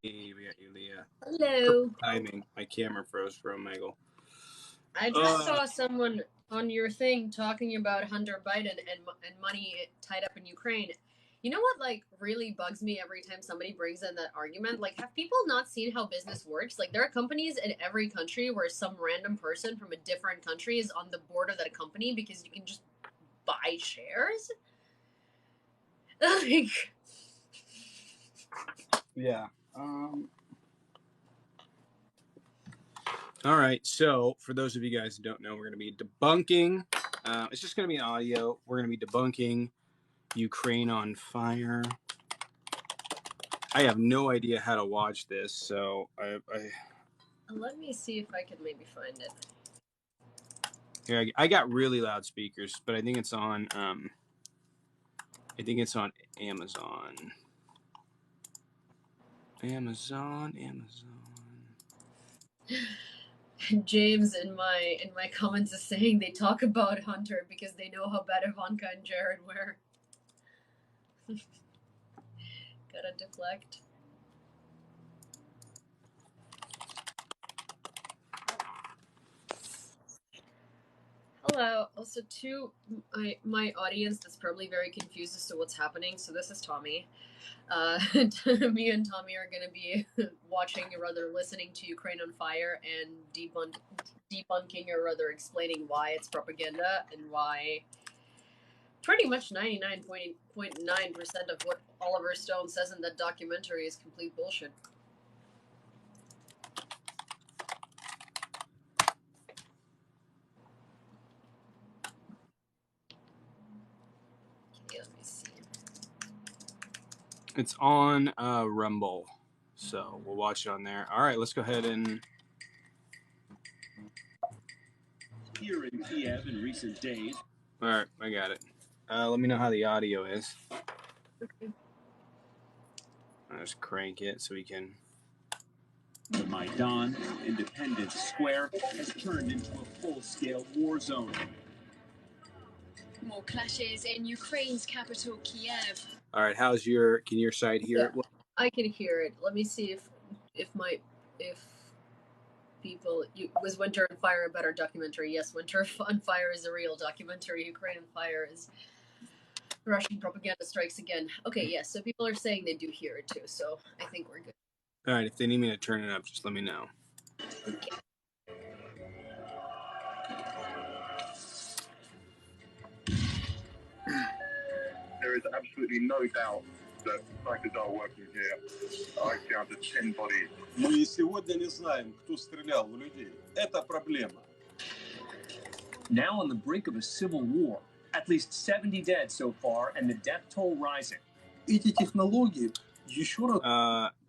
Hey, we got Yewleea. Hello. Timing. My camera froze for Omegle. I just saw someone on your thing talking about Hunter Biden and money tied up in Ukraine. You know what, like, really bugs me every time somebody brings in that argument? Like, have people not seen how business works? Like, there are companies in every country where some random person from a different country is on the board of that company because you can just buy shares? Like... Yeah. All right. So, for those of you guys who don't know, we're going to be debunking. It's just going to be an audio. We're going to be debunking Ukraine on fire. I have no idea how to watch this, so Let me see if I can maybe find it. Here, I got really loud speakers, but I think it's on. I think it's on Amazon. Amazon. James in my comments is saying they talk about Hunter because they know how bad Ivanka and Jared were. Gotta deflect. Hello. Also, to my audience that's probably very confused as to what's happening. So this is Tommy. Me and Tommy are going to be watching or rather listening to Ukraine on Fire and debunking or rather explaining why it's propaganda and why pretty much 99.9% of what Oliver Stone says in that documentary is complete bullshit. Okay, let me see. It's on Rumble, so we'll watch it on there. All right, let's go ahead and... Here in Kiev in recent days. All right, I got it. Let me know how the audio is. Okay. I'll just crank it so we can... The Maidan, Independence Square, has turned into a full-scale war zone. More clashes in Ukraine's capital, Kiev. All right, can your side hear it? I can hear it. Let me see if people... Was Winter on Fire a better documentary? Yes, Winter on Fire is a real documentary. Ukraine on Fire is Russian propaganda strikes again. Okay, yes, so people are saying they do hear it too, so I think we're good. All right, if they need me to turn it up, just let me know. Okay. There is absolutely no doubt that strikers are working here. I counted 10 bodies. Мы сегодня не знаем, кто стрелял в людей. Это проблема. Now on the brink of a civil war. At least 70 dead so far, and the death toll rising. Эти технологии еще раз...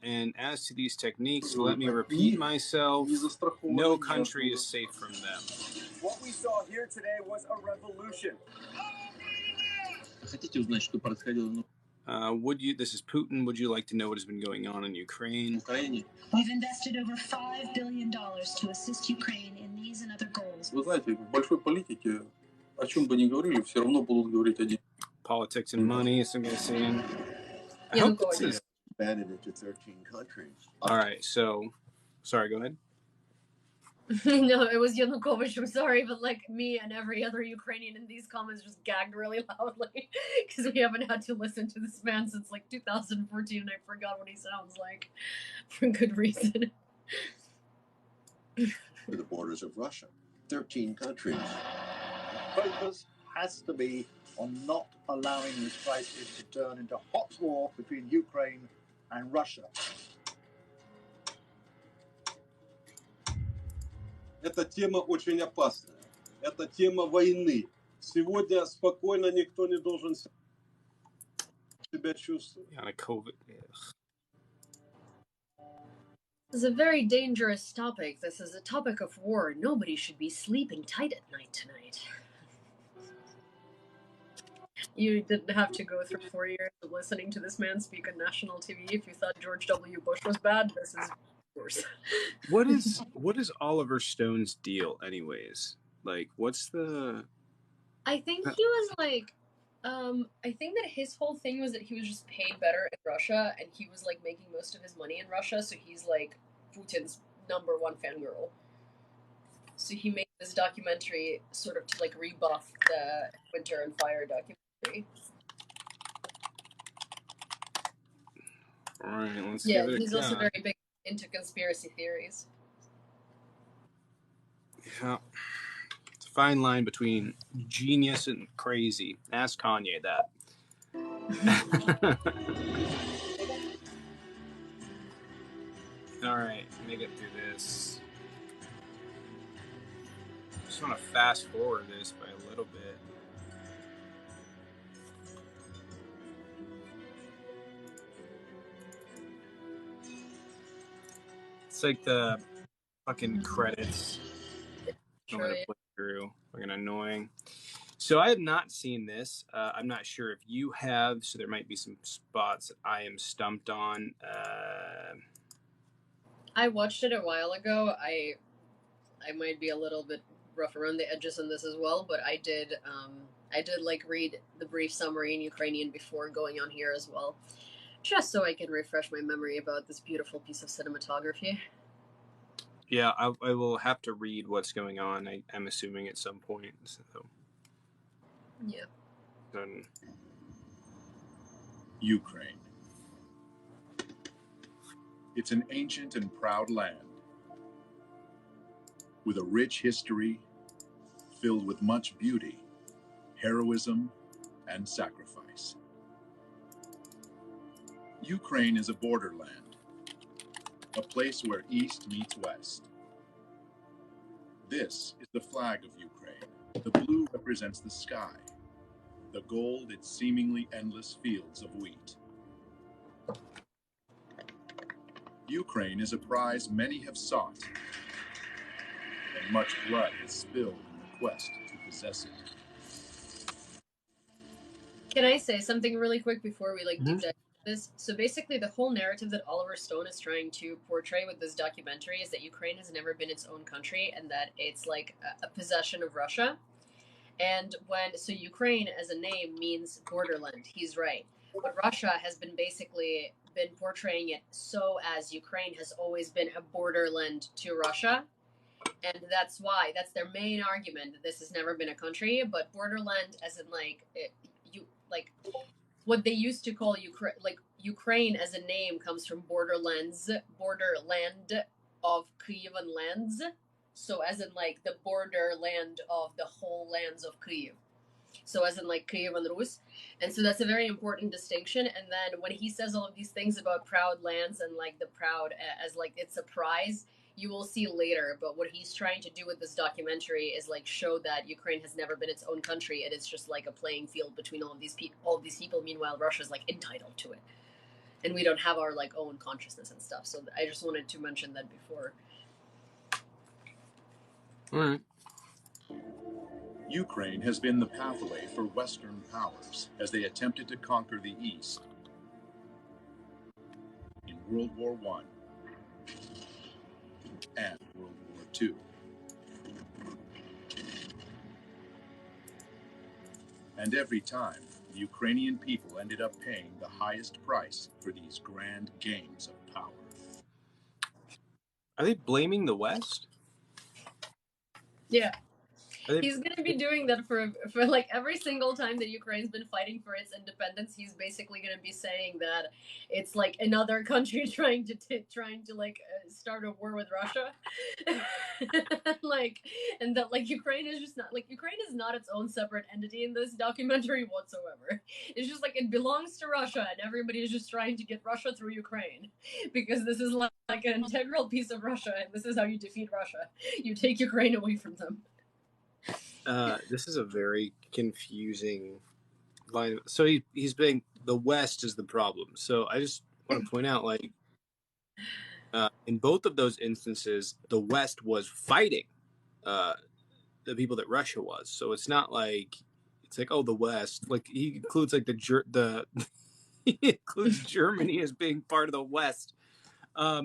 And as to these techniques, let me repeat myself. No country is safe from them. What we saw here today was a revolution. Хотите узнать, что происходило? This is Putin. Would you like to know what has been going on in Ukraine? We've invested over $5 billion to assist Ukraine in these and other goals. Вы знаете, в большой политике, о чем бы ни говорили, все равно будут говорить один. Politics and money, is something saying. I hope this is... Expanded into 13 countries. All right, so... Sorry, go ahead. No, it was Yanukovych, I'm sorry, but like me and every other Ukrainian in these comments just gagged really loudly because we haven't had to listen to this man since like 2014 and I forgot what he sounds like for good reason. To the borders of Russia. 13 countries. Focus has to be on not allowing this crisis to turn into hot war between Ukraine and Russia. Эта тема очень опасная. Это тема войны. Сегодня спокойно никто не должен себя чувствовать. Yanukovych. This is a very dangerous topic. This is a topic of war. Nobody should be sleeping tight at night tonight. You didn't have to go through 4 years of listening to this man speak on national TV. If you thought George W. Bush was bad, this is worse. What is Oliver Stone's deal, anyways? Like, what's the... I think he was like I think that his whole thing was that he was just paid better in Russia, and he was like making most of his money in Russia, so he's like Putin's #1 fangirl. So he made this documentary sort of to like rebuff the Winter and Fire documentary. All right, let's Yeah, give it a he's also shot. very big into conspiracy theories. Yeah. It's a fine line between genius and crazy. Ask Kanye that. All right, let me get through this. Just want to fast forward this by a little bit. It's like the fucking credits. I'm going to play through. Fucking annoying. So I have not seen this. I'm not sure if you have, so there might be some spots that I am stumped on. I watched it a while ago. I might be a little bit rough around the edges on this as well, but I did like read the brief summary in Ukrainian before going on here as well, just so I can refresh my memory about this beautiful piece of cinematography. Yeah, I will have to read what's going on. I'm assuming at some point. So. Yeah. Ukraine. It's an ancient and proud land with a rich history filled with much beauty, heroism, and sacrifice. Ukraine is a borderland, a place where East meets West. This is the flag of Ukraine. The blue represents the sky, the gold its seemingly endless fields of wheat. Ukraine is a prize many have sought, and much blood is spilled in the quest to possess it. Can I say something really quick before we deep dive into this? So basically, the whole narrative that Oliver Stone is trying to portray with this documentary is that Ukraine has never been its own country and that it's like a possession of Russia. And so Ukraine as a name means borderland. He's right. But Russia has been portraying it so as Ukraine has always been a borderland to Russia. And that's their main argument, that this has never been a country, but borderland as in what they used to call Ukraine as a name comes from borderland of Kievan lands. So as in the borderland of the whole lands of Kiev. So as in Kiev and Rus. And so that's a very important distinction. And then when he says all of these things about proud lands and the proud as it's a prize, you will see later. But what he's trying to do with this documentary is show that Ukraine has never been its own country, and it's just a playing field between all of these people. Meanwhile, Russia's entitled to it, and we don't have our own consciousness and stuff. So I just wanted to mention that before. All right. Ukraine has been the pathway for Western powers as they attempted to conquer the East in World War I and World War II. And every time, the Ukrainian people ended up paying the highest price for these grand games of power. Are they blaming the West? Yeah. He's going to be doing that for every single time that Ukraine's been fighting for its independence. He's basically going to be saying that it's another country trying to start a war with Russia, and that Ukraine is just not Ukraine is not its own separate entity in this documentary whatsoever. It's just it belongs to Russia, and everybody is just trying to get Russia through Ukraine because this is an integral piece of Russia, and this is how you defeat Russia. You take Ukraine away from them. This is a very confusing line. So he's being the West is the problem. So I just want to point out, in both of those instances, the West was fighting the people that Russia was. So it's not it's the West. He includes he includes Germany as being part of the West. But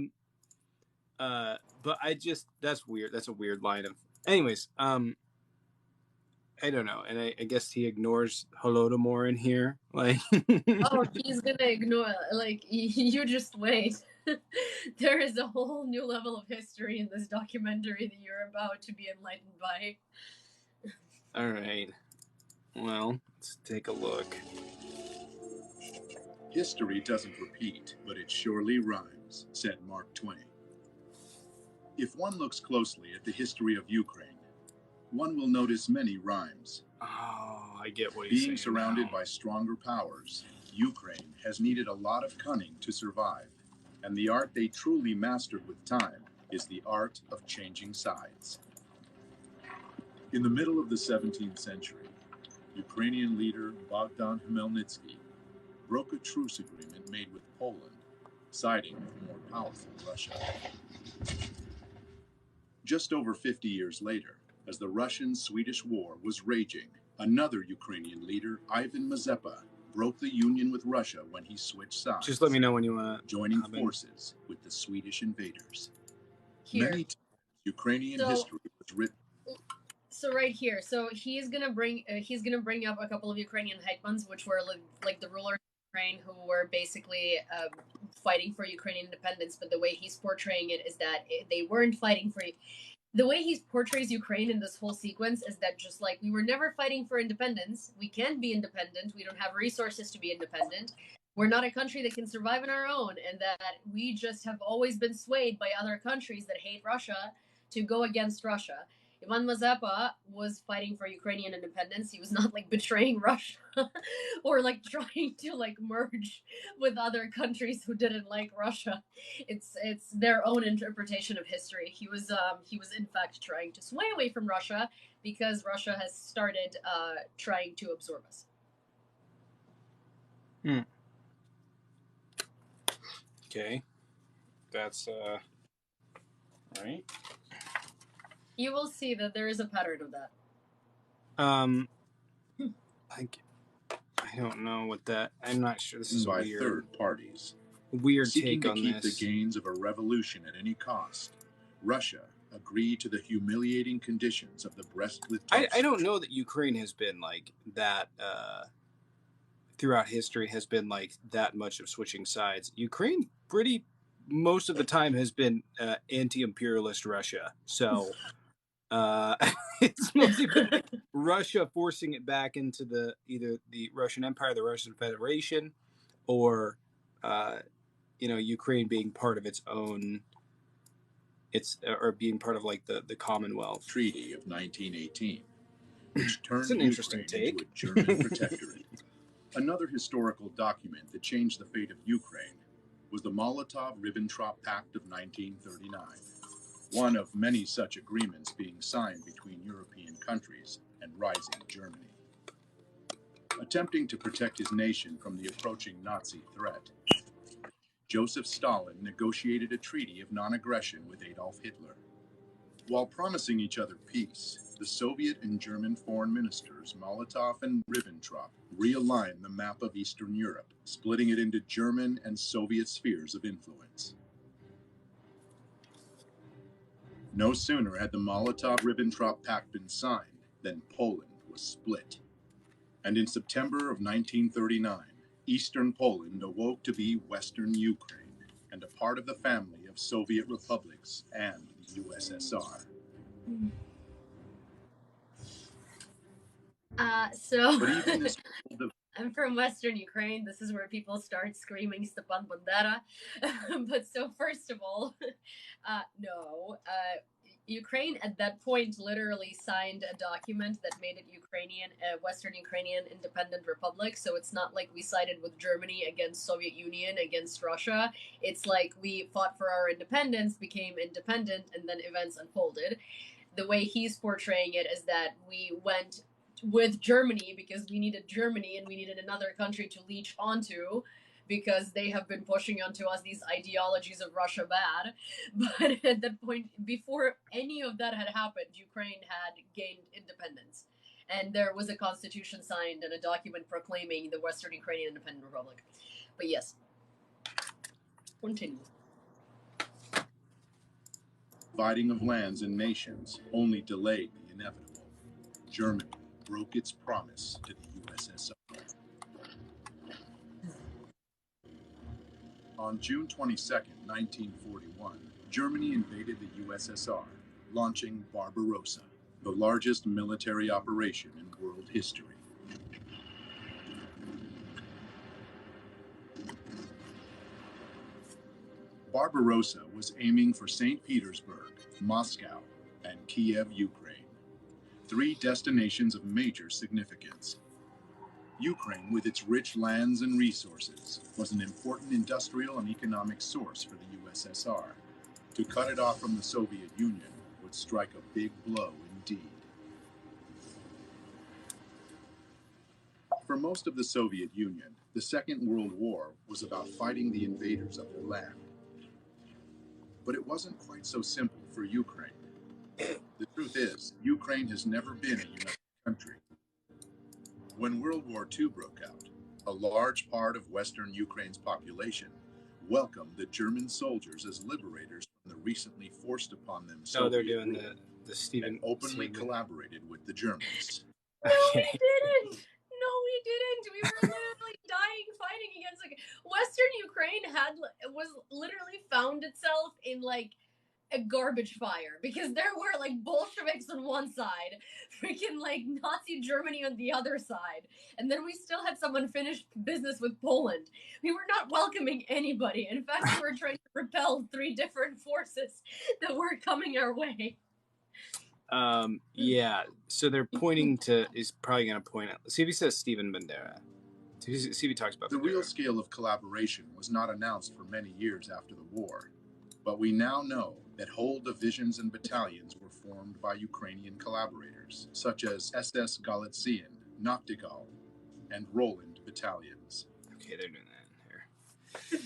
that's weird. That's a weird line of. Anyways, I don't know, and I guess he ignores Holodomor in here. Like, Oh, he's gonna ignore. Like, you just wait. There is a whole new level of history in this documentary that you're about to be enlightened by. all right. Well, let's take a look. History doesn't repeat, but it surely rhymes, said Mark Twain. If one looks closely at the history of Ukraine, one will notice many rhymes. Oh, I get what he's saying. Being surrounded now. by stronger powers, Ukraine has needed a lot of cunning to survive, and the art they truly mastered with time is the art of changing sides. In the middle of the 17th century, Ukrainian leader Bogdan Khmelnytsky broke a truce agreement made with Poland, siding with more powerful Russia. Just over 50 years later, as the Russian-Swedish War was raging, another Ukrainian leader, Ivan Mazepa, broke the union with Russia when he switched sides. Just let me know when you want to joining forces with the Swedish invaders. Here. Many times, Ukrainian history was written. So right here, so he's gonna bring up a couple of Ukrainian hetmans, which were like the rulers of Ukraine, who were basically fighting for Ukrainian independence. But the way he's portraying it is that they weren't fighting for. The way he portrays Ukraine in this whole sequence is that just like we were never fighting for independence, we can't be independent. We don't have resources to be independent. We're not a country that can survive on our own, and that we just have always been swayed by other countries that hate Russia to go against Russia. Ivan Mazepa was fighting for Ukrainian independence. He was not like betraying Russia or like trying to like merge with other countries who didn't like Russia. It's their own interpretation of history. He was in fact trying to sway away from Russia because Russia has started trying to absorb us. Okay, that's right. You will see that there is a pattern of that. I don't know what that. I'm not sure. This is by weird. Third parties. Weird Seeking take on to keep this. the gains of a revolution at any cost, Russia agreed to the humiliating conditions of the Brest-Litovsk. I don't know that Ukraine has been like that throughout history has been like that much of switching sides. Ukraine most of the time has been anti-imperialist Russia. So it's mostly been Russia forcing it back into either the Russian Empire, the Russian Federation, or Ukraine being part of its own. Or being part of like the Commonwealth Treaty of 1918, which turned it's an interesting Ukraine take. into a German protectorate. Another historical document that changed the fate of Ukraine was the Molotov-Ribbentrop Pact of 1939, one of many such agreements being signed between European countries and rising Germany. Attempting to protect his nation from the approaching Nazi threat, Joseph Stalin negotiated a treaty of non-aggression with Adolf Hitler. While promising each other peace, the Soviet and German foreign ministers Molotov and Ribbentrop realigned the map of Eastern Europe, splitting it into German and Soviet spheres of influence. No sooner had the Molotov-Ribbentrop Pact been signed than Poland was split. And in September of 1939, Eastern Poland awoke to be Western Ukraine and a part of the family of Soviet republics and the USSR. But even this I'm from Western Ukraine. This is where people start screaming Stepan Bandera. But so first of all, no. Ukraine at that point literally signed a document that made it Western Ukrainian independent republic. So it's not like we sided with Germany against Soviet Union, against Russia. It's like we fought for our independence, became independent, and then events unfolded. The way he's portraying it is that we went with Germany because we needed Germany and we needed another country to leech onto, because they have been pushing onto us these ideologies of Russia bad. But at that point, before any of that had happened, Ukraine had gained independence. And there was a constitution signed and a document proclaiming the Western Ukrainian Independent Republic. But yes. Continue. Dividing of lands and nations only delayed the inevitable. Germany, broke its promise to the USSR. On June 22, 1941, Germany invaded the USSR, launching Barbarossa, the largest military operation in world history. Barbarossa was aiming for St. Petersburg, Moscow, and Kiev, Ukraine, three destinations of major significance. Ukraine, with its rich lands and resources, was an important industrial and economic source for the USSR. To cut it off from the Soviet Union would strike a big blow indeed. For most of the Soviet Union, the Second World War was about fighting the invaders of their land. But it wasn't quite so simple for Ukraine. The truth is, Ukraine has never been a united country. When World War II broke out, a large part of Western Ukraine's population welcomed the German soldiers as liberators from the recently forced upon them Soviet they're doing rule, the Stephen and openly Stephen. collaborated with the Germans. No, we didn't. No, we didn't. We were literally dying fighting against, like, Western Ukraine was literally found itself in like a garbage fire because there were like Bolsheviks on one side, freaking like Nazi Germany on the other side, and then we still had some unfinished business with Poland. We were not welcoming anybody. In fact, we were trying to repel three different forces that were coming our way. Yeah, so they're pointing to, is probably going to point out, see if he says Stephen Bandera. See if he talks about The Bandera. real scale of collaboration was not announced for many years after the war, but we now know that whole divisions and battalions were formed by Ukrainian collaborators, such as SS Galician, Noctigal, and Roland battalions. Okay, they're doing that in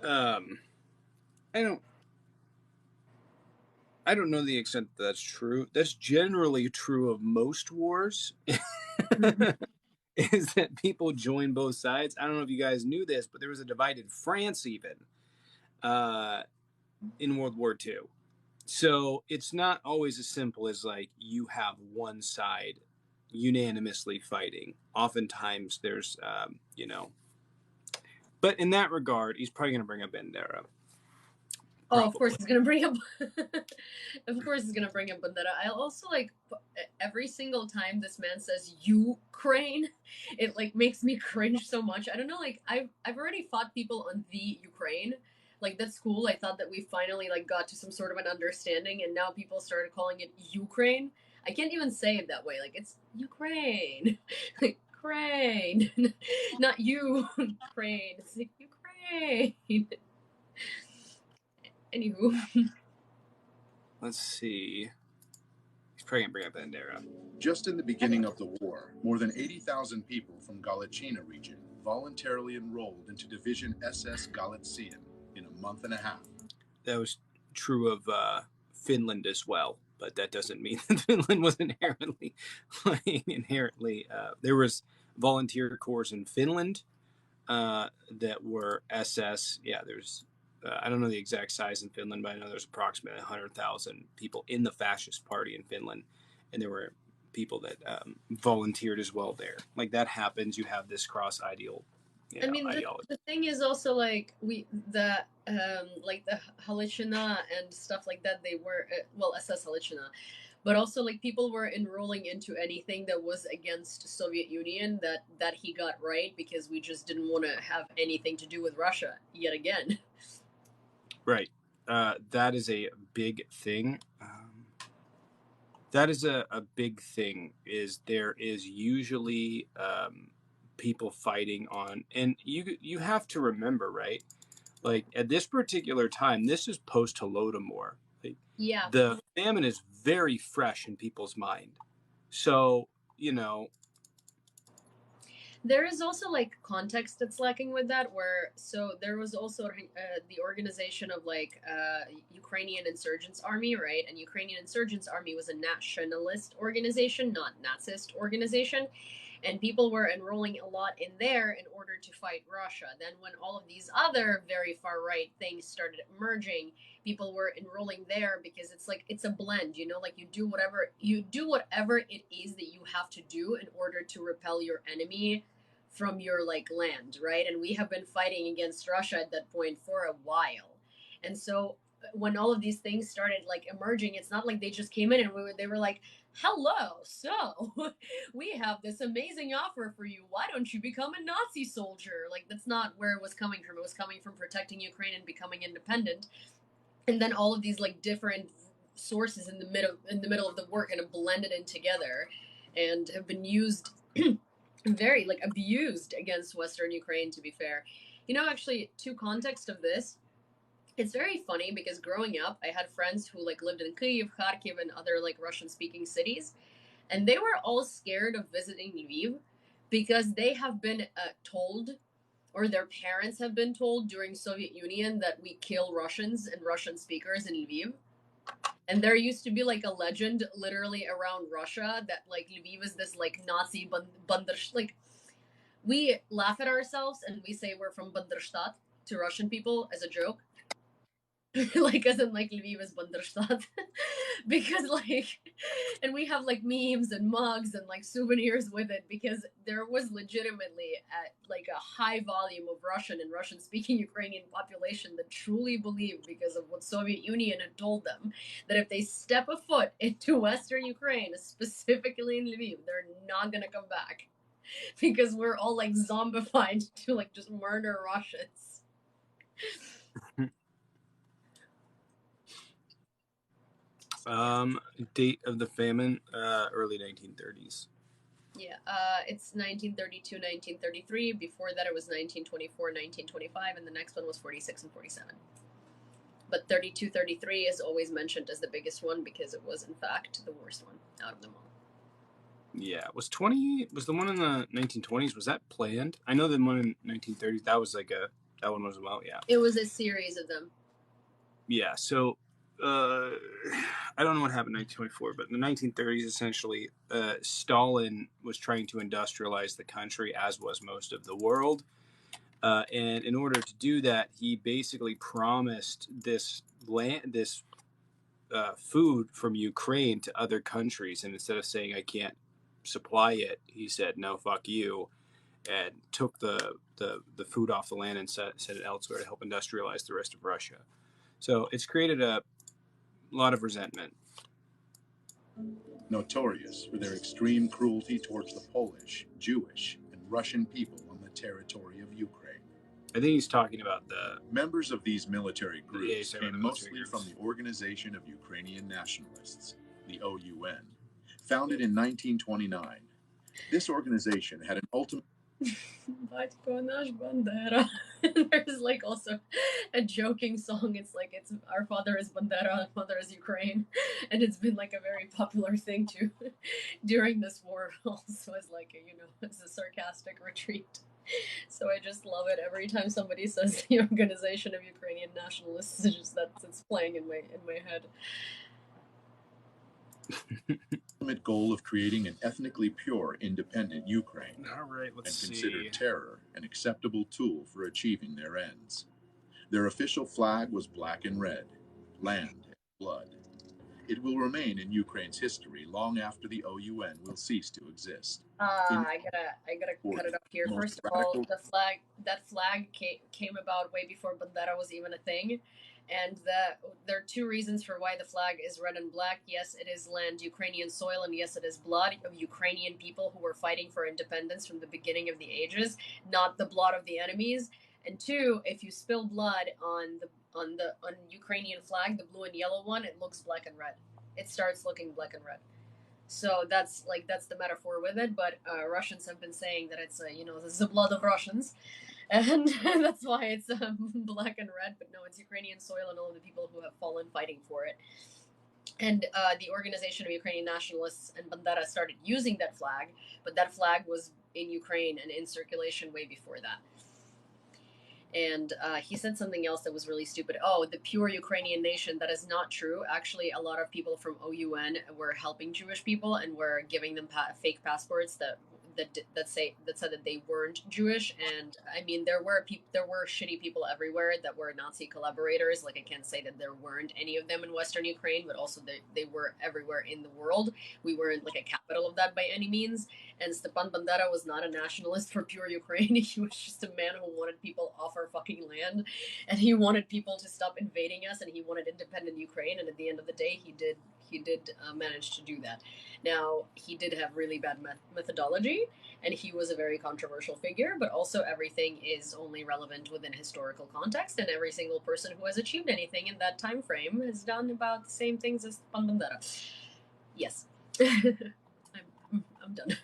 here. I don't know the extent that that's true. That's generally true of most wars. Is that people join both sides. I don't know if you guys knew this, but there was a divided France even in World War II. So it's not always as simple as like you have one side unanimously fighting. Oftentimes there's, but in that regard, he's probably going to bring up Bandera. Oh, of course he's gonna bring up. Of course he's gonna bring up Bandera. I also like every single time this man says Ukraine, it like makes me cringe so much. I don't know, like I've already fought people on the Ukraine. Like that's cool. I thought that we finally like got to some sort of an understanding, and now people started calling it Ukraine. I can't even say it that way. Like it's Ukraine, like Ukraine, not Ukraine. It's like Ukraine. Anywho. Let's see. He's probably going to bring up Bandera. Just in the beginning of the war, more than 80,000 people from Galician region voluntarily enrolled into Division SS Galician in a month and a half. That was true of Finland as well, but that doesn't mean that Finland was inherently, there was volunteer corps in Finland that were SS. Yeah, there's, I don't know the exact size in Finland, but I know there's approximately 100,000 people in the fascist party in Finland, and there were people that volunteered as well there. Like that happens. You have this cross ideology. The thing is also like like the Halicina and stuff like that. They were SS Halicina, but also like people were enrolling into anything that was against Soviet Union that he got right because we just didn't want to have anything to do with Russia yet again. Right. That is a big thing. That is a big thing. Is there is usually people fighting on, and you have to remember, right? Like at this particular time, this is post Holodomor. Like, yeah. The famine is very fresh in people's mind. So, there is also like context that's lacking with that, so there was also the organization of like Ukrainian Insurgents Army, right? And Ukrainian Insurgents Army was a nationalist organization, not Nazist organization. And people were enrolling a lot in there in order to fight Russia. Then when all of these other very far right things started emerging, people were enrolling there because it's like it's a blend, you know, like you do whatever it is that you have to do in order to repel your enemy from your like land, right? And we have been fighting against Russia at that point for a while. And so when all of these things started like emerging, it's not like they just came in and they were like, hello, so we have this amazing offer for you. Why don't you become a Nazi soldier? Like, that's not where it was coming from. It was coming from protecting Ukraine and becoming independent. And then all of these like different sources in the middle of the work kind of blended in together and have been used very like abused against Western Ukraine, to be fair. You know, actually, to context of this, it's very funny because growing up, I had friends who like lived in Kyiv, Kharkiv, and other like Russian-speaking cities, and they were all scared of visiting Lviv because they have been told, or their parents have been told during Soviet Union that we kill Russians and Russian speakers in Lviv. And there used to be like a legend literally around Russia that like Lviv is this like Nazi like we laugh at ourselves and we say we're from Banderstadt to Russian people as a joke. Like as in like Lviv is Banderstadt. Because like, and we have like memes and mugs and like souvenirs with it because there was legitimately at like a high volume of Russian and Russian speaking Ukrainian population that truly believed, because of what Soviet Union had told them, that if they step a foot into Western Ukraine, specifically in Lviv, they're not gonna come back because we're all like zombified to like just murder Russians. Date of the famine, early 1930s. Yeah, it's 1932, 1933. Before that, it was 1924, 1925, and the next one was 46 and 47. But 32, 33 is always mentioned as the biggest one because it was, in fact, the worst one out of them all. Yeah, was the one in the 1920s, was that planned? I know the one in 1930s, that one was about, yeah. It was a series of them. Yeah, so I don't know what happened in 1924, but in the 1930s, essentially, Stalin was trying to industrialize the country, as was most of the world. And in order to do that, he basically promised this food from Ukraine to other countries. And instead of saying, I can't supply it, he said, no, fuck you, and took the food off the land and sent it elsewhere to help industrialize the rest of Russia. So it's created a lot of resentment. Notorious for their extreme cruelty towards the Polish, Jewish, and Russian people on the territory of Ukraine. I think he's talking about the members of these military groups the came mostly from the Organization of Ukrainian Nationalists, the OUN, founded in 1929. This organization had an ultimate Батько наш Bandera. There's like also a joking song. It's like it's our father is Bandera, our mother is Ukraine, and it's been like a very popular thing too during this war. Also, as like as a sarcastic retreat. So I just love it every time somebody says the Organization of Ukrainian Nationalists. It's just it's playing in my head. ultimate goal of creating an ethnically pure, independent Ukraine. All right, let's and see. considered terror an acceptable tool for achieving their ends. Their official flag was black and red, land and blood. It will remain in Ukraine's history long after the OUN will cease to exist. I gotta cut it off here. First of all, that flag came about way before Bandera was even a thing. And there are two reasons for why the flag is red and black. Yes, it is land, Ukrainian soil, and yes, it is blood of Ukrainian people who were fighting for independence from the beginning of the ages, not the blood of the enemies. And two, if you spill blood on Ukrainian flag, the blue and yellow one, it looks black and red. It starts looking black and red. So that's the metaphor with it. But Russians have been saying that it's this is the blood of Russians. And that's why it's black and red, but no, it's Ukrainian soil and all of the people who have fallen fighting for it. And the Organization of Ukrainian Nationalists and Bandera started using that flag, but that flag was in Ukraine and in circulation way before that. And he said something else that was really stupid. Oh, the pure Ukrainian nation. That is not true. Actually, a lot of people from OUN were helping Jewish people and were giving them fake passports that that said that they weren't Jewish. And I mean, there were shitty people everywhere that were Nazi collaborators. Like, I can't say that there weren't any of them in Western Ukraine, but also they were everywhere in the world. We weren't like a capital of that by any means. And Stepan Bandera was not a nationalist for pure Ukraine. He was just a man who wanted people off our fucking land, and he wanted people to stop invading us, and he wanted independent Ukraine. And at the end of the day, he did manage to do that. Now, he did have really bad methodology, and he was a very controversial figure, but also everything is only relevant within historical context, and every single person who has achieved anything in that time frame has done about the same things as Stepan Bandera. Yes. I'm done.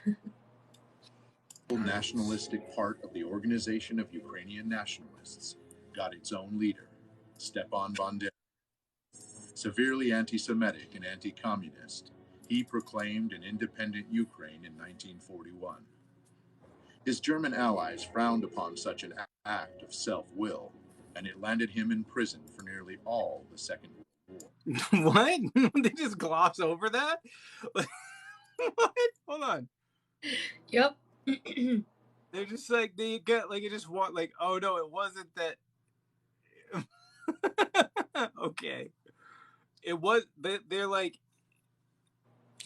Nationalistic part of the Organization of Ukrainian Nationalists got its own leader, Stepan Bandera. Severely anti-Semitic and anti-communist, he proclaimed an independent Ukraine in 1941. His German allies frowned upon such an act of self-will, and it landed him in prison for nearly all the Second World War. What? They just gloss over that? What? Hold on. Yep. They're just like, they get like, it just want like, oh no, it wasn't that. Okay. It was, they're like,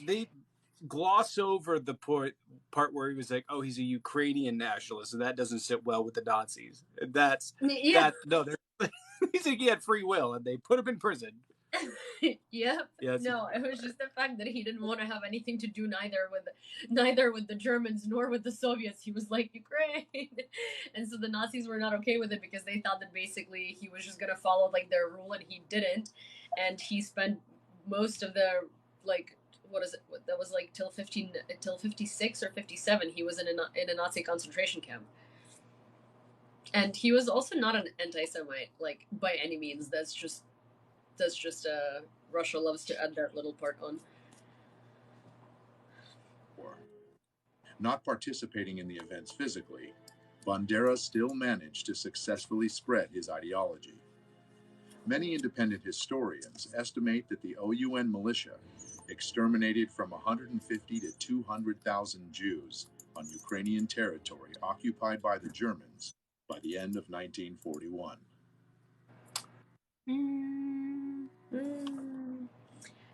they gloss over the part where he was like, oh, he's a Ukrainian nationalist, and that doesn't sit well with the Nazis. That's, yeah. No, he's like, he had free will, and they put him in prison. Yep. Yeah, no, it was just the fact that he didn't want to have anything to do neither with the Germans nor with the Soviets. He was like, Ukraine. And so the Nazis were not okay with it, because they thought that basically he was just going to follow like their rule, and he didn't. And he spent most of the, like, what is it? That was like till 56 or 57. He was in a Nazi concentration camp. And he was also not an anti-Semite, like, by any means. That's just Russia loves to add that little part on. Not participating in the events physically, Bandera still managed to successfully spread his ideology. Many independent historians estimate that the OUN militia exterminated from 150 to 200,000 Jews on Ukrainian territory occupied by the Germans by the end of 1941.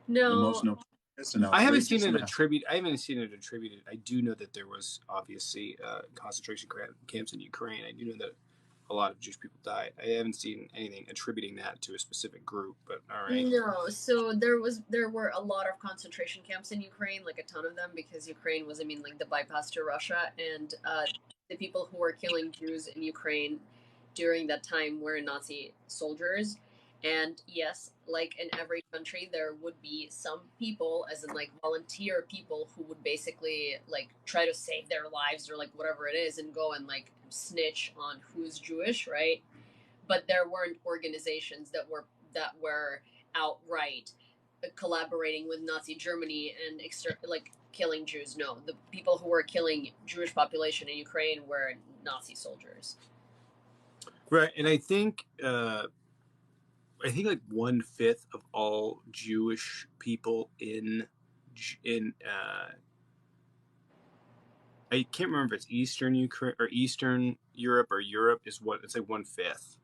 No. I haven't seen it attributed. I do know that there was obviously concentration camps in Ukraine. I do know that a lot of Jewish people died. I haven't seen anything attributing that to a specific group, but all right. No, so there were a lot of concentration camps in Ukraine, like a ton of them, because Ukraine was, like the bypass to Russia, and the people who were killing Jews in Ukraine during that time were Nazi soldiers. And yes, like in every country, there would be some people, as in like volunteer people, who would basically like try to save their lives or like whatever it is, and go and like snitch on who's Jewish, right? But there weren't organizations that were outright collaborating with Nazi Germany and like killing Jews. No, the people who were killing Jewish population in Ukraine were Nazi soldiers. Right, and I think like 1/5 of all Jewish people in I can't remember if it's Eastern Ukraine or Eastern Europe or Europe is what it's like 1/5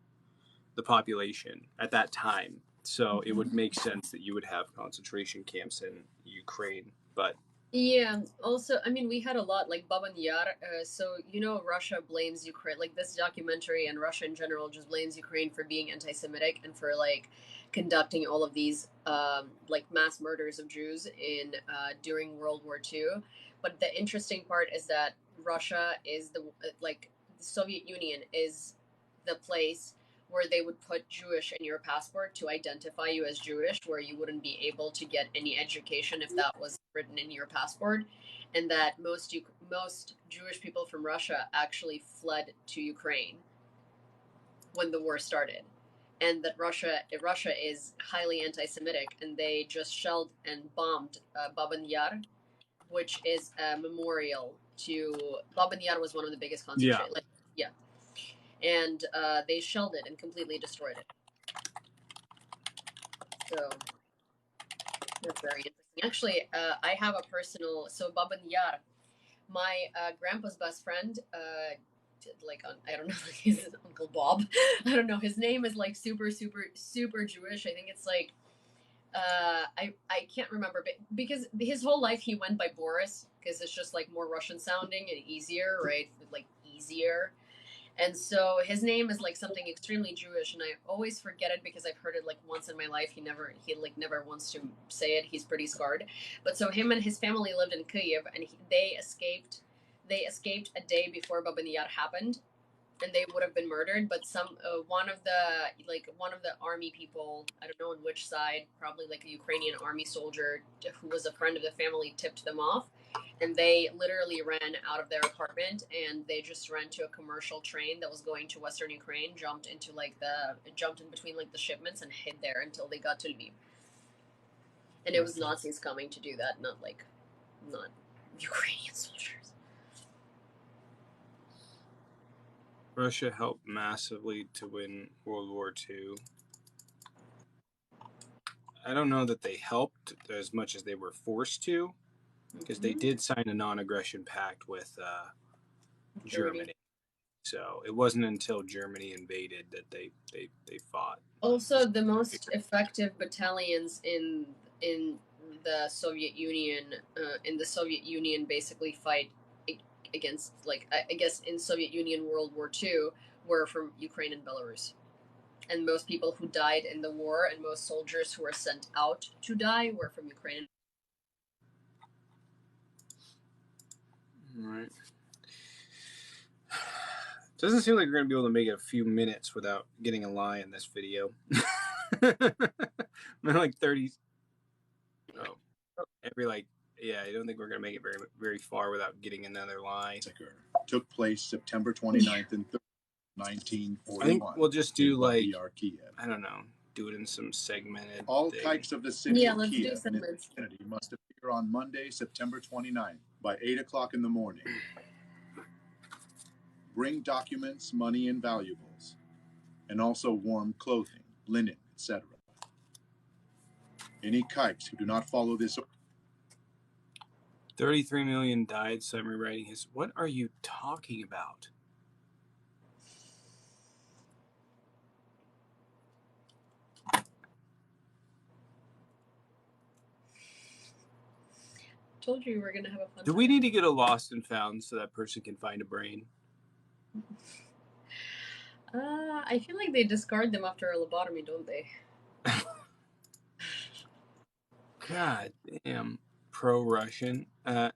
the population at that time. So it would make sense that you would have concentration camps in Ukraine, but yeah. Also, we had a lot like Baban Yar. So Russia blames Ukraine. Like this documentary, and Russia in general just blames Ukraine for being anti-Semitic and for like conducting all of these like mass murders of Jews in during World War II. But the interesting part is that Russia is the Soviet Union is the place where they would put Jewish in your passport to identify you as Jewish, where you wouldn't be able to get any education if that was written in your passport, and that most Jewish people from Russia actually fled to Ukraine when the war started, and that Russia is highly anti-Semitic, and they just shelled and bombed Baban Yar, which is a memorial to Baban Yar. Was one of the biggest concentration. Yeah. And they shelled it and completely destroyed it. So that's very interesting. Actually, I have a personal. So Baban Yar my grandpa's best friend, like I don't know, his Uncle Bob. I don't know. His name is like super Jewish. I think it's like I can't remember, but because his whole life he went by Boris because it's just like more Russian sounding and easier, right? Like easier. And so his name is like something extremely Jewish, and I always forget it because I've heard it like once in my life. He never wants to say it. He's pretty scarred. But so him and his family lived in Kyiv, and they escaped a day before Baba Yar happened, and they would have been murdered. But one of the army people, I don't know on which side, probably like a Ukrainian army soldier who was a friend of the family, tipped them off, and they literally ran out of their apartment, and they just ran to a commercial train that was going to Western Ukraine, jumped in between like the shipments and hid there until they got to Lviv. And it was Nazis coming to do that, not Ukrainian soldiers. Russia helped massively to win World War II. I don't know that they helped as much as they were forced to, because they did sign a non-aggression pact with Germany. So it wasn't until Germany invaded that they fought. Also, the most effective battalions in the Soviet Union basically fight against, like, I guess in Soviet Union World War II were from Ukraine and Belarus. And most people who died in the war and most soldiers who were sent out to die were from Ukraine. All right. Doesn't seem like we're going to be able to make it a few minutes without getting a lie in this video. Like 30. Oh, I don't think we're going to make it very, very far without getting another lie. Took place September 29th and 1941. I think we'll just do like, I don't know, do it in some segmented All thing. kikes of the city of let's do Kiev and its segments. vicinity must appear on Monday, September 29th by 8 o'clock in the morning. Bring documents, money, and valuables, and also warm clothing, linen, etc. Any kikes who do not follow this 33 million died, so I'm rewriting his. What are you talking about? Told you we were going to have a fun Do time. we need to get a lost and found so that person can find a brain? I feel like they discard them after a lobotomy, don't they? God damn, pro-Russian. The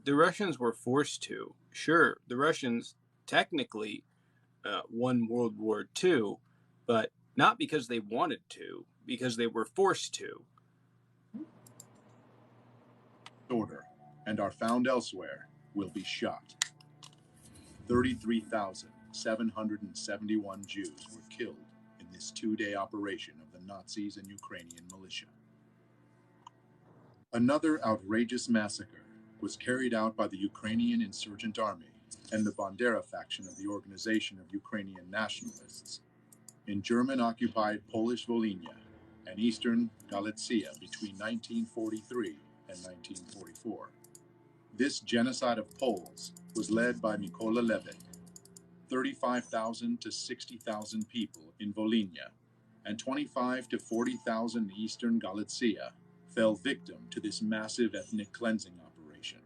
Russians were forced to. Sure, the Russians technically won World War II, but not because they wanted to, because they were forced to. order and are found elsewhere will be shot. 33,771 Jews were killed in this two-day operation of the Nazis and Ukrainian militia. Another outrageous massacre was carried out by the Ukrainian insurgent army and the Bandera faction of the Organization of Ukrainian Nationalists in German-occupied Polish Volhynia and eastern Galicia between 1943 and 1944. This genocide of Poles was led by Mykola Levitt. 35,000 to 60,000 people in Volhynia and 25 to 40,000 in eastern Galicia fell victim to this massive ethnic cleansing operation.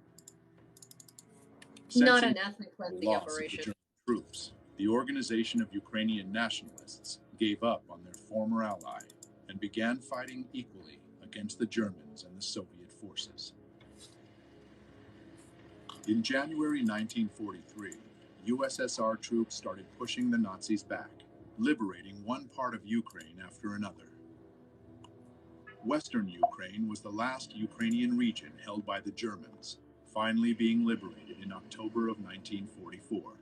Not an ethnic cleansing operation. Of the German troops, the Organization of Ukrainian Nationalists gave up on their former ally and began fighting equally against the Germans and the Soviet forces. In January 1943, USSR troops started pushing the Nazis back, liberating one part of Ukraine after another. Western Ukraine was the last Ukrainian region held by the Germans, finally being liberated in October of 1944.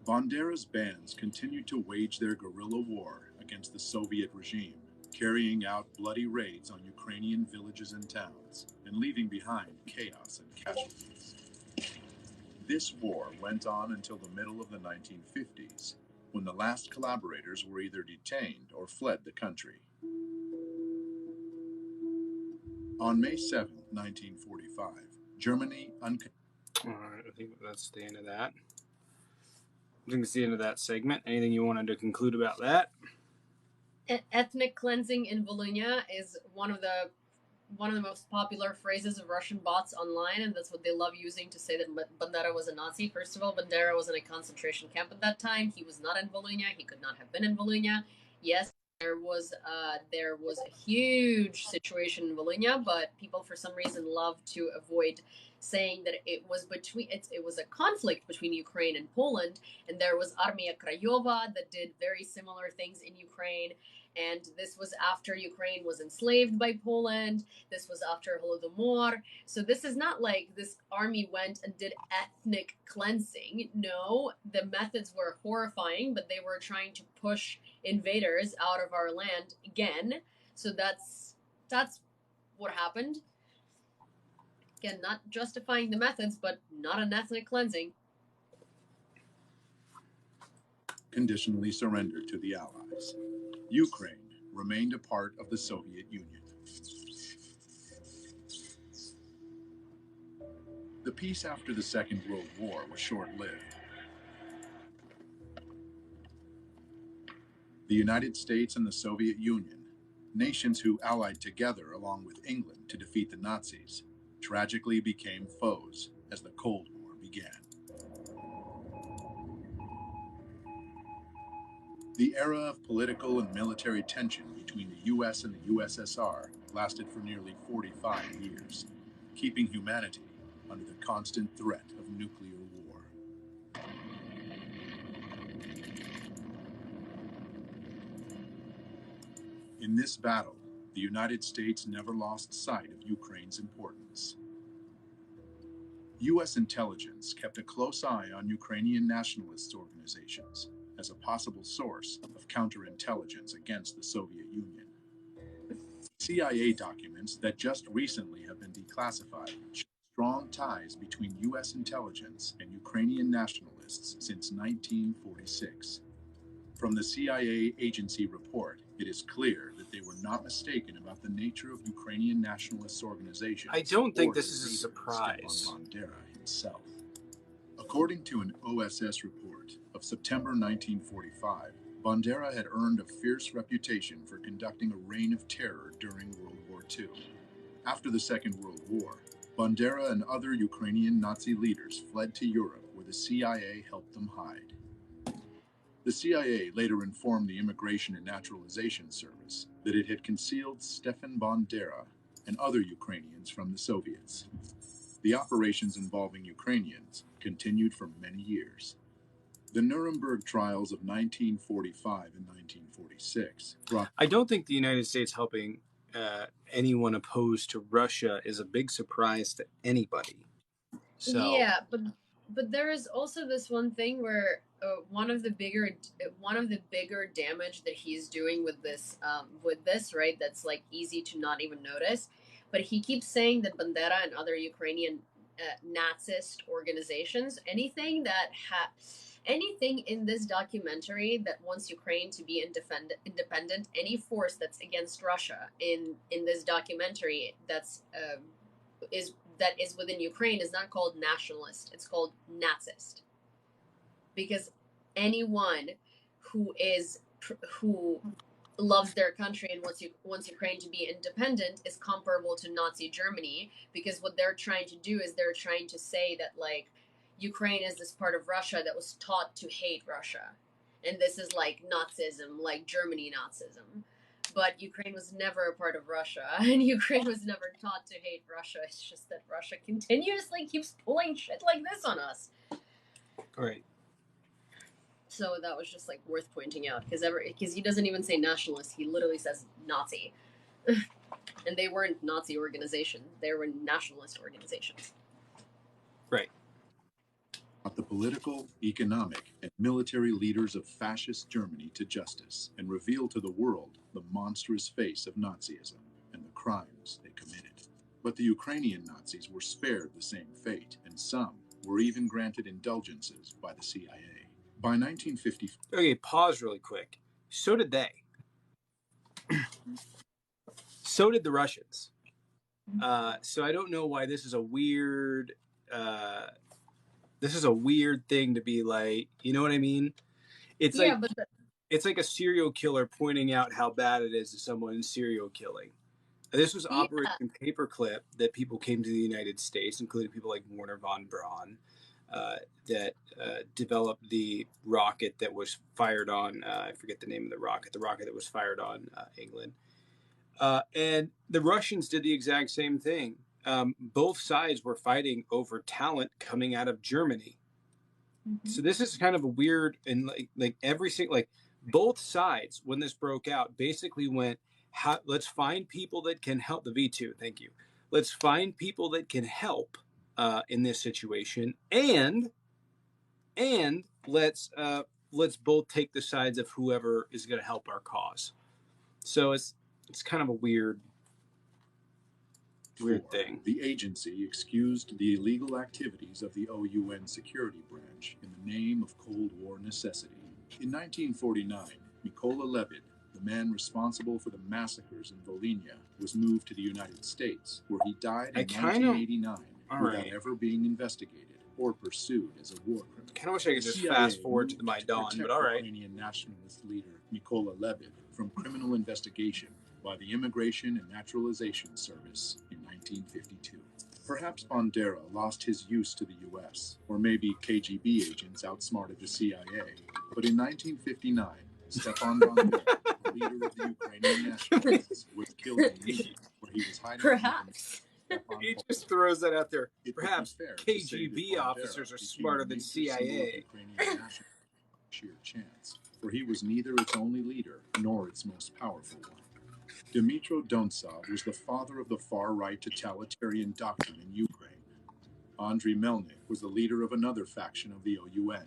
Bandera's bands continued to wage their guerrilla war against the Soviet regime, carrying out bloody raids on Ukrainian villages and towns, and leaving behind chaos and casualties. This war went on until the middle of the 1950s, when the last collaborators were either detained or fled the country. On May 7, 1945, Germany All right, I think that's the end of that. I think it's the end of that segment. Anything you wanted to conclude about that? Ethnic cleansing in Volhynia is one of the most popular phrases of Russian bots online, and that's what they love using to say that Bandera was a Nazi. First of all, Bandera was in a concentration camp at that time. He was not in Volhynia. He could not have been in Volhynia. Yes, there was a huge situation in Volhynia, but people for some reason love to avoid saying that it was a conflict between Ukraine and Poland, and there was Armia Krayova that did very similar things in Ukraine. And this was after Ukraine was enslaved by Poland. This was after Holodomor. So this is not like this army went and did ethnic cleansing. No, the methods were horrifying, but they were trying to push invaders out of our land again. So that's what happened. Again, not justifying the methods, but not an ethnic cleansing. conditionally surrendered to the Allies. Ukraine remained a part of the Soviet Union. The peace after the Second World War was short-lived. The United States and the Soviet Union, nations who allied together along with England to defeat the Nazis, tragically became foes as the Cold War began. The era of political and military tension between the US and the USSR lasted for nearly 45 years, keeping humanity under the constant threat of nuclear war. In this battle, the United States never lost sight of Ukraine's importance. U.S. intelligence kept a close eye on Ukrainian nationalist organizations as a possible source of counterintelligence against the Soviet Union. CIA documents that just recently have been declassified show strong ties between U.S. intelligence and Ukrainian nationalists since 1946. From the CIA agency report, it is clear that they were not mistaken about the nature of Ukrainian nationalist organizations. I don't think or this is a their leader, surprise. Stepan Bandera himself. According to an OSS report of September 1945, Bandera had earned a fierce reputation for conducting a reign of terror during World War II. After the Second World War, Bandera and other Ukrainian Nazi leaders fled to Europe, where the CIA helped them hide. The CIA later informed the Immigration and Naturalization Service that it had concealed Stepan Bandera and other Ukrainians from the Soviets. The operations involving Ukrainians continued for many years. The Nuremberg trials of 1945 and 1946 brought... I don't think the United States helping anyone opposed to Russia is a big surprise to anybody. So Yeah, but there is also this one thing where one of the bigger damage that he's doing with this right, that's like easy to not even notice, but he keeps saying that Bandera and other Ukrainian Nazist organizations, anything in this documentary that wants Ukraine to be independent, any force that's against Russia in this documentary that is within Ukraine is not called nationalist, it's called Nazist. Because anyone who loves their country and wants Ukraine to be independent is comparable to Nazi Germany, because what they're trying to do is they're trying to say that like Ukraine is this part of Russia that was taught to hate Russia, and this is like Nazism, like Germany Nazism. But Ukraine was never a part of Russia, and Ukraine was never taught to hate Russia. It's just that Russia continuously keeps pulling shit like this on us. right. So that was just like worth pointing out, because he doesn't even say nationalist, he literally says Nazi. And they weren't Nazi organizations, they were nationalist organizations. Right. The political, economic, and military leaders of fascist Germany to justice and revealed to the world the monstrous face of Nazism and the crimes they committed. But the Ukrainian Nazis were spared the same fate, and some were even granted indulgences by the CIA. By 1950... Okay, pause really quick. So did they. So did the Russians. So I don't know why this is a weird thing to be like, you know what I mean? It's Yeah, like but it's like a serial killer pointing out how bad it is to someone serial killing. This was yeah, Operation Paperclip that people came to the United States, including people like Werner von Braun, that developed the rocket that was fired on, I forget the name of the rocket that was fired on England. And the Russians did the exact same thing. Both sides were fighting over talent coming out of Germany. So this is kind of a weird, and like every single, like both sides when this broke out basically went, let's find people that can help. The V2, thank you. Let's find people that can help in this situation, and let's both take the sides of whoever is going to help our cause. So it's kind of a weird thing. The agency excused the illegal activities of the OUN security branch in the name of Cold War necessity. In 1949, Mykola Lebed, the man responsible for the massacres in Volhynia, was moved to the United States, where he died in 1989 without ever being investigated or pursued as a war criminal. I kind of wish I could just fast forward to the Maidan, but all right. Ukrainian nationalist leader Mykola Lebed from criminal investigation by the Immigration and Naturalization Service in 1952. Perhaps Bandera lost his use to the U.S., or maybe KGB agents outsmarted the CIA. But in 1959, Stepan Bandera, the leader of the Ukrainian nationalists, was killed in Lviv, where he was hiding. Perhaps. He just throws that out there. Perhaps KGB officers are smarter than CIA. Sheer chance, for he was neither its only leader nor its most powerful one. Dmytro Dontsov was the father of the far-right totalitarian doctrine in Ukraine. Andriy Melnik was the leader of another faction of the OUN.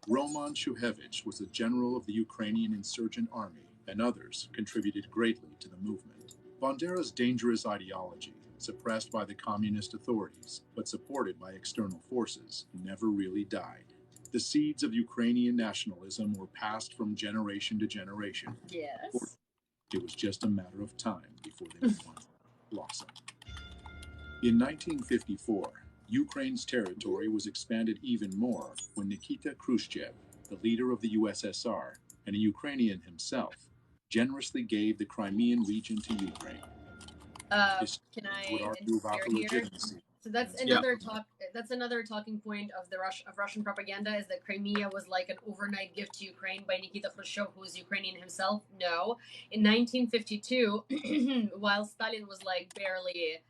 Roman Shuhevich was the general of the Ukrainian insurgent army, and others contributed greatly to the movement. Bandera's dangerous ideology, suppressed by the communist authorities, but supported by external forces, never really died. The seeds of Ukrainian nationalism were passed from generation to generation. Yes. It was just a matter of time before they would blossom. In 1954, Ukraine's territory was expanded even more when Nikita Khrushchev, the leader of the USSR and a Ukrainian himself, generously gave the Crimean region to Ukraine. Can I insert here? So that's another That's another talking point of Russian propaganda, is that Crimea was like an overnight gift to Ukraine by Nikita Khrushchev, who was Ukrainian himself. No, in 1952, while Stalin was like barely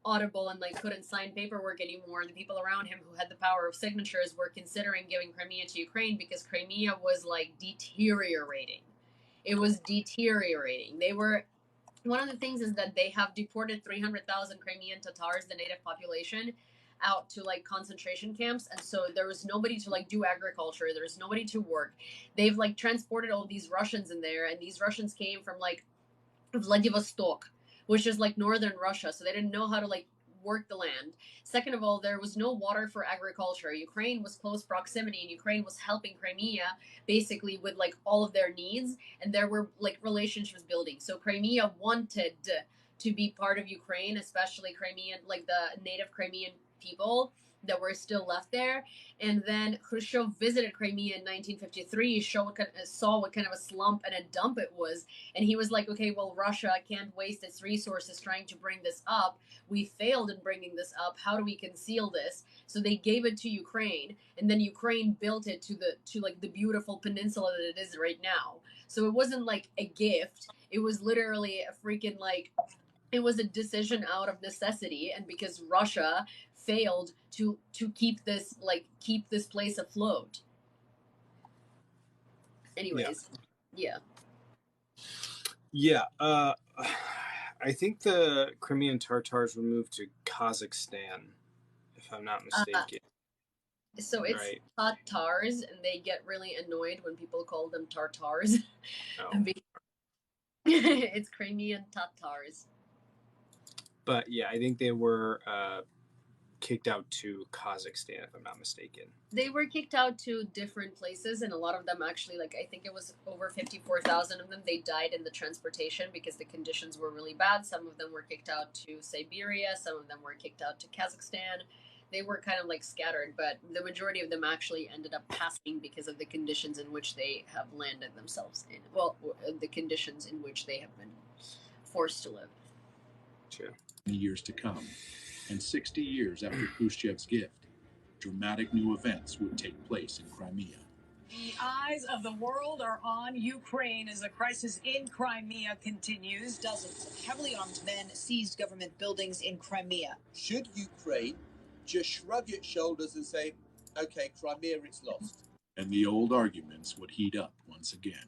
audible and like couldn't sign paperwork anymore, the people around him who had the power of signatures were considering giving Crimea to Ukraine because Crimea was like deteriorating. It was deteriorating. They were. One of the things is that they have deported 300,000 Crimean Tatars, the native population, out to like concentration camps, and so there was nobody to like do agriculture. There was nobody to work. They've like transported all these Russians in there, and these Russians came from like Vladivostok, which is like northern Russia, so they didn't know how to like work the land. Second of all, there was no water for agriculture. Ukraine was close proximity, and Ukraine was helping Crimea basically with like all of their needs, and there were like relationships building. So Crimea wanted to be part of Ukraine, especially Crimean, like the native Crimean people that were still left there. And then Khrushchev visited Crimea in 1953, saw what kind of a slump and a dump it was, and he was like, okay, well, Russia can't waste its resources trying to bring this up. We failed in bringing this up. How do we conceal this? So they gave it to Ukraine, and then Ukraine built it to like the beautiful peninsula that it is right now. So it wasn't like a gift. It was literally a freaking like, it was a decision out of necessity, and because Russia failed to keep this place afloat. Anyways, yeah. I think the Crimean Tatars were moved to Kazakhstan, if I'm not mistaken. So it's right. Tatars, and they get really annoyed when people call them Tartars. Oh. It's Crimean Tatars. But yeah, I think they were kicked out to Kazakhstan, if I'm not mistaken. They were kicked out to different places, and a lot of them actually, like, I think it was over 54,000 of them, they died in the transportation because the conditions were really bad. Some of them were kicked out to Siberia, some of them were kicked out to Kazakhstan. They were kind of like scattered, but the majority of them actually ended up passing because of the conditions in which they have landed themselves in. Well, the conditions in which they have been forced to live. Sure. Years to come, and 60 years after Khrushchev's gift, dramatic new events would take place in Crimea. The eyes of the world are on Ukraine as the crisis in Crimea continues. Dozens of heavily armed men seized government buildings in Crimea. Should Ukraine just shrug its shoulders and say, okay, Crimea, it's lost? And the old arguments would heat up once again.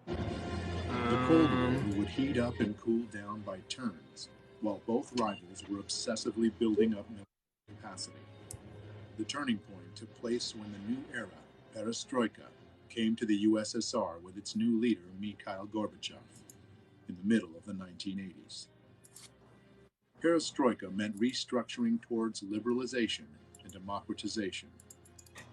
The Cold War would heat up and cool down by turns, while both rivals were obsessively building up military capacity. The turning point took place when the new era, perestroika, came to the USSR with its new leader, Mikhail Gorbachev, in the middle of the 1980s. Perestroika meant restructuring towards liberalization and democratization.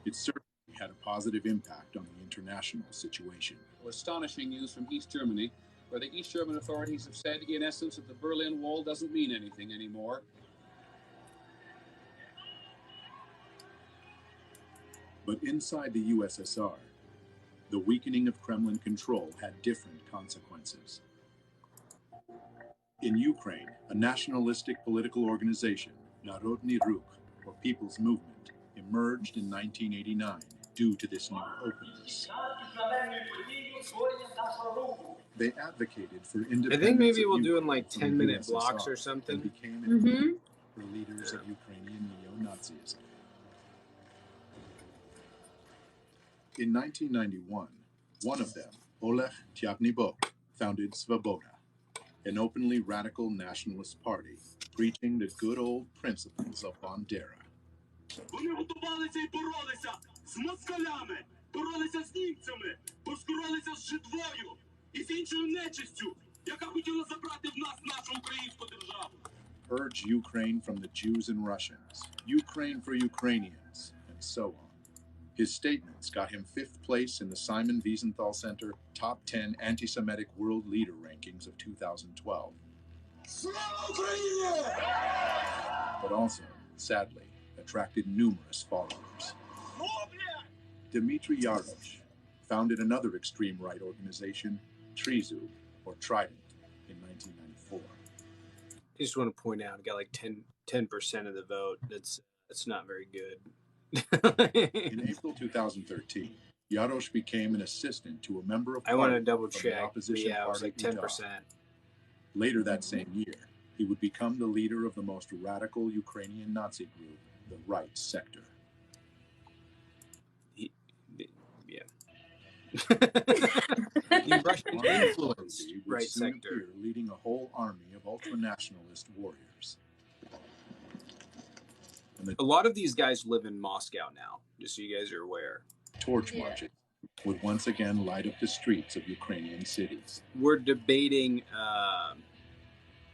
It certainly had a positive impact on the international situation. Astonishing news from East Germany, where the East German authorities have said, in essence, that the Berlin Wall doesn't mean anything anymore. But inside the USSR, the weakening of Kremlin control had different consequences. In Ukraine, a nationalistic political organization, Narodny Ruch, or People's Movement, emerged in 1989 due to this new openness. They advocated for independence. I think maybe we'll do in like 10-minute blocks or something. And became for leaders of Ukrainian neo-Nazism. In 1991, one of them, Oleg Tyagnibo, founded Svoboda, an openly radical nationalist party, preaching the good old principles of Bandera. Вони готувалися і боролися з москалями, боролися з німцями, боролися з жидвою і з іншою нечистю, яка хотіла забрати в нас нашу українську державу. Purge Ukraine from the Jews and Russians, Ukraine for Ukrainians, and so on. His statements got him 5th place in the Simon Wiesenthal Center Top 10 Anti-Semitic World Leader Rankings of 2012. But also, sadly, attracted numerous followers. Dmitry Yarosh founded another extreme right organization, Trizu, or Trident, in 1994. I just want to point out, got like 10% of the vote. That's not very good. In April 2013, Yarosh became an assistant to a member of I want to Parliament double from the check. opposition Yeah, it was party like 10%. Udar. Later that same year, he would become the leader of the most radical Ukrainian Nazi group, the Right Sector. Yeah. The Russian influence, Would Right soon Sector. appear leading a whole army of ultra-nationalist warriors. And the A lot of these guys live in Moscow now, just so you guys are aware. torch marches would once again light up the streets of Ukrainian cities. We're debating,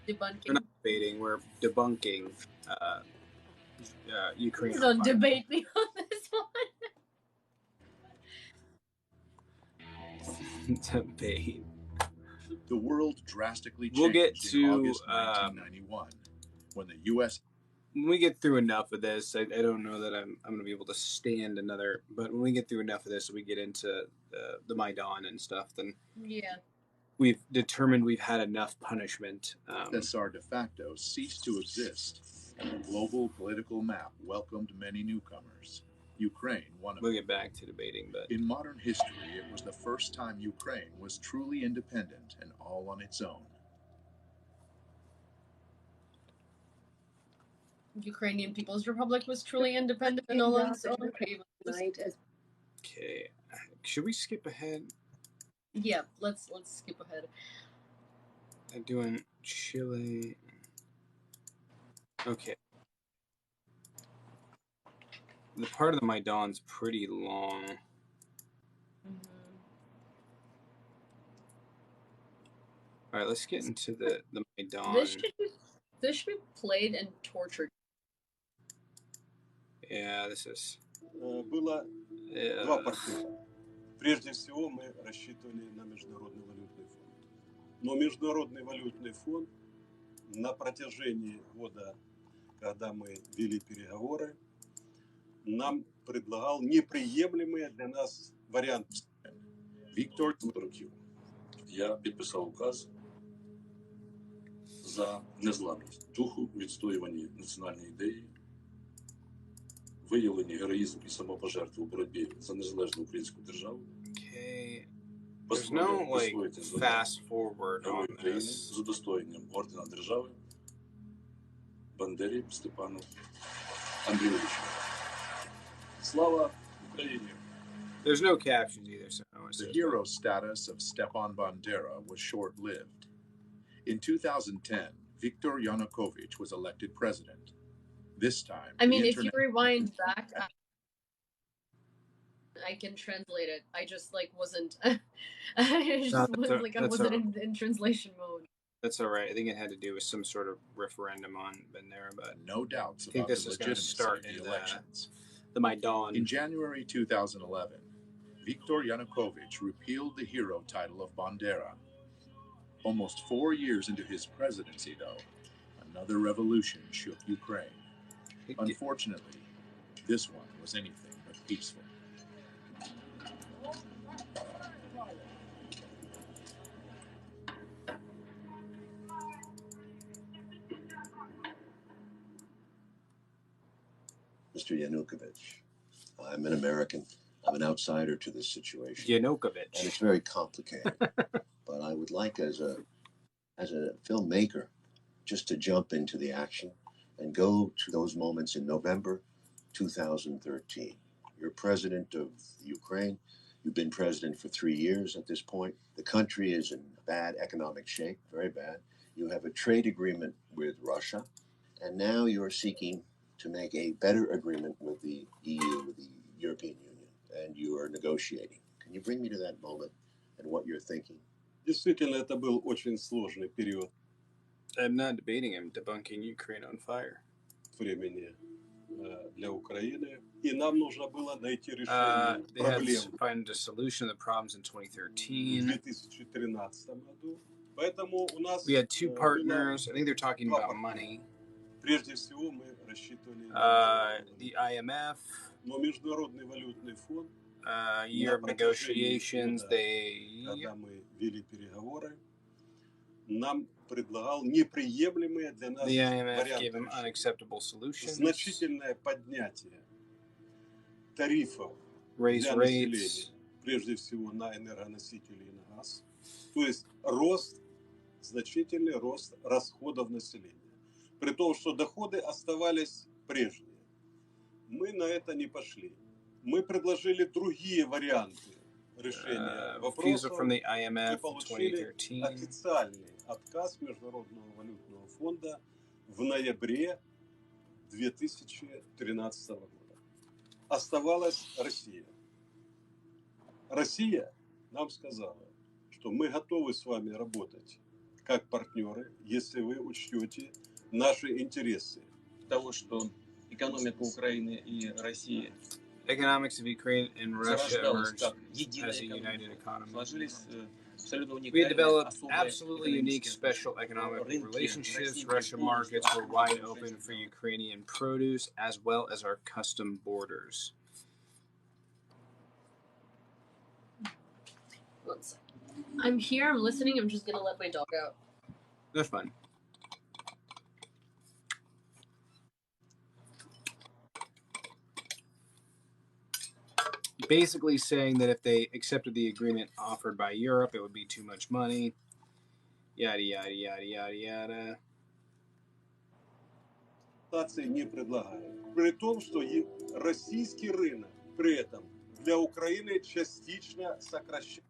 Debunking. we're not debating, we're debunking Ukraine. Please don't debate me on this one. Debate. The world drastically changed We'll get in to, August 1991 when the U.S. When we get through enough of this, I don't know that I'm going to be able to stand another, but when we get through enough of this, we get into the Maidan and stuff, then Yeah. we've determined we've had enough punishment. USSR de facto ceased to exist, and the global political map welcomed many newcomers. Ukraine, one of We'll them. get back to debating, but In modern history, it was the first time Ukraine was truly independent and all on its own. Ukrainian People's Republic was truly independent and all on its own. okay. Should we skip ahead? Yeah, let's skip ahead. I'm doing Chile. Okay. The part of the Maidan's pretty long. All right, let's get into the Maidan. This should be This should be played and tortured. Yeah, this is. Было два партнера. Прежде всего, мы рассчитывали на Международный валютный фонд. Но Международный валютный фонд на протяжении года, когда мы вели переговоры, нам предлагал неприемлемые для нас варианты. Viktor Yanukovych. Я підписав указ за незламність духу, відстоюванні національної ідеї, виявлені героїзм і самопожертву у боротьбі за незалежну українську державу. Okay. There's no like fast forward on this. З удостоєнням ордена держави Бандері Степану Андрійовичу. Слава Україні! There's no captions either, so The hero status of Stepan Bandera was short-lived. In 2010, Viktor Yanukovych was elected president. This time, I mean, if you rewind back, I can translate it. I just like wasn't. I wasn't in translation mode. That's all right. I think it had to do with some sort of referendum on Bandera, but no doubts I think about this the is going to start in the elections. The Maidan. In January 2011, Viktor Yanukovych repealed the hero title of Bandera. Almost 4 years into his presidency, though, another revolution shook Ukraine. Unfortunately, this one was anything but peaceful. Mr. Yanukovych, I'm an American. I'm an outsider to this situation. Yanukovych. And it's very complicated. But I would like, as a filmmaker, just to jump into the action and go to those moments in November 2013. You're president of Ukraine. You've been president for 3 years at this point. The country is in bad economic shape, very bad. You have a trade agreement with Russia, and now you're seeking to make a better agreement with the EU, with the European Union, and you are negotiating. Can you bring me to that moment and what you're thinking? Действительно, это был очень сложный период. I'm not debating, I'm debunking Ukraine on fire. Времени для Украины, и нам нужно было найти решение проблем. They had to find a solution to the problems in 2013. В 2013 году. Поэтому у нас we had two partners. I think they're talking about money. Прежде всего мы рассчитывали the IMF, но Международный валютный фонд, year of negotiations, когда мы вели переговоры, нам предлагал неприемлемые для нас варианты. Значительное поднятие тарифов для населения, прежде всего на энергоносители и на газ. То есть значительный рост расходов населения. При том, что доходы оставались прежние. Мы на это не пошли. Мы предложили другие варианты решения вопросов. Мы получили официальный отказ Международного валютного фонда в ноябре 2013 года. Оставалась Россия. Россия нам сказала, что мы готовы с вами работать как партнеры, если вы учтете наши интересы. Того, что экономика Украины и России economics of Ukraine and Russia emerged as a united economy. We had developed absolutely unique special economic relationships. Russian markets were wide open for Ukrainian produce as well as our custom borders. One second. I'm here, I'm listening, I'm just going to let my dog out. That's fine. Basically saying that if they accepted the agreement offered by Europe, it would be too much money. Yada, yada, yada, yada, yada. Не предлагают. При том, что российский рынок при этом для Украины частично сокращен.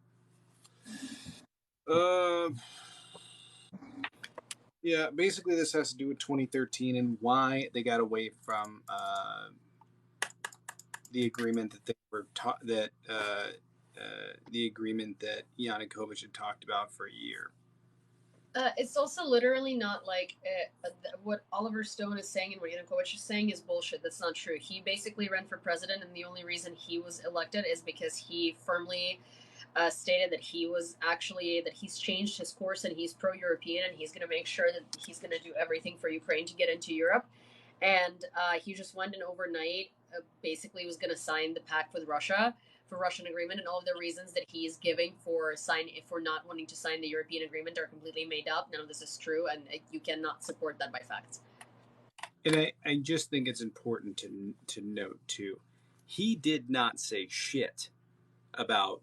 Yeah, basically this has to do with 2013 and why they got away from the agreement that they were the agreement that Yanukovych had talked about for a year. It's also literally not like what Oliver Stone is saying and what Yanukovych is saying is bullshit. That's not true. He basically ran for president, and the only reason he was elected is because he firmly stated that he's changed his course and he's pro-European, and he's going to make sure that he's going to do everything for Ukraine to get into Europe. And he just went and overnight basically was going to sign the pact with Russia for Russian agreement, and all of the reasons that he is giving for not wanting to sign the European agreement are completely made up. None of this is true, and you cannot support that by facts. And I just think it's important to note too, he did not say shit about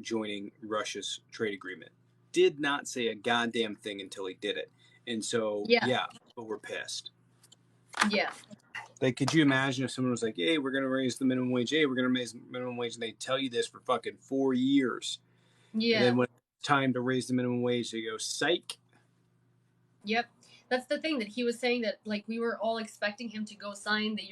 joining Russia's trade agreement. Did not say a goddamn thing until he did it. And so yeah, but we're pissed. Yeah. Like, could you imagine if someone was like, hey, we're going to raise the minimum wage, and they tell you this for fucking 4 years. Yeah. And then when it's time to raise the minimum wage, they go, psych. Yep. That's the thing that he was saying, that like we were all expecting him to go sign the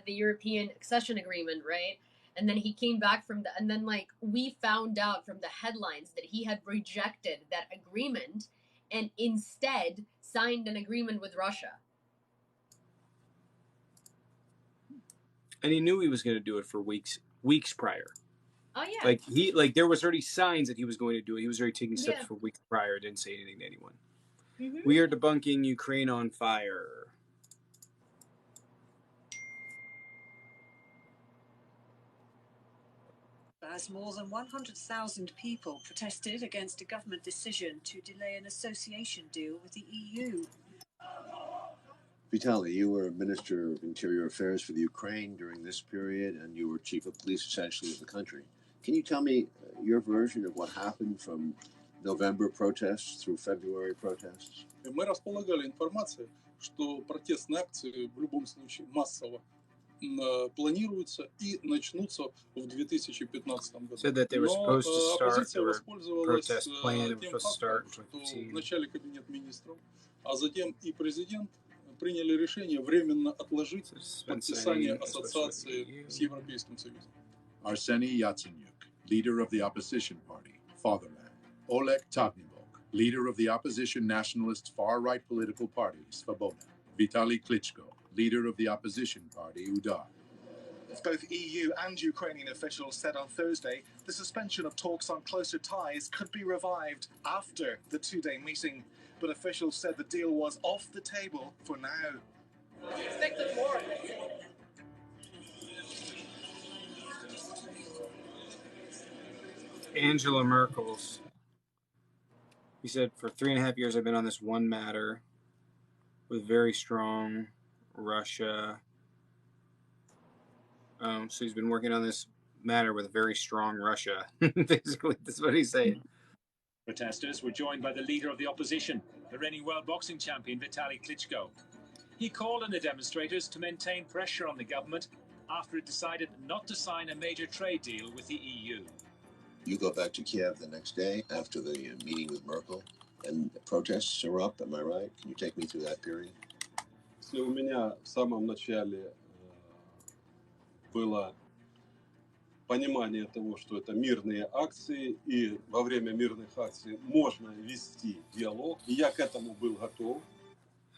European accession agreement, right? And then he came back and then like we found out from the headlines that he had rejected that agreement and instead signed an agreement with Russia. And he knew he was going to do it for weeks prior. Oh yeah. Like there was already signs that he was going to do it. He was already taking steps for weeks prior. Didn't say anything to anyone. Mm-hmm. We are debunking Ukraine on fire. As more than 100,000 people protested against a government decision to delay an association deal with the EU. Vitaly, you were Minister of Interior Affairs for the Ukraine during this period, and you were Chief of Police, essentially, of the country. Can you tell me your version of what happened from November protests through February protests? Мы располагали информацией, что протестные акции в любом случае массово планируются и начнутся в 2015 году. Said that they were supposed to start, оппозиция воспользовалась тем фактом, что вначале Кабинет министров, а затем и президент приняли решение временно отложить подписание ассоциации с Европейским Союзом. Arseny Yatsenyuk, leader of the opposition party, Fatherland. Oleg Tagnebolk, leader of the opposition nationalist far-right political party, Svoboda. Vitaly Klitschko, leader of the opposition party, Udar. As both EU and Ukrainian officials said on Thursday, the suspension of talks on closer ties could be revived after the two-day meeting. But officials said the deal was off the table for now. Expected more. Angela Merkel's. He said, for 3.5 years, I've been on this one matter with very strong Russia. So he's been working on this matter with very strong Russia. Basically, that's what he's saying. Protesters were joined by the leader of the opposition, the reigning world boxing champion Vitaly Klitschko. He called on the demonstrators to maintain pressure on the government after it decided not to sign a major trade deal with the EU. You go back to Kiev the next day after the meeting with Merkel, and the protests are up, am I right? Can you take me through that period? Если у меня в самом начале было понимание того, что это мирные акции, и во время мирных акций можно вести диалог, и я к этому был готов.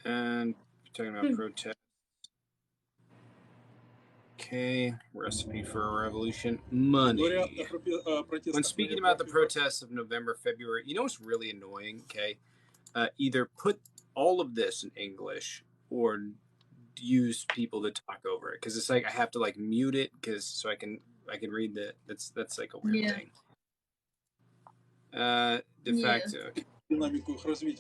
And talking about protests. Okay, recipe for a revolution. Money. When speaking about the protests of November, February, you know what's really annoying? Okay, either put all of this in English or use people to talk over it, because it's like I have to like mute it so I can read the that's like a weird thing. De facto.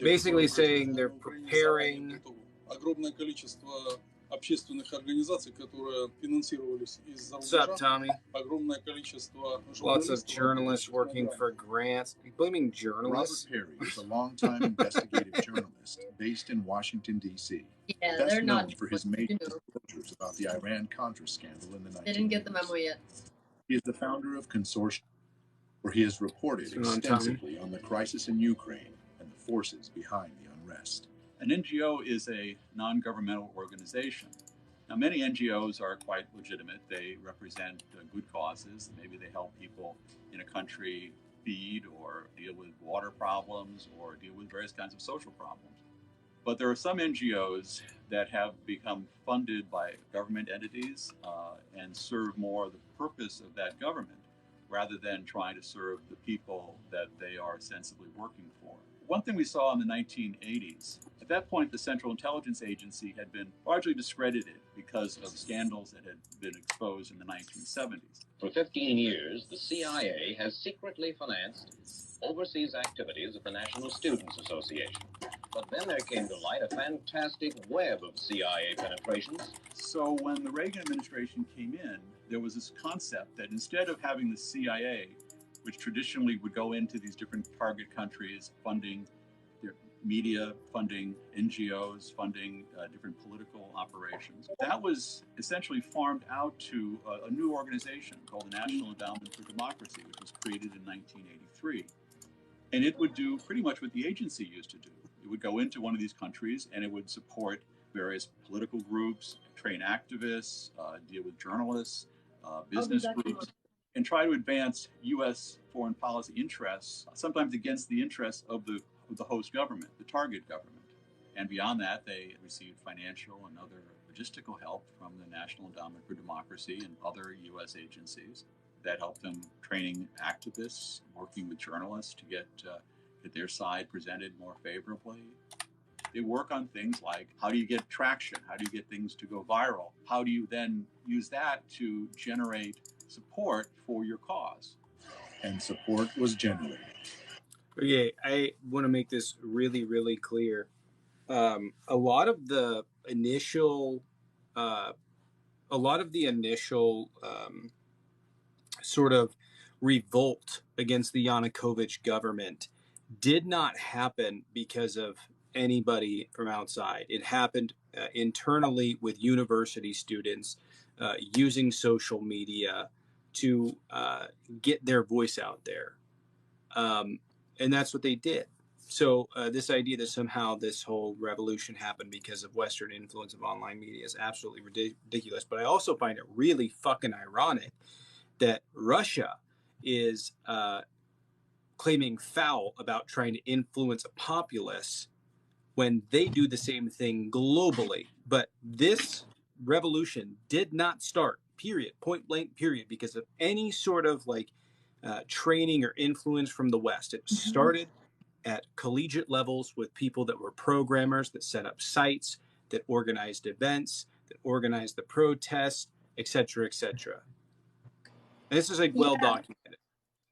Basically saying they're preparing. Огромное количество общественных организаций, которые финансировались из-за рубежа. Огромное количество Lots of journalists working for grants. Are you blaming journalists? Robert Perry is a longtime investigative journalist based in Washington, D.C. Yeah, Best they're known not for his major disclosures about the Iran-Contra scandal in the 1980s. They didn't get the memo yet. He is the founder of Consortium, where he has reported extensively on the crisis in Ukraine and the forces behind the unrest. An NGO is a non-governmental organization. Now, many NGOs are quite legitimate. They represent good causes. Maybe they help people in a country feed or deal with water problems or deal with various kinds of social problems. But there are some NGOs that have become funded by government entities and serve more the purpose of that government rather than trying to serve the people that they are ostensibly working for. One thing we saw in the 1980s, at that point the Central Intelligence Agency had been largely discredited because of scandals that had been exposed in the 1970s. For 15 years, the CIA has secretly financed overseas activities of the National Students Association. But then there came to light a fantastic web of CIA penetrations. So when the Reagan administration came in, there was this concept that instead of having the CIA, which traditionally would go into these different target countries, funding their media, funding NGOs, funding different political operations, that was essentially farmed out to a new organization called the National Endowment for Democracy, which was created in 1983. And it would do pretty much what the agency used to do. It would go into one of these countries and it would support various political groups, train activists, deal with journalists, business groups, and try to advance U.S. foreign policy interests, sometimes against the interests of the host government, the target government. And beyond that, they received financial and other logistical help from the National Endowment for Democracy and other U.S. agencies that helped them training activists, working with journalists to get their side presented more favorably. They work on things like, how do you get traction? How do you get things to go viral? How do you then use that to generate support for your cause? And support was generated. Okay, I want to make this really, really clear. A lot of the initial sort of revolt against the Yanukovych government did not happen because of anybody from outside. It happened internally with university students using social media to get their voice out there. And that's what they did. So this idea that somehow this whole revolution happened because of Western influence of online media is absolutely ridiculous. But I also find it really fucking ironic that Russia is claiming foul about trying to influence a populace when they do the same thing globally. But this revolution did not start, period, point blank, period, because of any sort of training or influence from the West. It started at collegiate levels with people that were programmers, that set up sites, that organized events, that organized the protests, etc., etc. And this is well documented.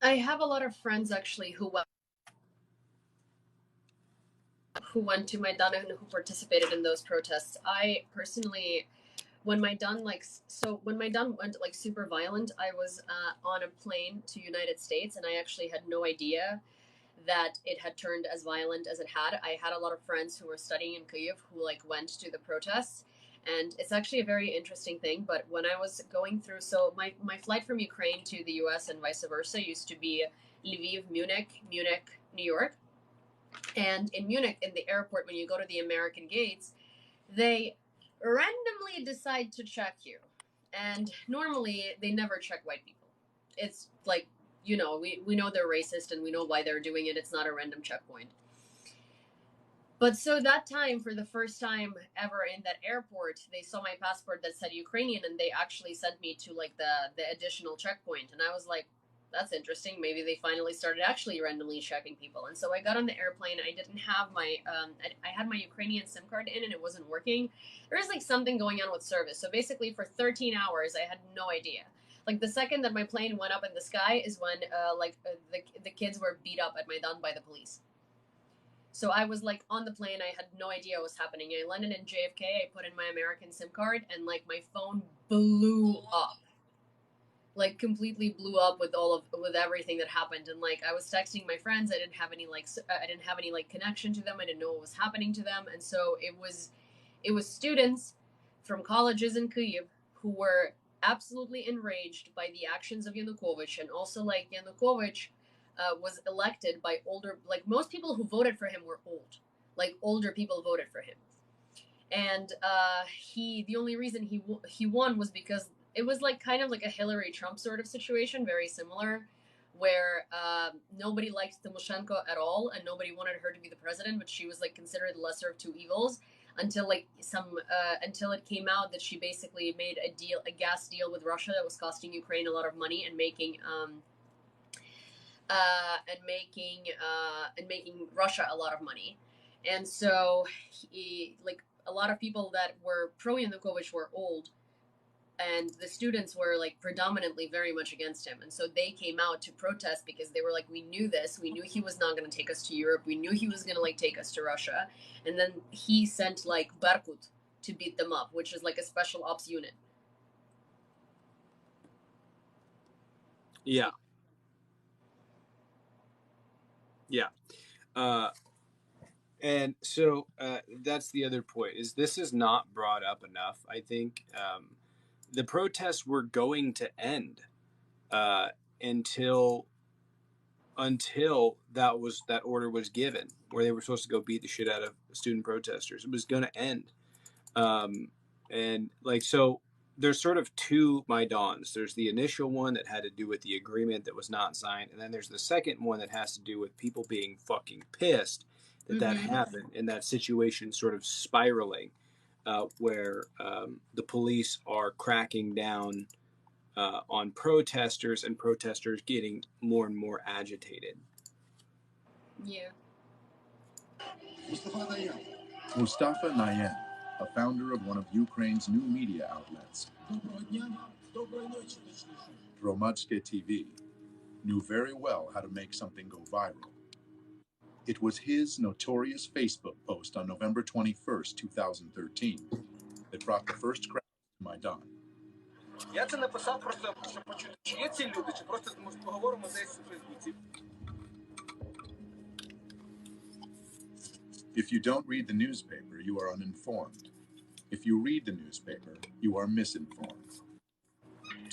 I have a lot of friends actually who went to Maidan and who participated in those protests. I personally, when Maidan went super violent, I was on a plane to United States, and I actually had no idea that it had turned as violent as it had. I had a lot of friends who were studying in Kyiv who went to the protests, and it's actually a very interesting thing. But when I was going through, so my flight from Ukraine to the US and vice versa used to be Lviv, Munich, New York. And in Munich, in the airport, when you go to the American gates, they randomly decide to check you. And normally they never check white people. It's we know they're racist and we know why they're doing it. It's not a random checkpoint. But so that time, for the first time ever in that airport, they saw my passport that said Ukrainian, and they actually sent me to the additional checkpoint. And I was like, that's interesting. Maybe they finally started actually randomly checking people. And so I got on the airplane. I didn't have my, I had my Ukrainian SIM card in and it wasn't working. There was something going on with service. So basically for 13 hours, I had no idea. The second that my plane went up in the sky is when the kids were beat up at Maidan by the police. So I was on the plane. I had no idea what was happening. I landed in JFK. I put in my American SIM card, and my phone blew up. Completely blew up with with everything that happened. And I was texting my friends. I didn't have any connection to them. I didn't know what was happening to them. And so it was students from colleges in Kyiv who were absolutely enraged by the actions of Yanukovych, and also Yanukovych was elected by older, most people who voted for him were old, older people voted for him, and the only reason he won was because it was kind of a Hillary Trump sort of situation, very similar, where nobody liked Tymoshenko at all, and nobody wanted her to be the president, but she was like considered the lesser of two evils until until it came out that she basically made a gas deal with Russia that was costing Ukraine a lot of money and making Russia a lot of money. And so a lot of people that were pro Yanukovych were old, and the students were like predominantly very much against him. And so they came out to protest because they were like, we knew this. We knew he was not going to take us to Europe. We knew he was going to like take us to Russia. And then he sent like Berkut to beat them up, which is like a special ops unit. Yeah. Yeah. And so that's the other point, is this is not brought up enough. I think the protests were going to end until that order was given, where they were supposed to go beat the shit out of student protesters. It was going to end. And like, so there's sort of two Maidans. There's the initial one that had to do with the agreement that was not signed. And then there's the second one that has to do with people being fucking pissed that happened, and that situation sort of spiraling, where the police are cracking down on protesters, and protesters getting more and more agitated. Yeah. Mustafa Nayan, a founder of one of Ukraine's new media outlets, Hromadske TV, knew very well how to make something go viral. It was his notorious Facebook post on November 21st, 2013, that brought the first crowd to Maidan. Я це написав просто, щоб почути, чи є ці люди, чи просто ми поговоримо десь у Фейсбуці. If you don't read the newspaper, you are uninformed. If you read the newspaper, you are misinformed.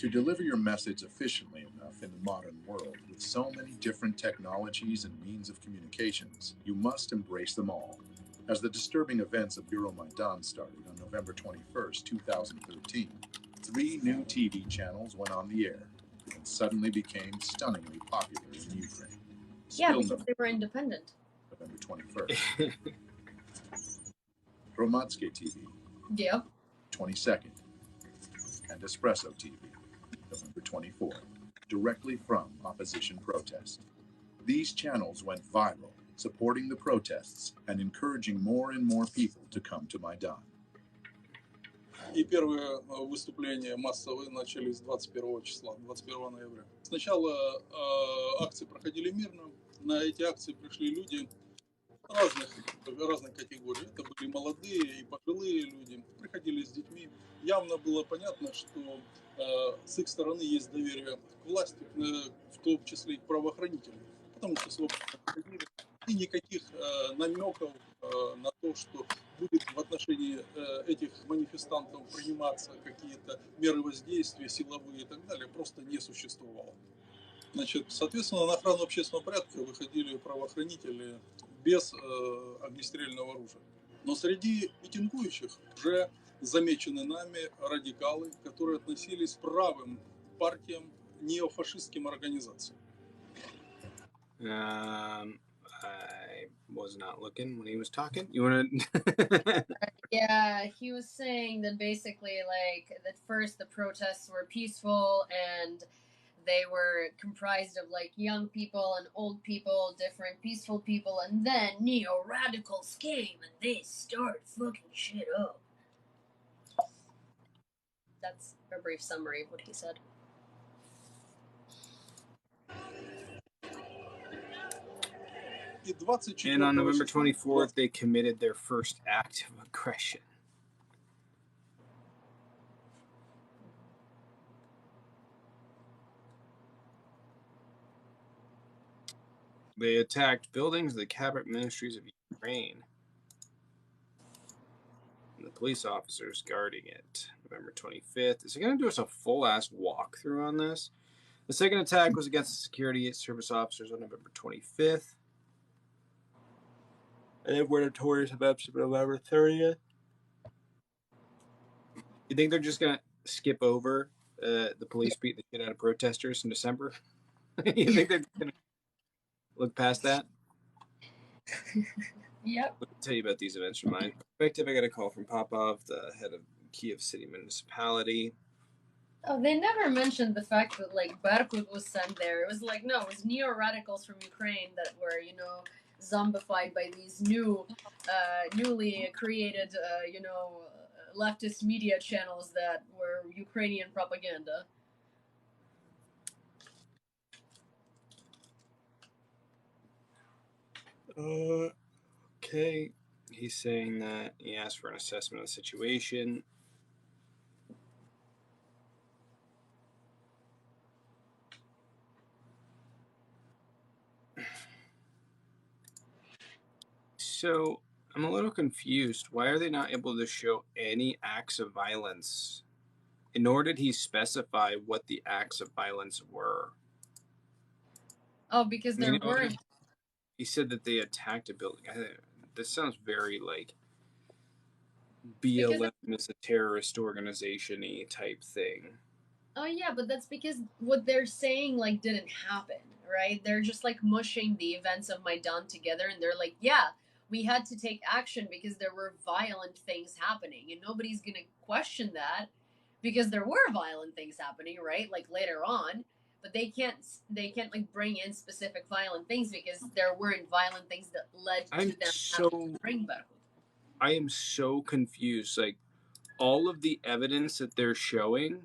To deliver your message efficiently enough in the modern world, with so many different technologies and means of communications, you must embrace them all. As the disturbing events of Euromaidan started on November 21st, 2013, 3 new TV channels went on the air and suddenly became stunningly popular in Ukraine. Yeah, because they were independent. November 21st. Hromadske TV. Yeah. 22nd. And Espresso TV. November 24th. Directly from opposition protests. These channels went viral, supporting the protests and encouraging more and more people to come to Maidan. И первые выступления массовые начались 21 числа, 21 ноября. Сначала акции проходили мирно. На эти акции пришли люди разных категорий. Это были молодые и пожилые люди. Приходили с детьми. Явно было понятно, что с их стороны есть доверие к власти, в том числе и к правоохранителям. Потому что свободно приходили. И никаких намеков на то, что будет в отношении этих манифестантов приниматься какие-то меры воздействия, силовые и так далее, просто не существовало. Значит, соответственно, на охрану общественного порядка выходили правоохранители без огнестрельного оружия. Но среди митингующих уже замечены нами радикалы, которые относились к правым партиям, неофашистским организациям. I was not looking when he was talking. You want to? Yeah, he was saying that basically, like, at first the protests were peaceful and they were comprised of, like, young people and old people, different peaceful people, and then neo-radicals came and they started fucking shit up. That's a brief summary of what he said. And on November 24th, they committed their first act of aggression. They attacked buildings of the cabinet ministries of Ukraine. And the police officers guarding it. November 25th. Is he going to do us a full-ass walkthrough on this? The second attack was against the security service officers on November 25th. And then we're notorious about November 30th. You think they're just going to skip over the police beating the shit out of protesters in December? You think they're gonna look past that? Yep. Let me tell you about these events from my perspective. I got a call from Popov, the head of Kiev City Municipality. Oh, they never mentioned the fact that like Berkut was sent there. It was like no, it was neo-radicals from Ukraine that were, you know, zombified by these newly created, leftist media channels that were Ukrainian propaganda. Okay. He's saying that he asked for an assessment of the situation. So I'm a little confused. Why are they not able to show any acts of violence? And nor did he specify what the acts of violence were. Oh, because there weren't. He said that they attacked a building. This sounds very like BLM is a terrorist organization-y type thing. Oh yeah, but that's because what they're saying like didn't happen, right? They're just like mushing the events of Maidan together, and they're like, yeah, we had to take action because there were violent things happening, and nobody's gonna question that because there were violent things happening, right? Like later on, but they can't like bring in specific violent things because there weren't violent things that led to them having to bring back. I am so confused. Like all of the evidence that they're showing,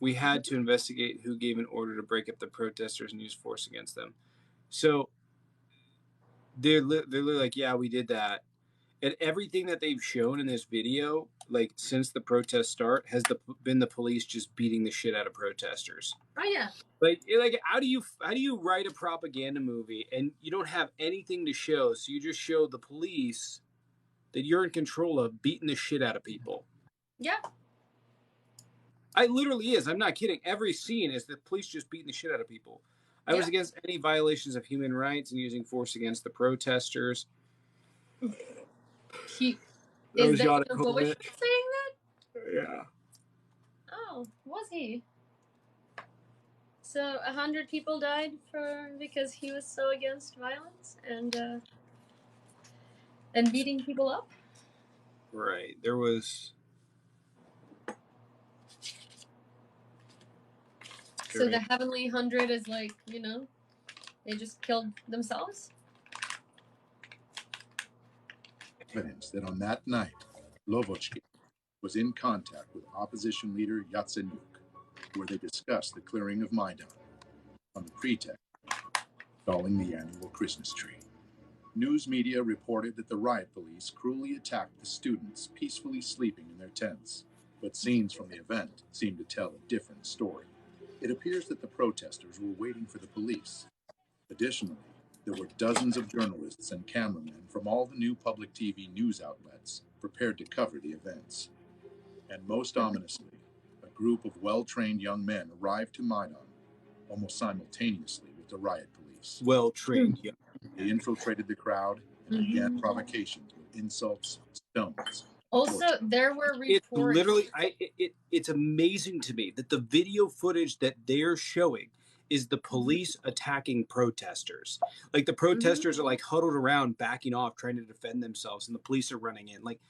we had to investigate who gave an order to break up the protesters and use force against them. So they're literally like, yeah, we did that. And everything that they've shown in this video, like since the protests start, has been the police just beating the shit out of protesters. Oh yeah. Like how do you write a propaganda movie and you don't have anything to show, so you just show the police that you're in control of beating the shit out of people? Yeah. It literally is. I'm not kidding. Every scene is the police just beating the shit out of people. I was against any violations of human rights and using force against the protesters. Is that Yanukovych saying that? Yeah. Oh, was he? So 100 people died because he was so against violence and beating people up? Right. There was. So the heavenly 100 is like, you know, they just killed themselves? Evidence that on that night, Lovochkin was in contact with opposition leader Yatsenyuk, where they discussed the clearing of Maidan on the pretext of installing the annual Christmas tree. News media reported that the riot police cruelly attacked the students peacefully sleeping in their tents, but scenes from the event seem to tell a different story. It appears that the protesters were waiting for the police. Additionally, there were dozens of journalists and cameramen from all the new public TV news outlets prepared to cover the events. And most ominously, a group of well-trained young men arrived to Maidan almost simultaneously with the riot police. Well-trained young men. They infiltrated the crowd and began provocations with insults, stones. Also, there were reports. It's literally, it's amazing to me that the video footage that they're showing is the police attacking protesters. Like the protesters are like huddled around, backing off, trying to defend themselves, and the police are running in. Like,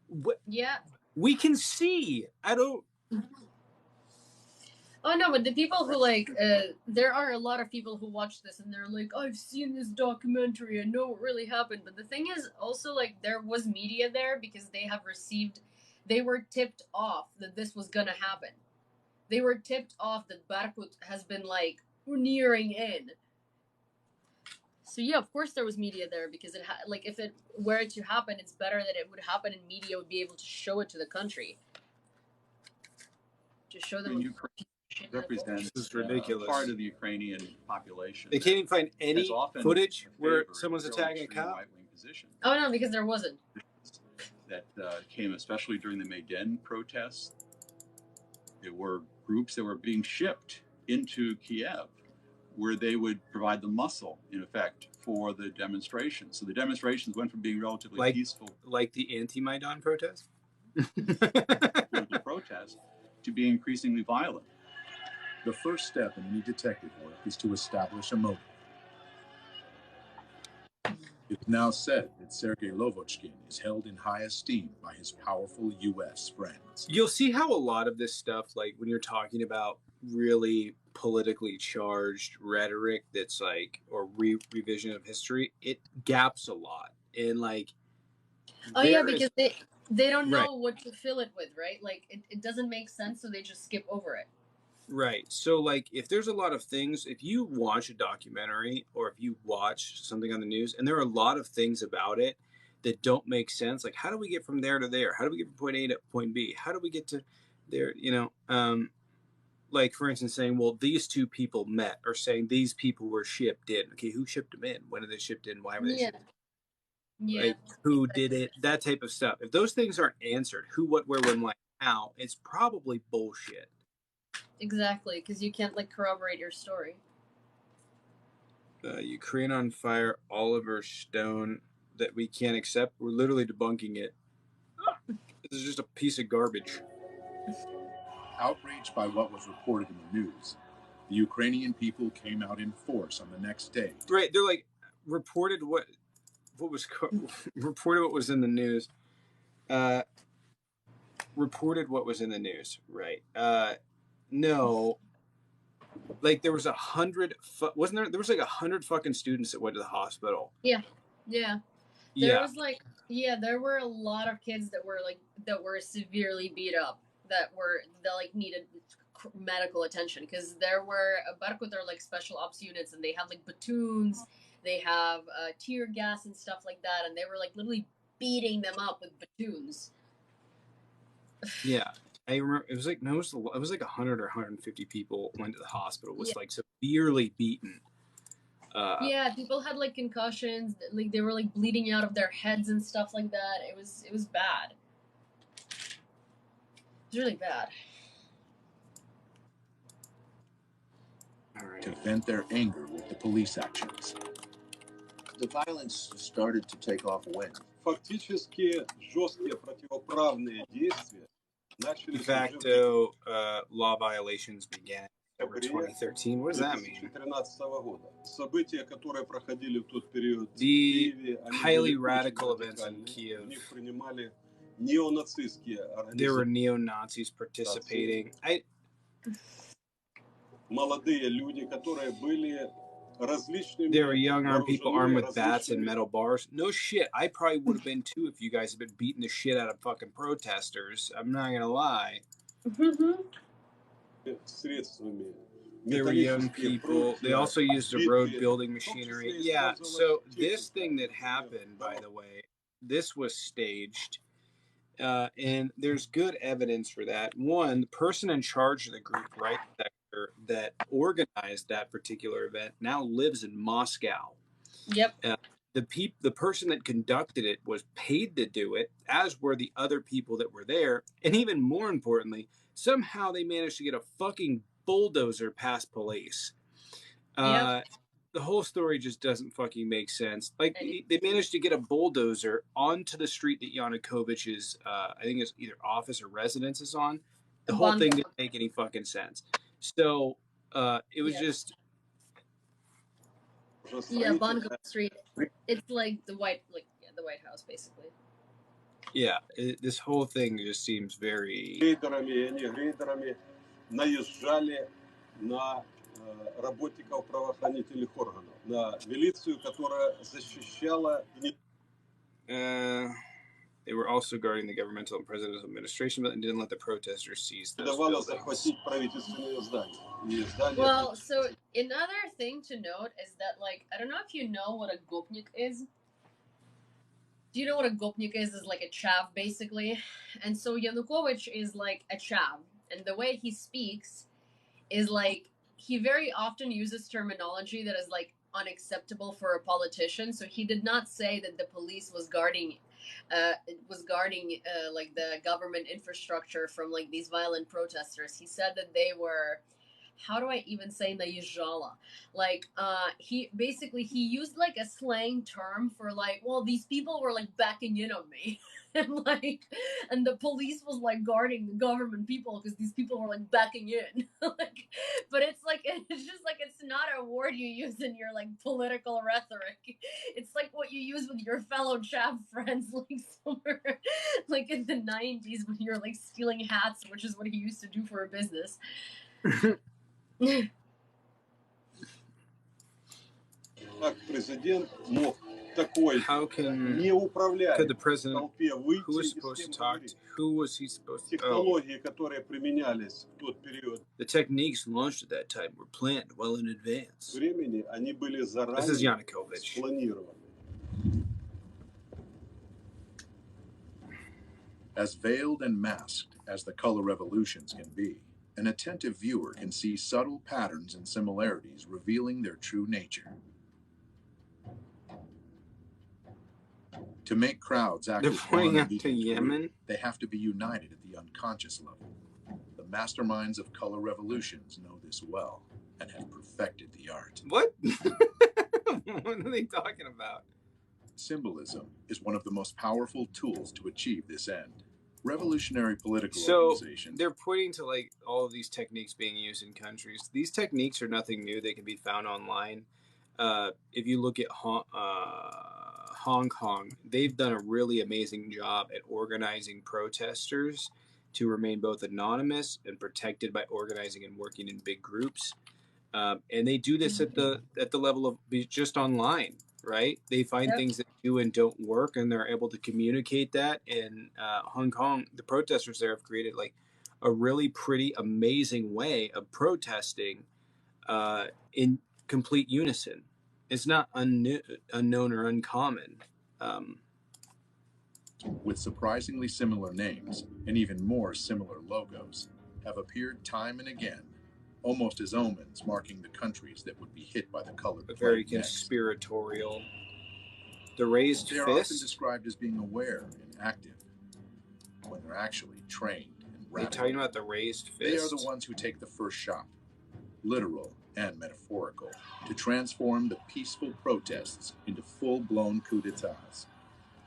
what? Yeah. We can see. I don't. Oh no, but the people who like, there are a lot of people who watch this and they're like, I've seen this documentary, I know what really happened. But the thing is also like there was media there because they were tipped off that this was gonna happen. They were tipped off that Berkut has been like nearing in. So yeah, of course there was media there because if it were to happen, it's better that it would happen and media would be able to show it to the country. To show them. Represents this is ridiculous. Part of the Ukrainian population. They can't even find any footage where someone's attacking a cop. Oh no, because there wasn't. That came especially during the Maidan protests. There were groups that were being shipped into Kiev, where they would provide the muscle, in effect, for the demonstrations. So the demonstrations went from being relatively peaceful, like the anti-Maidan protest, to being increasingly violent. The first step in any detective work is to establish a motive. It is now said that Sergei Lovochkin is held in high esteem by his powerful U.S. friends. You'll see how a lot of this stuff, like when you're talking about really politically charged rhetoric that's like, or revision of history, it gaps a lot. And like, oh yeah, because they don't know right. what to fill it with, right? Like it doesn't make sense, so they just skip over it. Right. So like, if there's a lot of things, if you watch a documentary or if you watch something on the news and there are a lot of things about it that don't make sense, like how do we get from there to there? How do we get from point A to point B? How do we get to there? You know, like for instance saying, well, these two people met, or saying these people were shipped in. Okay, who shipped them in? When are they shipped in? Why were they shipped in? Yeah. Like, who did it? That type of stuff. If those things aren't answered, who, what, where, when, why, how, it's probably bullshit. Exactly, because you can't like corroborate your story. Ukraine on fire, Oliver Stone, that we can't accept. We're literally debunking it. This is just a piece of garbage. Outraged by what was reported in the news, the Ukrainian people came out in force on the next day. Right, they're like, reported what was reported what was in the news. Reported what was in the news, right? No, like there was 100. Wasn't there? There was like 100 fucking students that went to the hospital. Yeah. There was like, there were a lot of kids that were severely beat up, that like needed medical attention, because there were Barkut are like special ops units, and they have like platoons, they have tear gas and stuff like that, and they were like literally beating them up with platoons. Yeah, I remember it was like it was like 100 or 150 people went to the hospital, was like severely beaten. Yeah, people had like concussions, like they were like bleeding out of their heads and stuff like that. It was bad. It was really bad. All right. To vent their anger with the police actions. The violence started to take off when? Фактически жесткие противоправные действия начались de facto law violations began in 2013. What does that mean? 2013 года. События, которые проходили в тот период в The Киеве, highly radical events in в Kiev. них принимали неонацистские There were организации. neo-Nazis participating. Молодые люди, которые были различными. There were young armed people armed with bats and metal bars. No shit, I probably would have been too if you guys had been beating the shit out of fucking protesters. I'm not gonna lie. Средствами. There were young people. They also used the road building machinery. Yeah, so this thing that happened, by the way, this was staged. And there's good evidence for that. One, the person in charge of the group right sector that organized that particular event now lives in Moscow. Yep. The person that conducted it was paid to do it, as were the other people that were there. And even more importantly, somehow they managed to get a fucking bulldozer past police. The whole story just doesn't fucking make sense. Like, they managed to get a bulldozer onto the street that Yanukovych's, I think it's either office or residence is on. The whole thing didn't make any fucking sense. So, it was just... Yeah, Bongo Street. It's like the White House, basically. Yeah, this whole thing just seems very... Рейдерами наезжали на работников правоохранительных органов, на милицию, которая защищала... They were also guarding the governmental and presidential administration, but didn't let the protesters seize those Давала buildings. захватить правительственные здания. Well, so another thing to note is that, like, I don't know if you know what a gopnik is. Do you know what a gopnik is? Is like a chav, basically. And so Yanukovych is like a chav. And the way he speaks is like, he very often uses terminology that is like unacceptable for a politician. So he did not say that the police was guarding like the government infrastructure from like these violent protesters. He said that they were how do I even say naezhala? Like, he used like a slang term for like, well, these people were like backing in on me. And like, and the police was like guarding the government people because these people were like backing in. Like, but it's like, it's just like, it's not a word you use in your like political rhetoric. It's like what you use with your fellow chav friends, like somewhere like in the 90s when you're like stealing hats, which is what he used to do for a business. Как президент мог такой неуправляемой толпе выйти и с кем говорить? Технологии, которые применялись в тот период, the techniques launched at that time were planned well in advance. времени, они были заранее This is Yanukovych. спланированы. As veiled and masked as the color revolutions can be, an attentive viewer can see subtle patterns and similarities revealing their true nature. To make crowds act as one and begin to root, they have to be united at the unconscious level. The masterminds of color revolutions know this well and have perfected the art. What? What are they talking about? Symbolism is one of the most powerful tools to achieve this end. Revolutionary political organizations. They're pointing to like all of these techniques being used in countries. These techniques are nothing new. They can be found online. If you look at Hong Kong, they've done a really amazing job at organizing protesters to remain both anonymous and protected by organizing and working in big groups. And they do this at the level of just online. Right? They find things that do and don't work, and they're able to communicate that. And Hong Kong, the protesters there have created like a really pretty amazing way of protesting in complete unison. It's not unknown or uncommon. With surprisingly similar names and even more similar logos, have appeared time and again, almost as omens marking the countries that would be hit by the color. Very conspiratorial. The raised fist. They are often described as being aware and active, when they're actually trained and radical. Are you talking about the raised fist? They are the ones who take the first shot, literal and metaphorical, to transform the peaceful protests into full-blown coup d'etats.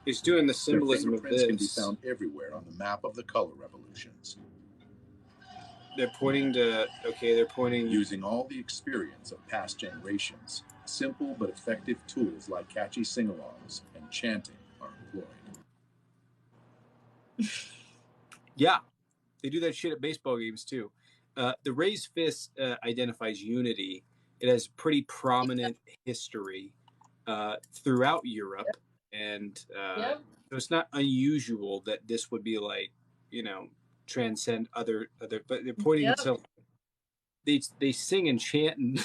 He's doing the symbolism of this. Their fingerprints can be found everywhere on the map of the color revolutions. They're pointing to, they're pointing... Using all the experience of past generations, simple but effective tools like catchy sing-alongs and chanting are employed. Yeah, they do that shit at baseball games too. The raised fist identifies unity. It has pretty prominent history throughout Europe. And so it's not unusual that this would be like, transcend other, but they're pointing to, they sing and chant and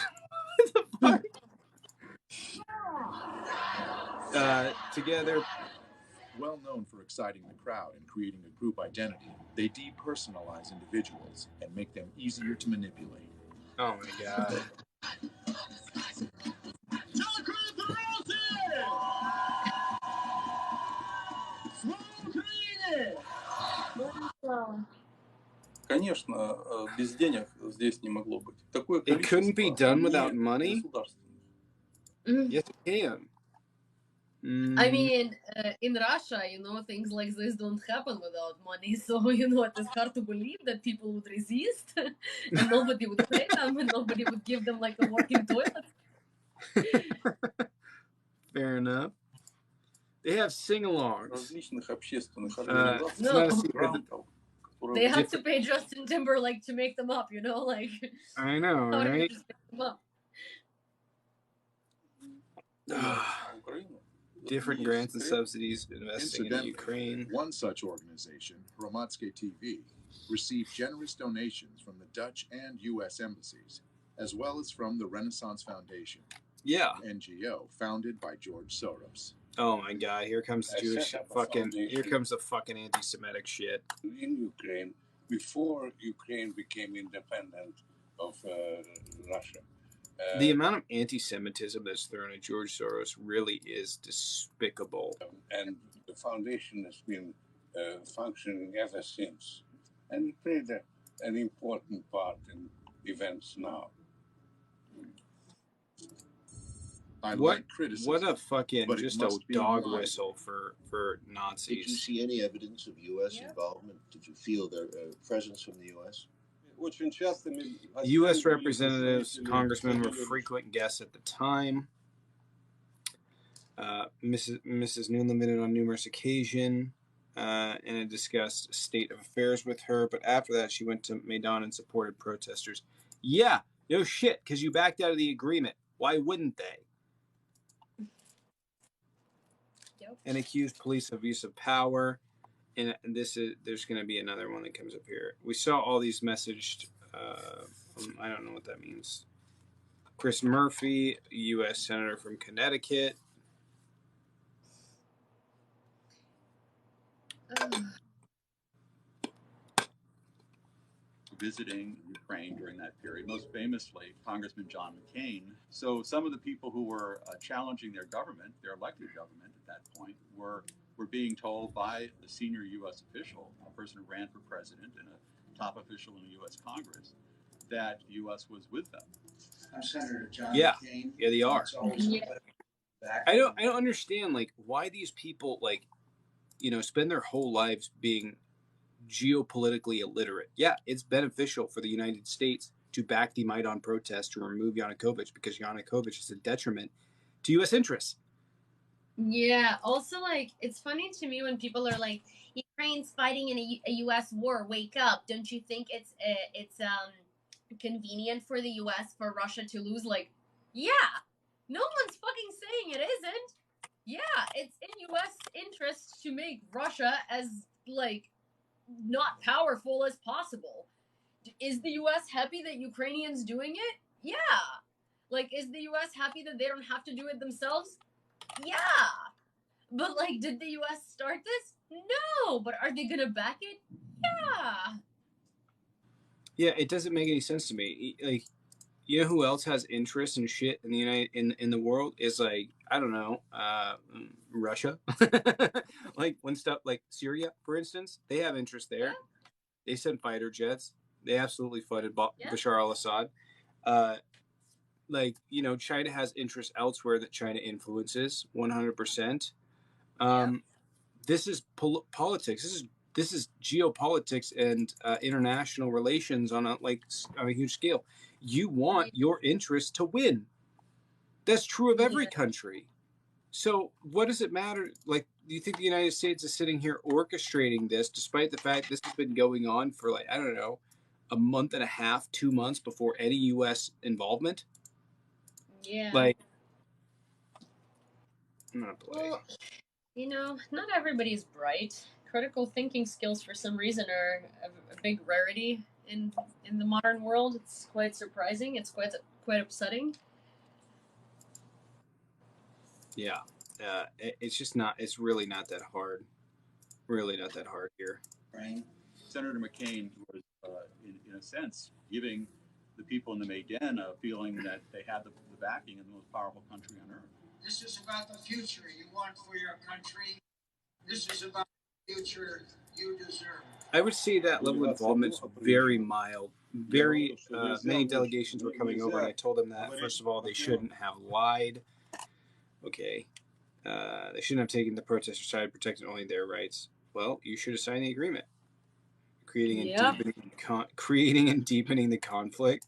together. Well known for exciting the crowd and creating a group identity, they depersonalize individuals and make them easier to manipulate. Oh my God. Конечно, без денег здесь не могло быть. Такое It couldn't be done without money? Yes, it can. I mean, in Russia, things like this don't happen without money. So, it is hard to believe that people would resist and nobody would pay them and nobody would give them like a working toilet. Fair enough. They have sing-alongs. They have to pay Justin Timberlake to make them up, like. I know, right? Just make them up. Different grants and subsidies investing in Ukraine. One such organization, Hromadske TV, received generous donations from the Dutch and U.S. embassies, as well as from the Renaissance Foundation, an NGO founded by George Soros. Oh my God! Here comes Here comes the fucking anti-Semitic shit. In Ukraine, before Ukraine became independent of Russia. The amount of anti-Semitism that's thrown at George Soros really is despicable. And the foundation has been functioning ever since, and played an important part in events now. What a fucking just a dog whistle for Nazis. Did you see any evidence of U.S. involvement? Did you feel their presence from the U.S.? U.S. representatives, congressmen were frequent guests at the time. Mrs. Nuland admitted on numerous occasions and had discussed state of affairs with her, but after that she went to Maidan and supported protesters. Yeah, no shit, because you backed out of the agreement. Why wouldn't they? Yep. And accused police of use of power. And there's going to be another one that comes up here. We saw all these messaged. I don't know what that means. Chris Murphy, U.S. Senator from Connecticut. Visiting Ukraine during that period, most famously Congressman John McCain. So some of the people who were challenging their government, their elected government at that point, were being told by the senior U.S. official, a person who ran for president and a top official in the U.S. Congress, that the U.S. was with them. I'm Senator John McCain. Yeah, they are. I don't understand like why these people spend their whole lives being geopolitically illiterate. Yeah, it's beneficial for the United States to back the Maidan protest to remove Yanukovych because Yanukovych is a detriment to U.S. interests. Yeah, also, it's funny to me when people are like, Ukraine's fighting in a U.S. war, wake up. Don't you think it's convenient for the U.S. for Russia to lose? Yeah, no one's fucking saying it isn't. Yeah, it's in U.S. interest to make Russia as, not powerful as possible. Is the U.S. happy that Ukrainians doing it? Yeah. Is the U.S. happy that they don't have to do it themselves? Yeah. But, did the U.S. start this? No. But are they gonna back it? Yeah. Yeah, it doesn't make any sense to me. You know who else has interest in shit in the in the world is I don't know, Russia. When stuff like Syria, for instance, they have interest there. Yeah. They send fighter jets. They absolutely funded Bashar al-Assad. China has interest elsewhere that China influences 100%. This is politics. This is geopolitics and international relations on a huge scale. You want your interests to win. That's true of every country. So what does it matter? Do you think the United States is sitting here orchestrating this despite the fact this has been going on for I don't know, a month and a half, 2 months before any U.S. involvement? Yeah. Well, not everybody's bright. Critical thinking skills, for some reason, are a big rarity in the modern world. It's quite surprising. It's quite upsetting. Yeah. It's just not. It's really not that hard. Really not that hard here. Right. Senator McCain was, in a sense, giving the people in the Maidan a feeling that they had the backing of the most powerful country on earth. This is about the future you want for your country. This is about the future you deserve. I would say that level of involvement is very mild. Very many delegations were coming over, and I told them that first of all they shouldn't have lied. Okay, they shouldn't have taken the protester side, protecting only their rights. Well, you should have signed the agreement, creating and deepening the conflict.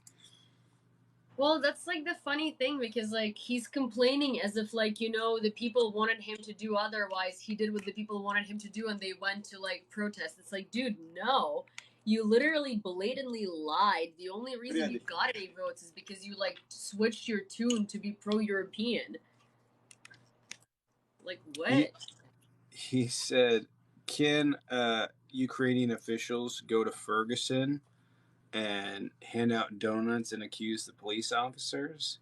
Well, that's the funny thing because he's complaining as if the people wanted him to do otherwise. He did what the people wanted him to do, and they went to protest. It's dude, no, you literally blatantly lied. The only reason you got any votes is because you switched your tune to be pro-European. What? He said, "Can Ukrainian officials go to Ferguson and hand out donuts and accuse the police officers?"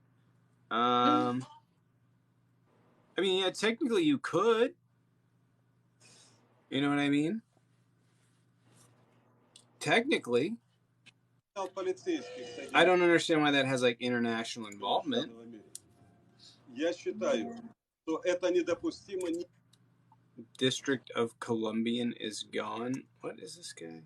I mean, yeah, technically you could. You know what I mean? Technically. I don't understand why that has international involvement. District of Columbian is gone. What is this guy?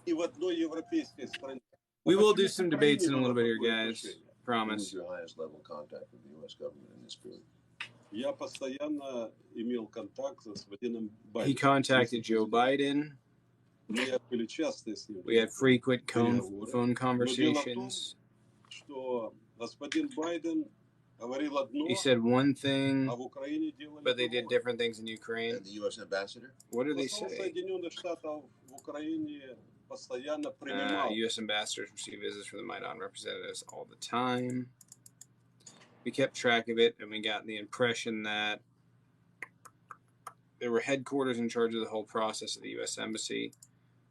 И в одной европейской стране. We will do some debates in a little bit here, guys. Who was Promise. your highest level contact with the U.S. government in this period? Я постоянно имел контакт с господином He Байденом. contacted Joe Biden. У меня были частые с ним We had frequent переговоры. phone Но дело в том, conversations. что господин Байден говорил одно, He said one thing, а в Украине делали but they did другое. different things in Ukraine. And the U.S. ambassador? What did they Посол say? Соединенных Штатов в Украине постоянно принимал. U.S. ambassadors receive visits from the Maidan representatives all the time. We kept track of it, and we got the impression that there were headquarters in charge of the whole process of the U.S. Embassy.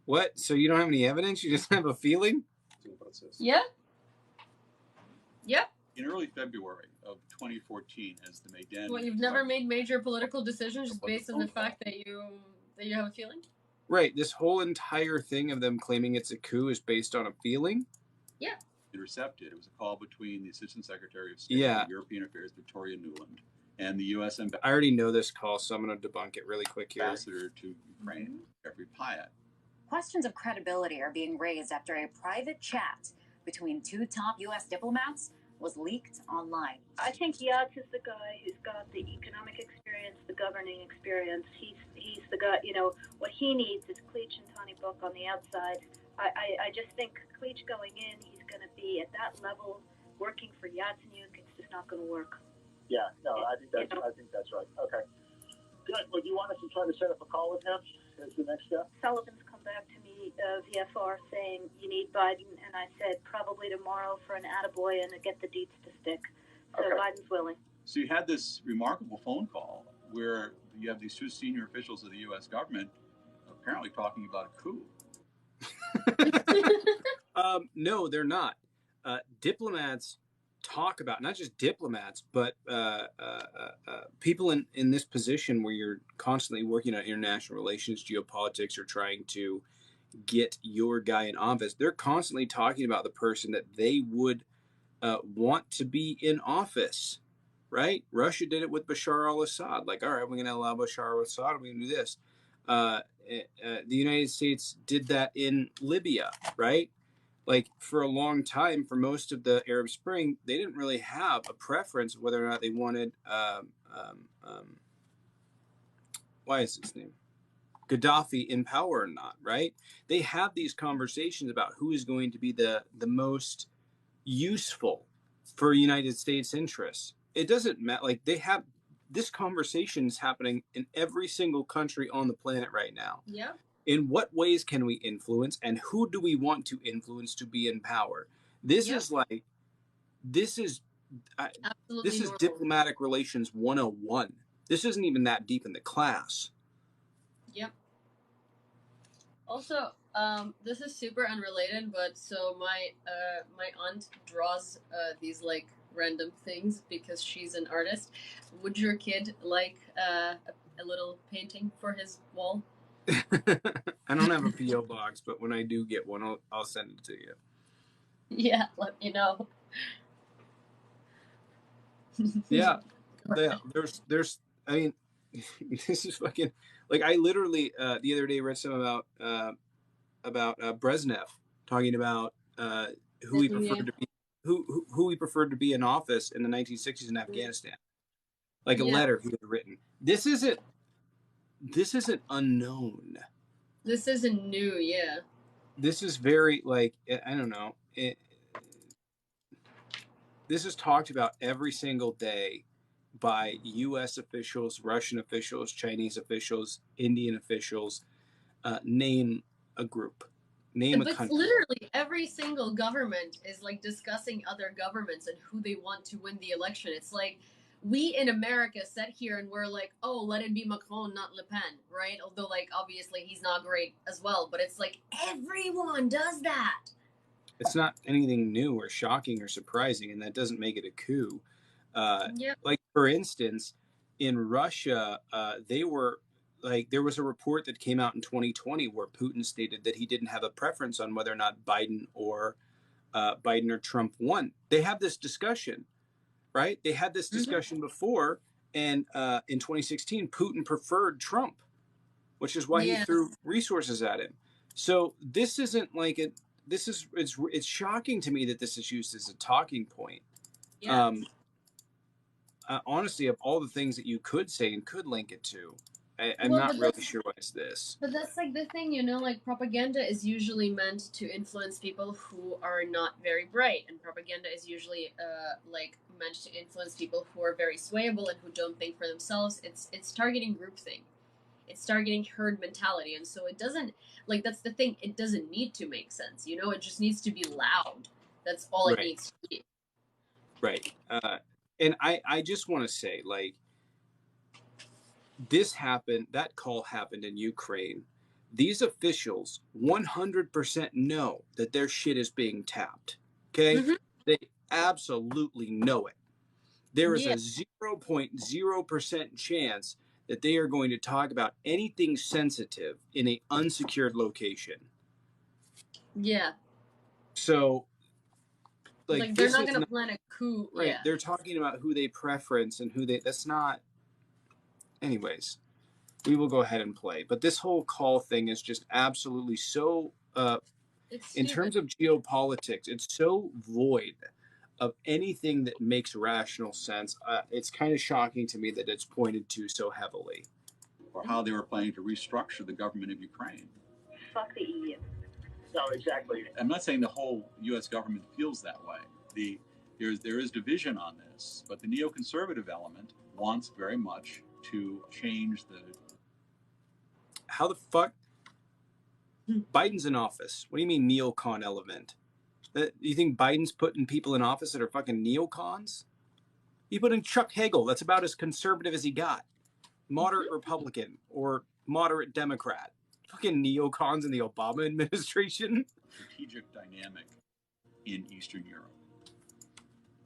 What? So you don't have any evidence? You just have a feeling? Yeah. Yep. In early February of 2014, as the Maidan... What, you've never made major political decisions just based on the fact that you have a feeling? Right. This whole entire thing of them claiming it's a coup is based on a feeling? Yeah. Intercepted. It was a call between the Assistant Secretary of State for European Affairs, Victoria Nuland, and the U.S. I already know this call, so I'm going to debunk it really quick here. Ambassador to Ukraine, Jeffrey Pyatt. Questions of credibility are being raised after a private chat between two top U.S. diplomats was leaked online. I think Yats is the guy who's got the economic experience, the governing experience. He's the guy, you know, what he needs is Cleach and Tony Buck on the outside. I just think Cleach going in, he's going to be at that level working for Yatsenyuk. It's just not going to work. Yeah, no, I think that's right. Okay. Good. Well, do you want us to try to set up a call with him as the next step? Sullivan's come back to me, VFR, saying you need Biden, and I said probably tomorrow for an attaboy and to get the deets to stick. So okay. Biden's willing. So you had this remarkable phone call where you have these two senior officials of the U.S. government apparently talking about a coup. No, they're not. Diplomats talk about, not just diplomats, but people in this position where you're constantly working on international relations, geopolitics, or trying to get your guy in office. They're constantly talking about the person that they would want to be in office, right? Russia did it with Bashar al-Assad. Like, all right, we're going to allow Bashar al-Assad, we're going to do this. The United States did that in Libya, right? Like, for a long time, for most of the Arab Spring, they didn't really have a preference of whether or not they wanted, why is his name? Gaddafi in power or not, right? They have these conversations about who is going to be the most useful for United States interests. It doesn't matter. Like, they have, this conversation is happening in every single country on the planet right now. Yeah. In what ways can we influence, and who do we want to influence to be in power? This is like, this is normal. Diplomatic relations 101. This isn't even that deep in the class. Yep. Also, this is super unrelated, but so my aunt draws these like random things because she's an artist. Would your kid like a little painting for his wall? I don't have a P.O. box, but when I do get one, I'll send it to you. Yeah, let me know. Yeah. There's. I mean, this is fucking. Like, I literally the other day read something about Brezhnev talking about who he preferred to be, who he preferred to be in office in the 1960s in Afghanistan. Like a letter he had written. This isn't unknown. This isn't new, yeah. This is very, like, I don't know. This is talked about every single day by U.S. officials, Russian officials, Chinese officials, Indian officials. Name a group. Name a country. But literally every single government is, like, discussing other governments and who they want to win the election. It's like, we in America sat here and we're like, oh, let it be Macron, not Le Pen, right? Although, like, obviously he's not great as well, but it's like everyone does that. It's not anything new or shocking or surprising, and that doesn't make it a coup. Like, for instance, in Russia, they were like, there was a report that came out in 2020 where Putin stated that he didn't have a preference on whether or not Biden or Trump won. They have this discussion. Right? They had this discussion before, and in 2016, Putin preferred Trump, which is why he threw resources at him. So this isn't like it. This is it's shocking to me that this is used as a talking point. Yeah. Honestly, of all the things that you could say and could link it to, I'm Well, not but really that's sure why it's this. but that's like the thing, you know, like propaganda is usually meant to influence people who are not very bright, and propaganda is usually like meant to influence people who are very swayable and who don't think for themselves. It's targeting groupthink. It's targeting herd mentality, and so it doesn't, like, that's the thing, it doesn't need to make sense, you know, it just needs to be loud. That's all it Right. needs to be. Right. And I just want to say, like, this happened, that call happened in Ukraine. These officials 100% know that their shit is being tapped. Okay? Mhm. They absolutely know it. There is Yeah. a 0.0% chance that they are going to talk about anything sensitive in an unsecured location. Yeah. So, like they're this not is gonna not, plan a coup. right. Yeah. They're talking about who they preference and who they, that's not, anyways, we will go ahead and play. But this whole call thing is just absolutely so, It's in stupid. terms of geopolitics, it's so void of anything that makes rational sense. It's kind of shocking to me that it's pointed to so heavily. Or how they were planning to restructure the government of Ukraine. Fuck the EU. No, exactly. I'm not saying the whole U.S. government feels that way. There is division on this, but the neoconservative element wants very much to change the. How the fuck? Biden's in office. What do you mean neocon element? You think Biden's putting people in office that are fucking neocons? He put in Chuck Hagel. That's about as conservative as he got. Moderate Republican or moderate Democrat. Fucking neocons in the Obama administration. Strategic dynamic in Eastern Europe.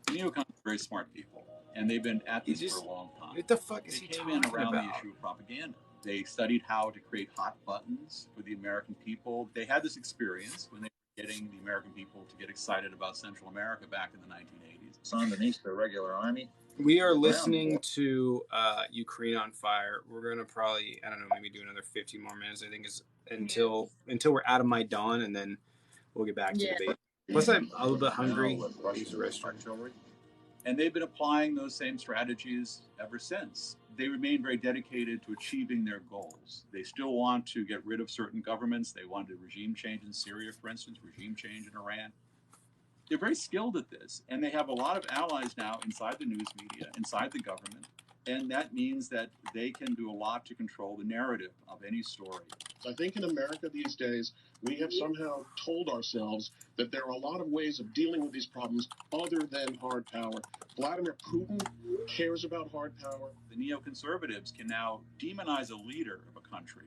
Neocons are very smart people, and they've been at this for a long time. What the fuck is he They came talking in around about? the issue of propaganda. They studied how to create hot buttons for the American people. They had this experience when they were getting the American people to get excited about Central America back in the 1980s. It's underneath the regular army. We are listening to Ukraine on Fire. We're going to probably, I don't know, maybe do another 15 more minutes, I think, is until we're out of my dawn, and then we'll get back to debate. Plus, I'm a little bit hungry. Use the restroom. And they've been applying those same strategies ever since. They remain very dedicated to achieving their goals. They still want to get rid of certain governments. They wanted regime change in Syria, for instance, regime change in Iran. They're very skilled at this, and they have a lot of allies now inside the news media, inside the government, and that means that they can do a lot to control the narrative of any story. I think in America these days, we have somehow told ourselves that there are a lot of ways of dealing with these problems other than hard power. Vladimir Putin cares about hard power. The neoconservatives can now demonize a leader of a country.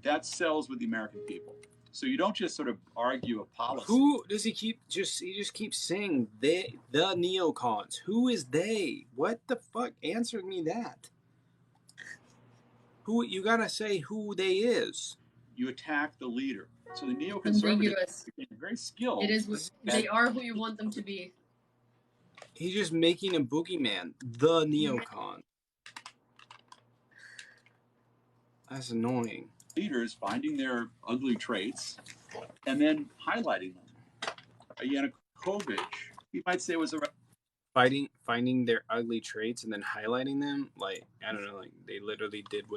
That sells with the American people. So you don't just sort of argue a policy. Who does he keep he just keeps saying the neocons? Who is they? What the fuck? Answer me that. Who, you gotta say who they is. You attack the leader. So the neoconservatives are very skilled. It is. They are who you want them to be. He's just making a boogeyman. The neocon. That's annoying. Leaders finding their ugly traits and then highlighting them. Yanukovych, you might say, was a finding their ugly traits and then highlighting them. Like, I don't know, like they literally did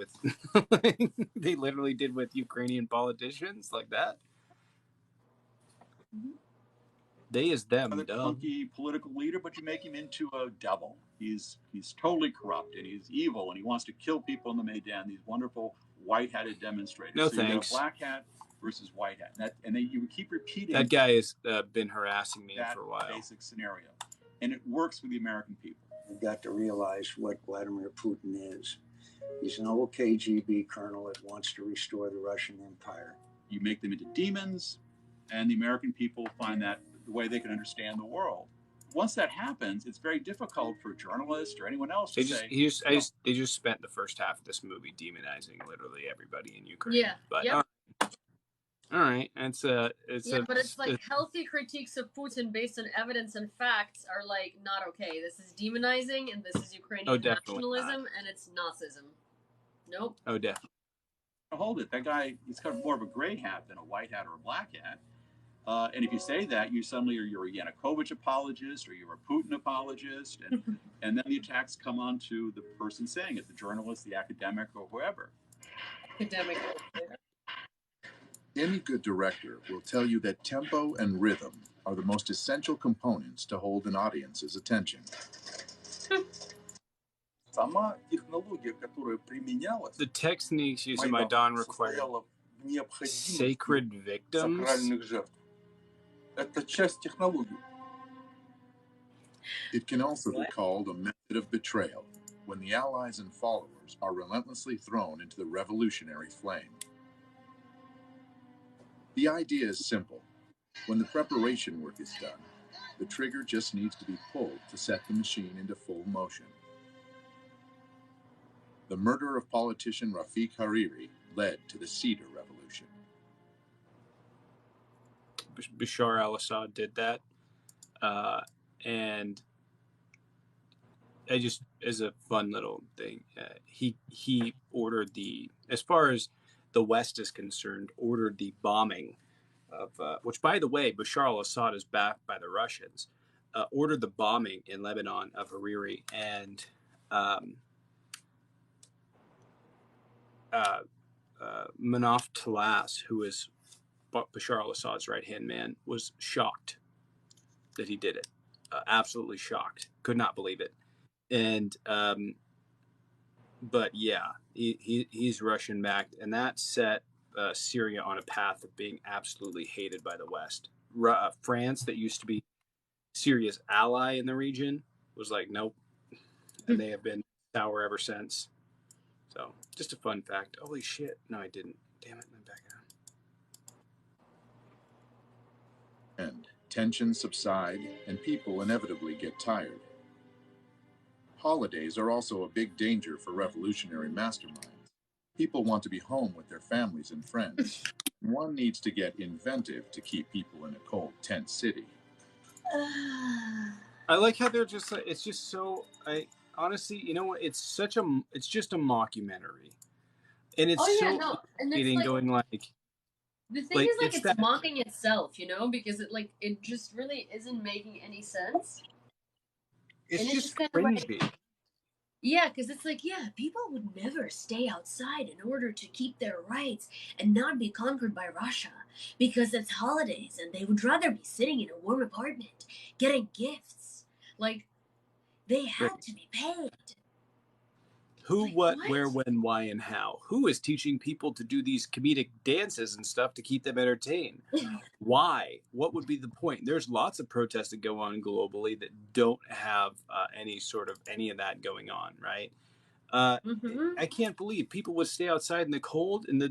with Ukrainian politicians, like that. They is them. Another funky political leader, but you make him into a devil. He's totally corrupt and he's evil and he wants to kill people in the Maidan. These wonderful white-hatted demonstrators. No so thanks. You got a black hat versus white hat, and then you keep repeating. That guy has been harassing me for a while. Basic scenario, and it works with the American people. You've got to realize what Vladimir Putin is. He's an old KGB colonel that wants to restore the Russian Empire. You make them into demons, and the American people find that the way they can understand the world. Once that happens, it's very difficult for journalists or anyone else to say. They just spent the first half of this movie demonizing literally everybody in Ukraine. Yeah. But yep. all right, but it's like healthy critiques of Putin based on evidence and facts are like not okay. This is demonizing, and this is Ukrainian nationalism, and it's Nazism. Nope. Oh, definitely. hold it. That guy, he's got more of a gray hat than a white hat or a black hat. And if you say that, you're a Yanukovych apologist or you're a Putin apologist. And then the attacks come on to the person saying it, the journalist, the academic, or whoever. Academic. Any good director will tell you that tempo and rhythm are the most essential components to hold an audience's attention. Сама технология, которая применялась, The techniques used in Maidan require sacred victims. сакральных жертв. Это часть технологии. It can also be called a method of betrayal, when the allies and followers are relentlessly thrown into the revolutionary flame. The idea is simple. When the preparation work is done, the trigger just needs to be pulled to set the machine into full motion. The murder of politician Rafiq Hariri led to the Cedar Revolution. Bashar al-Assad did that. And I just, as a fun little thing, he ordered as far as the West is concerned, ordered the bombing of, which, by the way, Bashar al-Assad is backed by the Russians, ordered the bombing in Lebanon of Hariri, and Manaf Talas, who is Bashar al-Assad's right-hand man, was shocked that he did it. Absolutely shocked. Could not believe it. And but yeah, he's Russian backed, and that set Syria on a path of being absolutely hated by the West. France, that used to be Syria's ally in the region, was like, nope, and they have been sour ever since. So just a fun fact. Holy shit! No, I didn't. Damn it! I'm back out. And tensions subside, and people inevitably get tired. Holidays are also a big danger for revolutionary masterminds. People want to be home with their families and friends. One needs to get inventive to keep people in a cold, tense city. I like how they're just like, it's just so, honestly, you know what? It's just a mockumentary. And it's going like, the thing is, like, it's mocking itself, you know, because it just really isn't making any sense. It's just cringy. Yeah, because it's like, yeah, people would never stay outside in order to keep their rights and not be conquered by Russia, because it's holidays and they would rather be sitting in a warm apartment getting gifts. Like, they had to be paid. Who, what, where, when, why, and how? Who is teaching people to do these comedic dances and stuff to keep them entertained? Why? What would be the point? There's lots of protests that go on globally that don't have any of that going on, right? I can't believe people would stay outside in the cold in the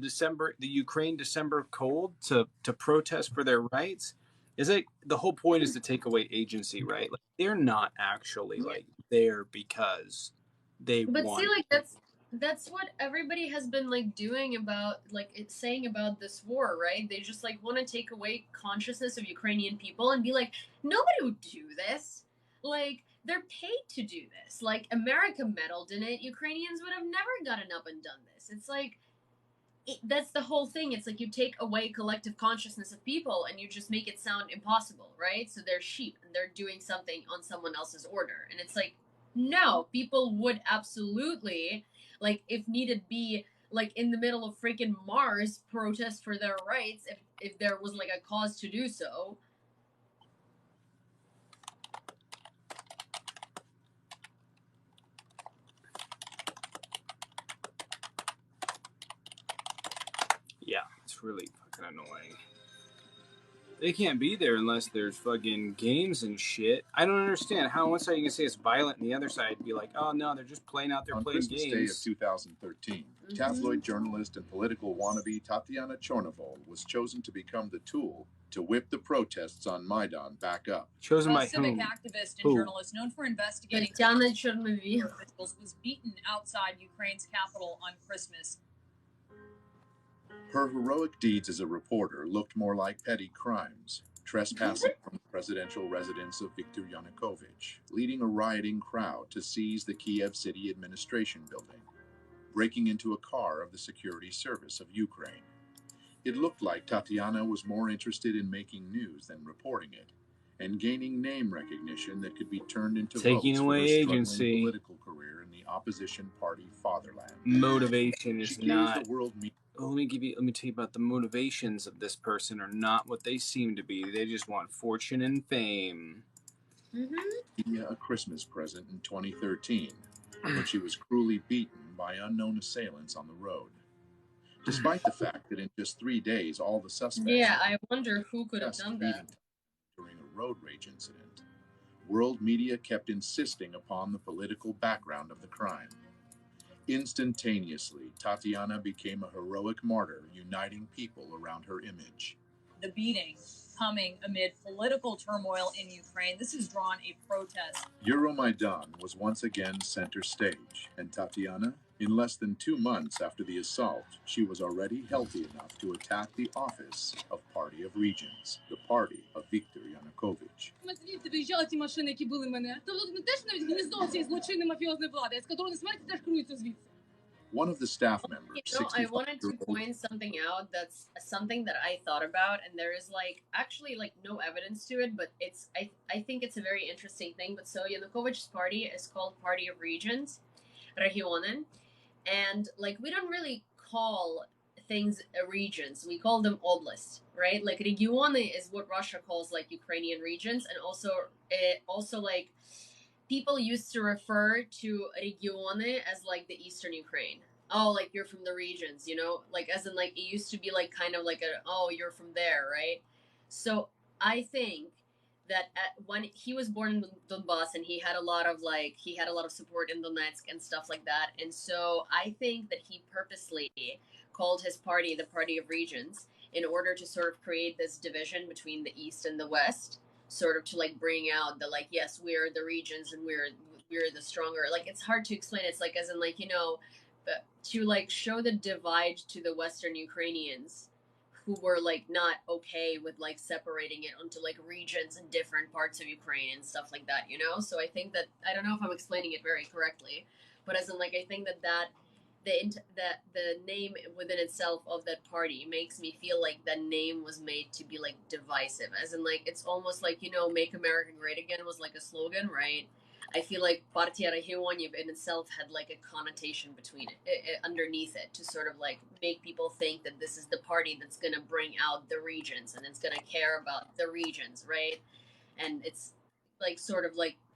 Ukraine December cold to protest for their rights. It's like the whole point is to take away agency, right? Like, they're not actually like there because they want. But see, like, that's what everybody has been like doing about, like, it's saying about this war, right? They just like want to take away consciousness of Ukrainian people and be like, nobody would do this. Like, they're paid to do this. Like, America meddled in it. Ukrainians would have never gotten up and done this. It's like, that's the whole thing. It's like you take away collective consciousness of people and you just make it sound impossible, right? So they're sheep and they're doing something on someone else's order. And it's like, no, people would absolutely, like, if needed be, like, in the middle of freaking Mars, protest for their rights if there was, like, a cause to do so. Yeah, it's really fucking annoying. They can't be there unless there's fucking games and shit. I don't understand how one side you can say it's violent and the other side be like, oh no, they're just playing out there playing Christmas games. Day of 2013, tabloid journalist and political wannabe Tatiana Chornovol was chosen to become the tool to whip the protests on Maidan back up. Chosen by civic whom? activist and journalist known for investigating officials was beaten outside Ukraine's capital on Christmas. Her heroic deeds as a reporter looked more like petty crimes, trespassing from the presidential residence of Viktor Yanukovych, leading a rioting crowd to seize the Kiev City Administration building. breaking into a car of the security service of Ukraine. It looked like Tatiana was more interested in making news than reporting it, and gaining name recognition that could be turned into Taking votes for away her struggling agency. political career in the opposition party fatherland. Motivation is She gave not. the world media. Let me tell you about the motivations of this person are not what they seem to be. They just want fortune and fame. A Christmas present in 2013 when she was cruelly beaten by unknown assailants on the road. Despite the fact that in just 3 days all the suspects I wonder who could have done that. during a road rage incident, world media kept insisting upon the political background of the crime. Instantaneously, Tatiana became a heroic martyr, uniting people around her image. The beating coming amid political turmoil in Ukraine. This has drawn a protest. Euromaidan was once again center stage, and Tatiana, in less than 2 months after the assault, she was already healthy enough to attack the office of Party of Regions, the party of Viktor Yanukovych. Звідти виїжджали ті машини, які били мене. Тобто теж навіть гніздо цієї злочинної мафіозної влади, з котрої смерті теж керується звідси. One of the staff members, I wanted to point something out that's something that I thought about, and there is actually no evidence to it, but I think it's a very interesting thing. But so Yanukovych's party is called Party of Regions, Regionen, and we don't really call things regions. We call them oblast, right? Regiony is what Russia calls Ukrainian regions, and also people used to refer to regiony as the eastern Ukraine. Oh, you're from the regions, as in it used to be kind of you're from there, right? So I think that when he was born in Donbass and he had a lot of support in Donetsk and stuff like that, and so I think that he purposely called his party the Party of Regions in order to sort of create this division between the East and the West, sort of to bring out the yes, we're the regions and we're the stronger. It's hard to explain. It's as in to show the divide to the Western Ukrainians who were not okay with separating it onto regions in different parts of Ukraine and stuff like that, So I think that I don't know if I'm explaining it very correctly, but as in I think that the name within itself of that party makes me feel like the name was made to be divisive, as in it's almost Make America Great Again was a slogan, right? I feel like Partia Regionів in itself had a connotation between it underneath it to sort of make people think that this is the party that's going to bring out the regions and it's going to care about the regions, right? And it's sort of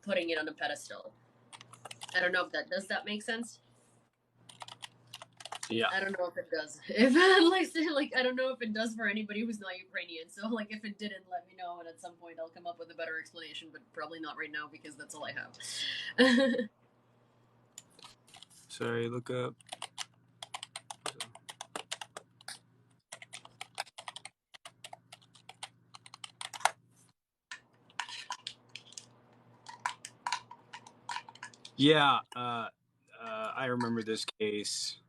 putting it on a pedestal. I don't know if does that make sense? Yeah. I don't know if it does. If I don't know if it does for anybody who's not Ukrainian. So if it didn't, let me know, and at some point I'll come up with a better explanation, but probably not right now because that's all I have. Sorry, look up. Yeah, I remember this case.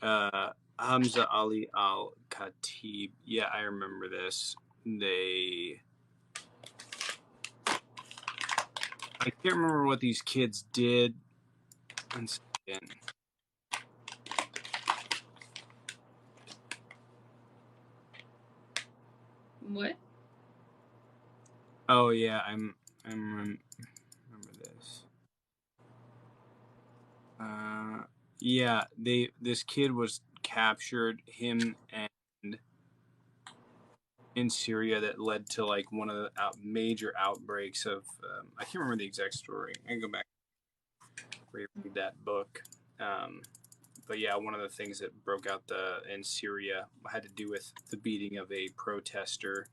Hamza Ali al-Khatib. Yeah, I remember this. I can't remember what these kids did. One second. What? Oh yeah, I remember this. Yeah, this kid was captured, him and in Syria, that led to one of the major outbreaks of I can't remember the exact story. I can go back and read that book. But yeah, one of the things that broke out in Syria had to do with the beating of a protester,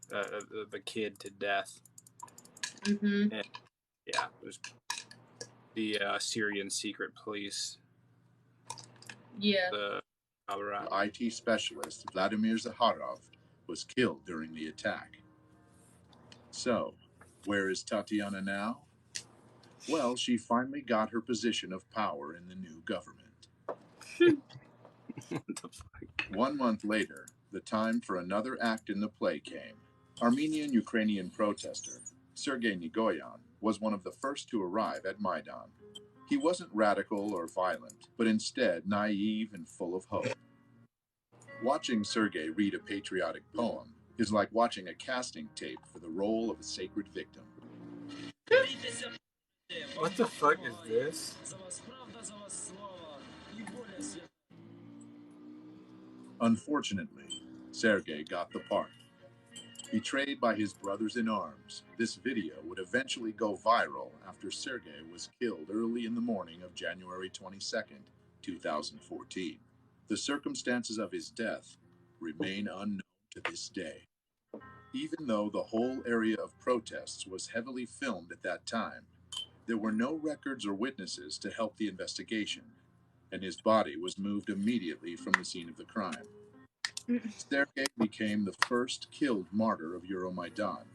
of a kid to death. And, yeah, it was the Syrian secret police. Yeah. The IT specialist Vladimir Zakharov was killed during the attack. So, where is Tatiana now? Well, she finally got her position of power in the new government. What the fuck? 1 month later, the time for another act in the play came. Armenian-Ukrainian protester Sergei Nigoyan was one of the first to arrive at Maidan. He wasn't radical or violent, but instead naive and full of hope. Watching Sergei read a patriotic poem is like watching a casting tape for the role of a sacred victim. What the fuck is this? Unfortunately, Sergei got the part. Betrayed by his brothers in arms, this video would eventually go viral after Sergei was killed early in the morning of January 22nd, 2014. The circumstances of his death remain unknown to this day. Even though the whole area of protests was heavily filmed at that time, there were no records or witnesses to help the investigation, and his body was moved immediately from the scene of the crime. Sergei became the first killed martyr of Euromaidan,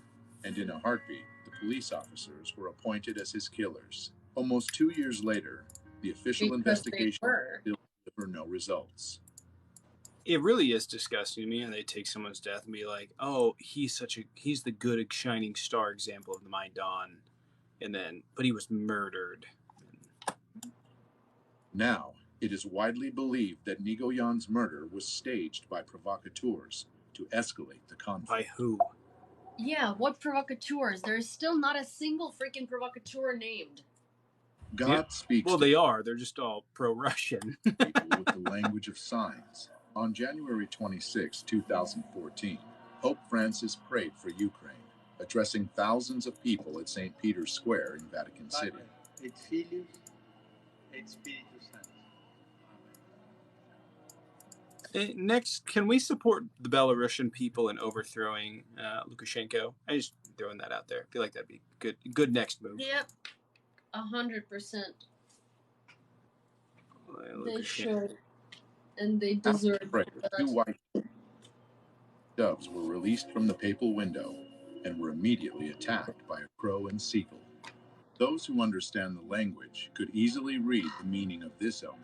and in a heartbeat, the police officers were appointed as his killers. Almost 2 years later, the official investigation still delivered no results. It really is disgusting to me, and they take someone's death and be like, "Oh, he's the good shining star example of the Maidan," but he was murdered. Now, it is widely believed that Nigoyan's murder was staged by provocateurs to escalate the conflict. By who? Yeah, what provocateurs? There's still not a single freaking provocateur named. God speaks. Well, they are. They're just all pro-Russian. People with the language of signs. On January 26, 2014, Pope Francis prayed for Ukraine, addressing thousands of people at St. Peter's Square in Vatican City. Next, can we support the Belarusian people in overthrowing Lukashenko? I'm just throwing that out there. I feel like that'd be good next move. Yep, 100%. They should, and they deserve it. Two white doves were released from the papal window and were immediately attacked by a crow and seagull. Those who understand the language could easily read the meaning of this omen.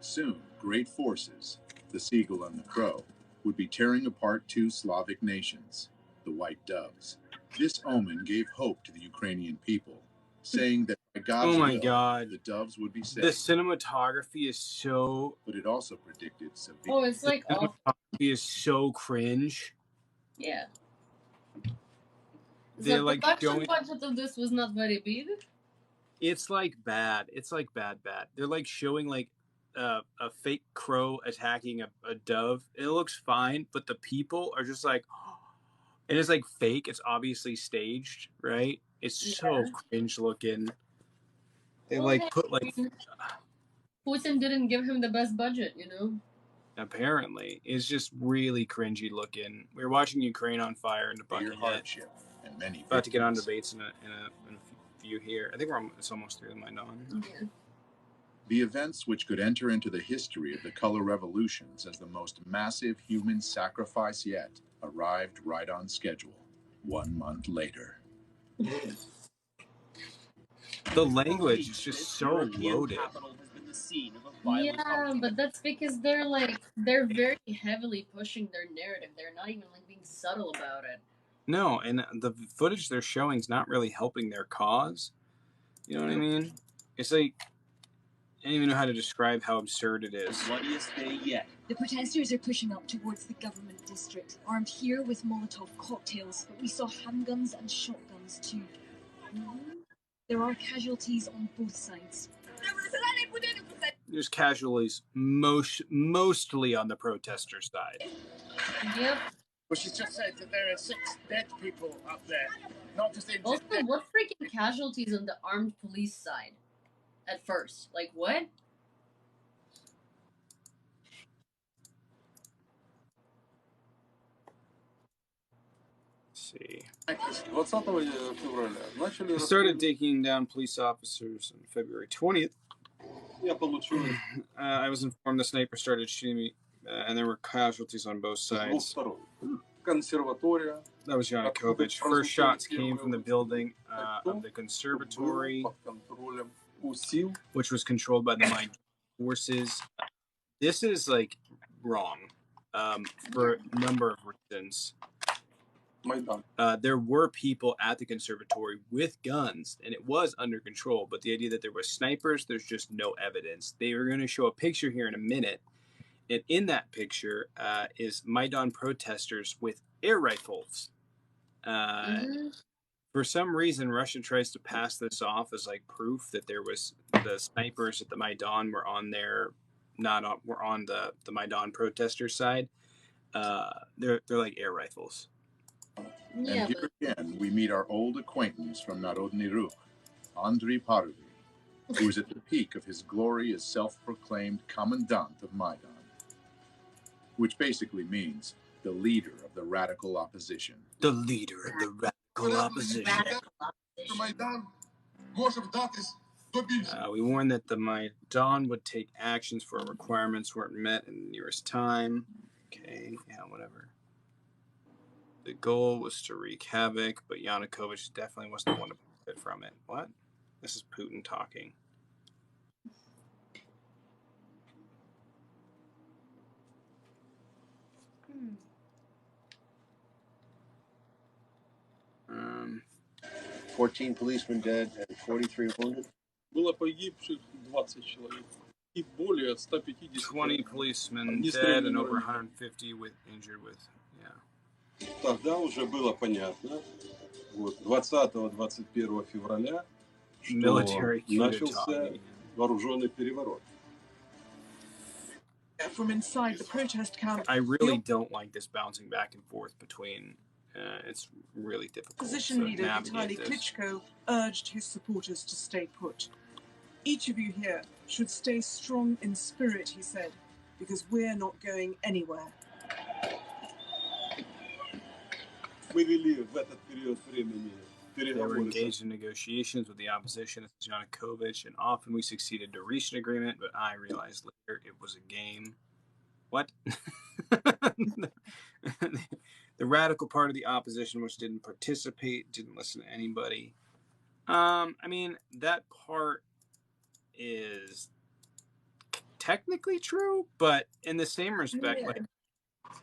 Soon, great forces, the seagull and the crow, would be tearing apart two Slavic nations, the white doves. This omen gave hope to the Ukrainian people, saying that by God's will, the doves would be saved. The cinematography is so... But it also predicted severe... Oh, it's like awful. Cinematography is so cringe. Yeah. They're The like production budget of this was not very big. It's like bad. It's like bad. They're like showing like a fake crow attacking a dove. It looks fine, but the people are just like, and it's like fake. It's obviously staged, right? It's so cringe looking. They put like Putin didn't give him the best budget, you know. Apparently, it's just really cringy looking. We were watching Ukraine on fire and debunking hardship and many about to get on debates in a few here. I think it's almost through the Maidan. Yeah. The events which could enter into the history of the color revolutions as the most massive human sacrifice yet arrived right on schedule 1 month later. The language is just so loaded. Yeah, but that's because they're very heavily pushing their narrative. They're not even like being subtle about it. No, and the footage they're showing is not really helping their cause. You know what I mean? It's like, I don't even know how to describe how absurd it is. The protesters are pushing up towards the government district, armed here with Molotov cocktails, but we saw handguns and shotguns too. There are casualties on both sides. There's casualties mostly on the protester side. Yep. Well, she's just said that there are 6 dead people up there, not just injured. Also, what freaking casualties on the armed police side? At first, like what? Let's see. 20 февраля начали... They started taking down police officers on February 20th. I was informed the sniper started shooting me, and there were casualties on both sides. That was Yanukovych. First shots came from the building of the conservatory, which was controlled by the Maidan forces. This is like wrong for a number of reasons. there were people at the conservatory with guns, and it was under control. But the idea that there were snipers, there's just no evidence. They were going to show a picture here in a minute, and in that picture is Maidan protesters with air rifles. For some reason, Russia tries to pass this off as like proof that there was the snipers at the Maidan were on their were on the Maidan protester side. They're like air rifles. And here again, we meet our old acquaintance from Narodny Ruch, Andrei Parvy, who is at the peak of his glory as self-proclaimed commandant of Maidan, which basically means the leader of the radical opposition. The leader of the radical opposition. We warned that the Maidan would take actions for requirements weren't met in the nearest time. Okay, yeah, whatever. The goal was to wreak havoc, but Yanukovych definitely wasn't the one to benefit from it. What? This is Putin talking. Hmm. 14 policemen dead and 43 wounded. Было погибших 20 человек и более 150. 20 policemen dead and over 150 injured with, yeah. Тогда уже было понятно, вот 20-21 февраля, что начался вооруженный переворот. From inside the protest camp, I really don't like this bouncing back and forth between. It's really difficult. Opposition leader Vitaly Klitschko urged his supporters to stay put. Each of you here should stay strong in spirit, he said, because we're not going anywhere. They were engaged in negotiations with the opposition, Yanukovych, and often we succeeded to reach an agreement, but I realized later it was a game. What? The radical part of the opposition, which didn't participate, didn't listen to anybody. I mean, that part is technically true, but in the same respect, like,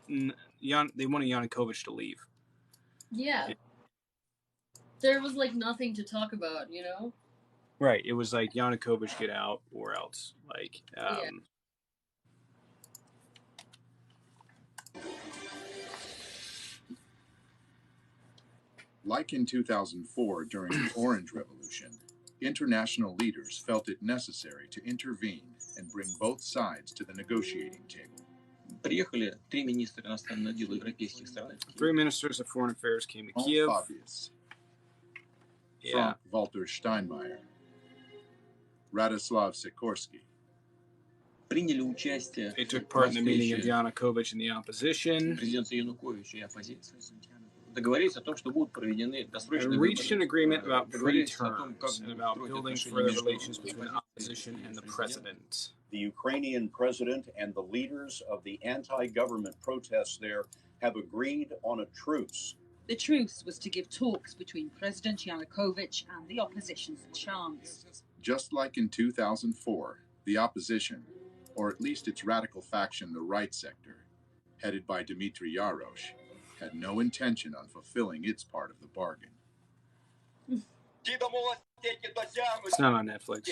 they wanted Yanukovych to leave. Yeah. There was like nothing to talk about, you know? Right. It was like Yanukovych get out or else. Like, Like in 2004 during the Orange Revolution, international leaders felt it necessary to intervene and bring both sides to the negotiating table. Приехали 3 министра иностранных дел европейских стран. 3 ministers of foreign affairs came to Kiev. Yeah. Frank-Walter Steinmeier, Radoslav Sikorsky. Приняли участие. They took part in the meeting of Yanukovych and the opposition. Президента Януковича и оппозиции. Договорились о том, что будут проведены досрочные выборы. Reached an agreement about free terms and about building further relations between the opposition and the president. The Ukrainian president and the leaders of the anti-government protests there have agreed on a truce. The truce was to give talks between President Yanukovych and the opposition's chance. Just like in 2004, the opposition, or at least its radical faction, the Right Sector, headed by Dmitry Yarosh, had no intention on fulfilling its part of the bargain. It's not on Netflix.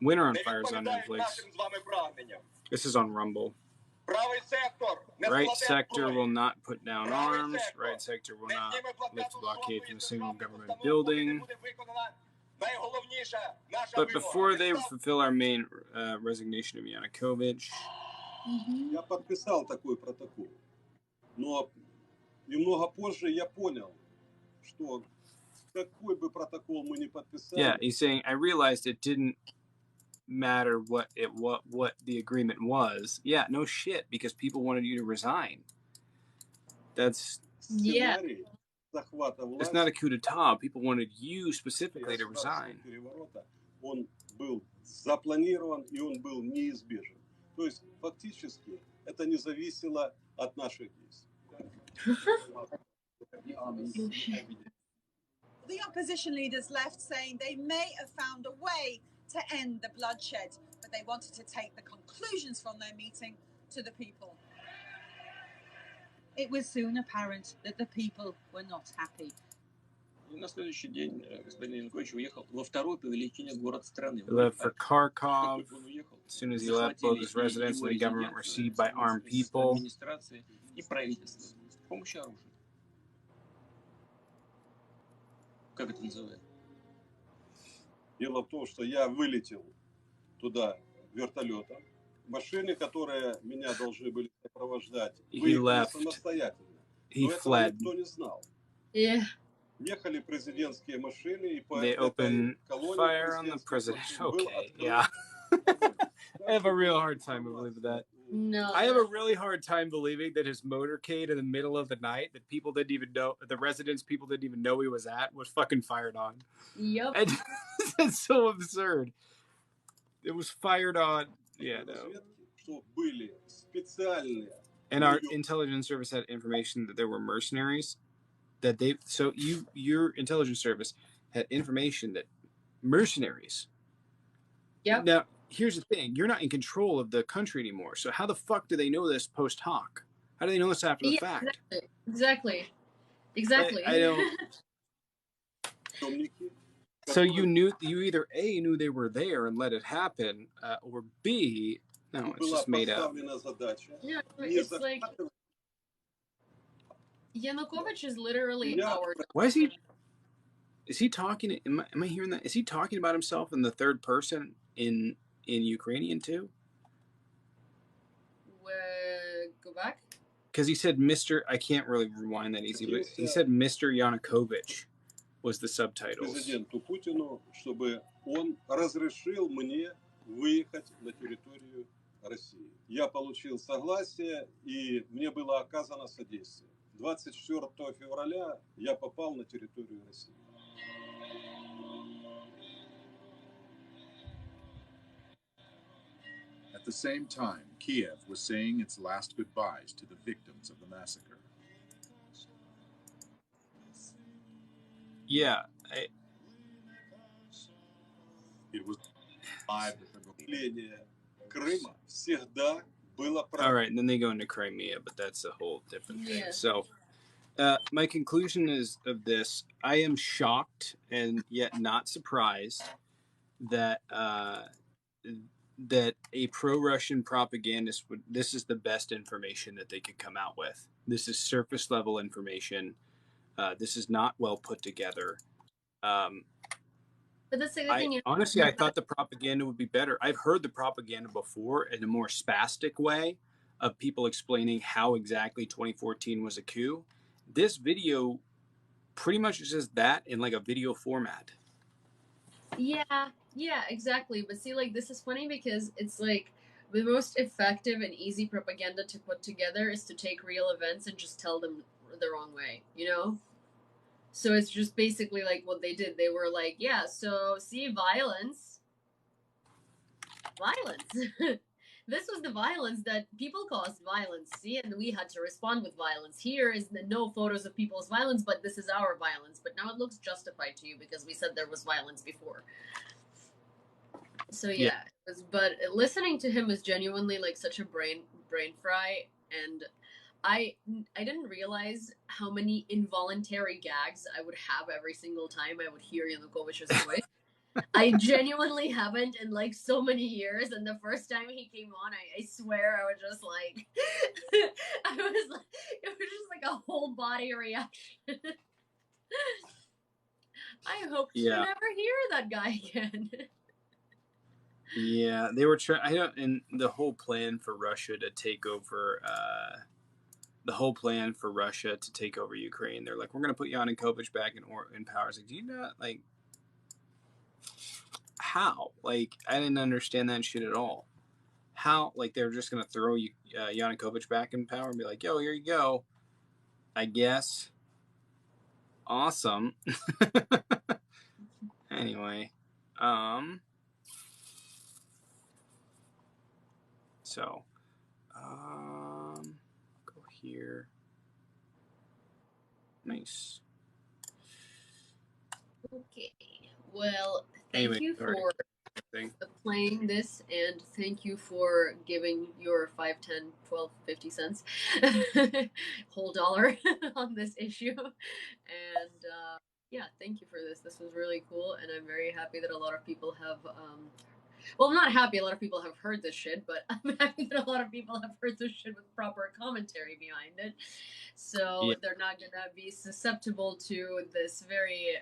Winter on Fire is on Netflix. This is on Rumble. Right sector will not put down arms. Right sector will not lift the blockade from a single government building. But before they fulfill our main resignation of Yanukovych, Я подписал такой протокол, но немного позже я понял, что какой бы протокол мы ни подписали. Yeah, he's saying I realized it didn't matter what the agreement was. Yeah, no shit, because people wanted you to resign. That's It's not a coup d'etat. People wanted you specifically to resign. Он был запланирован и он был неизбежен. То есть фактически это не зависело от наших действий. The opposition leaders left saying they may have found a way to end the bloodshed, but they wanted to take the conclusions from their meeting to the people. It was soon apparent that the people were not happy. И на следующий день господин Янукович уехал во второй по величине город страны. He left for Kharkov. As soon as he left, both his residence and the government were seized by armed people. Администрации и правительства с помощью оружия. Как это называется? Дело в том, что я вылетел туда вертолетом. Машины, которые меня должны были сопровождать, выехали самостоятельно. Но этого никто не знал. Ехали президентские машины, и по They open fire on the president. Okay, yeah. I have a real hard time believing that. No. I have a really hard time believing that his motorcade in the middle of the night that people didn't even know, the residents people didn't even know he was at, was fucking fired on. Yep. It's so absurd. It was fired on. Yeah, no. And our intelligence service had information that there were mercenaries. That they your intelligence service had information that mercenaries. Yep. Now here's the thing: you're not in control of the country anymore. So how the fuck do they know this post hoc? How do they know this after the fact? Exactly. I don't. So you either A, knew they were there and let it happen, or B, no, it's just made up. Yeah, it's like Yanukovych is literally our. Why is he? Is he talking? Am I hearing that? Is he talking about himself in the third person in Ukrainian too? Go back. Because he said Mr. I can't really rewind that easy, but he said Mr. Yanukovych was the subtitles. Президенту Путину, чтобы он разрешил мне выехать на территорию России. Я получил согласие, и мне было оказано содействие. 24 февраля я попал на территорию России. At the same time, Kiev was saying its last goodbyes to the victims of the massacre. Yeah. It was Крыма всегда было. All right, and then they go into Crimea, but that's a whole different thing. Yeah. So, my conclusion is of this: I am shocked and yet not surprised that that a pro-Russian propagandist would. This is the best information that they could come out with. This is surface level information. This is not well put together. But that's the thing. Honestly, I thought the propaganda would be better. I've heard the propaganda before in a more spastic way of people explaining how exactly 2014 was a coup. This video pretty much says that in like a video format. Yeah, exactly. But see, like, this is funny because it's like the most effective and easy propaganda to put together is to take real events and just tell them the wrong way, you know? So it's just basically like what they did. They were like, yeah, so see, violence. This was the violence that people caused violence, see, and we had to respond with violence. Here is no photos of people's violence, but this is our violence. But now it looks justified to you because we said there was violence before. So yeah. But listening to him was genuinely like such a brain fry, and I didn't realize how many involuntary gags I would have every single time I would hear Yanukovych's voice. I genuinely haven't in like so many years, and the first time he came on, I swear I was just like, it was just like a whole body reaction. I hope to never hear that guy again. Yeah, they were trying. And the whole plan for Russia to take over. Ukraine. They're like, we're going to put Yanukovych back in power. It's like, do you not like? How? Like, I didn't understand that shit at all. How? Like, they're just going to throw Yanukovych back in power and be like, yo, here you go. I guess. Awesome. Anyway. So. Go here. Nice. Okay. Well, thank you for playing this, and thank you for giving your 5, 10, 12, 50 cents whole dollar on this issue. And yeah, thank you for this. This was really cool, and I'm very happy that a lot of people have well, I'm not happy a lot of people have heard this shit, but I'm happy that a lot of people have heard this shit with proper commentary behind it. So Yeah. they're not gonna be susceptible to this very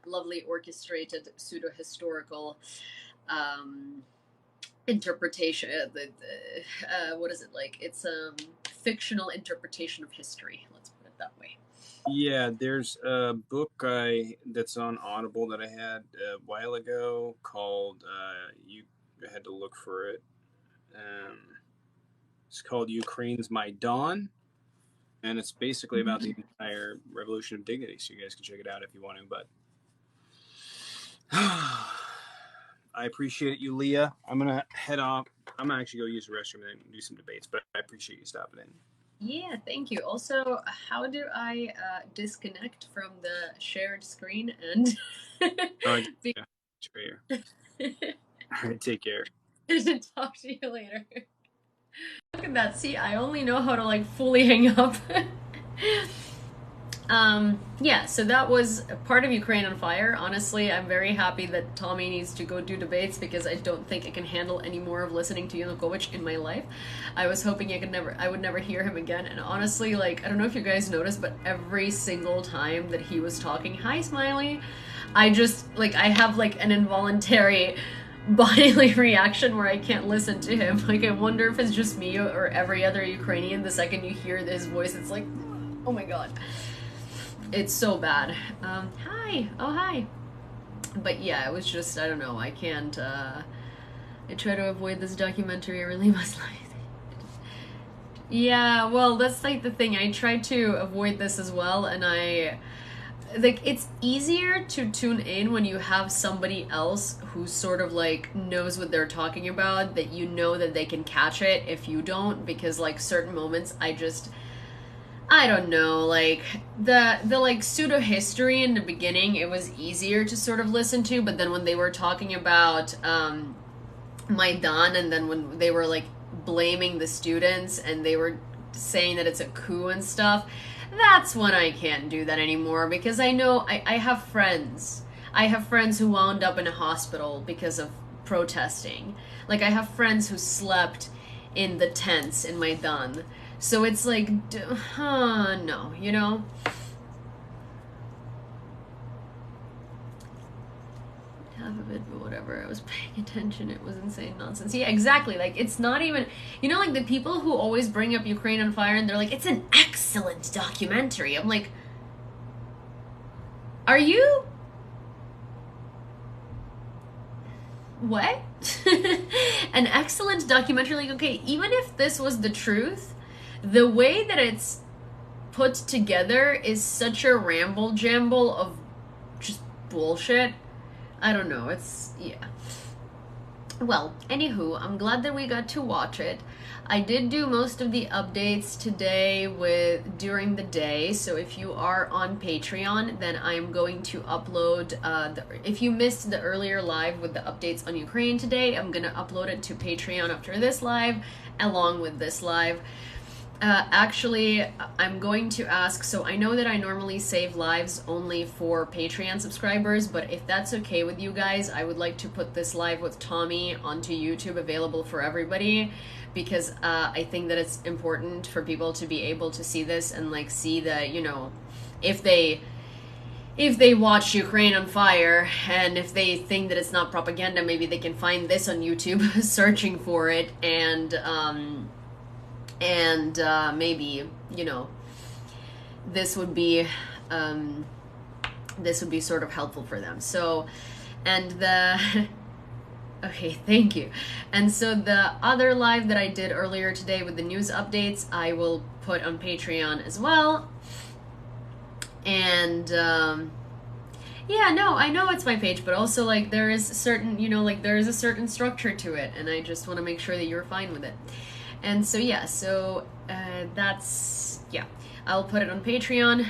lovely orchestrated pseudo-historical interpretation. What is it like? It's fictional interpretation of history. Let's put it that way. Yeah, there's a book that's on Audible that I had a while ago called you had to look for it. It's called Ukraine's Maidan, and it's basically about the entire Revolution of Dignity. So you guys can check it out if you want to. But I appreciate you, Yewleea. I'm gonna head off. I'm gonna actually go use the restroom and do some debates. But I appreciate you stopping in. Yeah, thank you. Also, how do I disconnect from the shared screen and Yeah, it's right here. All right, take care. Talk to you later. Look at that. See, I only know how to like fully hang up. Yeah, so that was part of Ukraine on Fire. Honestly, I'm very happy that Tommy needs to go do debates because I don't think I can handle any more of listening to Yanukovych in my life. I was hoping I would never hear him again. And honestly, like, I don't know if you guys noticed, but every single time that he was talking, hi Smiley, I just, like, I have like an involuntary bodily reaction where I can't listen to him. Like, I wonder if it's just me or every other Ukrainian. The second you hear his voice, it's like, oh my god. It's so bad. Hi. Oh, hi. But yeah, it was just, I don't know, I can't, I try to avoid this documentary, I really must like. Yeah, well, that's like the thing, I try to avoid this as well, and like, it's easier to tune in when you have somebody else who sort of like knows what they're talking about, that you know that they can catch it if you don't, because like certain moments I don't know, like, the like, pseudo-history in the beginning, it was easier to sort of listen to, but then when they were talking about, Maidan, and then when they were, like, blaming the students, and they were saying that it's a coup and stuff, that's when I can't do that anymore, because I know, I have friends. I have friends who wound up in a hospital because of protesting. Like, I have friends who slept in the tents in Maidan. So it's like, no, you know? Half of it, but whatever, I was paying attention, it was insane nonsense. Yeah, exactly, like, it's not even, you know, like, the people who always bring up Ukraine on Fire, and they're like, it's an excellent documentary. I'm like, are you? What? An excellent documentary? Like, okay, even if this was the truth, the way that it's put together is such a ramble-jamble of just bullshit. I don't know, it's, yeah. Well, anywho, I'm glad that we got to watch it. I did do most of the updates today during the day, so if you are on Patreon, then I'm going to upload, if you missed the earlier live with the updates on Ukraine today, I'm gonna upload it to Patreon after this live, along with this live. Actually, I'm going to ask, so I know that I normally save lives only for Patreon subscribers, but if that's okay with you guys, I would like to put this live with Tommy onto YouTube, available for everybody, because I think that it's important for people to be able to see this and like see that, you know, if they watch Ukraine on Fire, and if they think that it's not propaganda, maybe they can find this on YouTube, searching for it, and maybe, you know, this would be sort of helpful for them. So, and okay, thank you. And so the other live that I did earlier today with the news updates, I will put on Patreon as well. And yeah, no, I know it's my page, but also like there is certain, you know, like there is a certain structure to it, and I just want to make sure that you're fine with it. And so yeah, so that's, yeah. I'll put it on Patreon.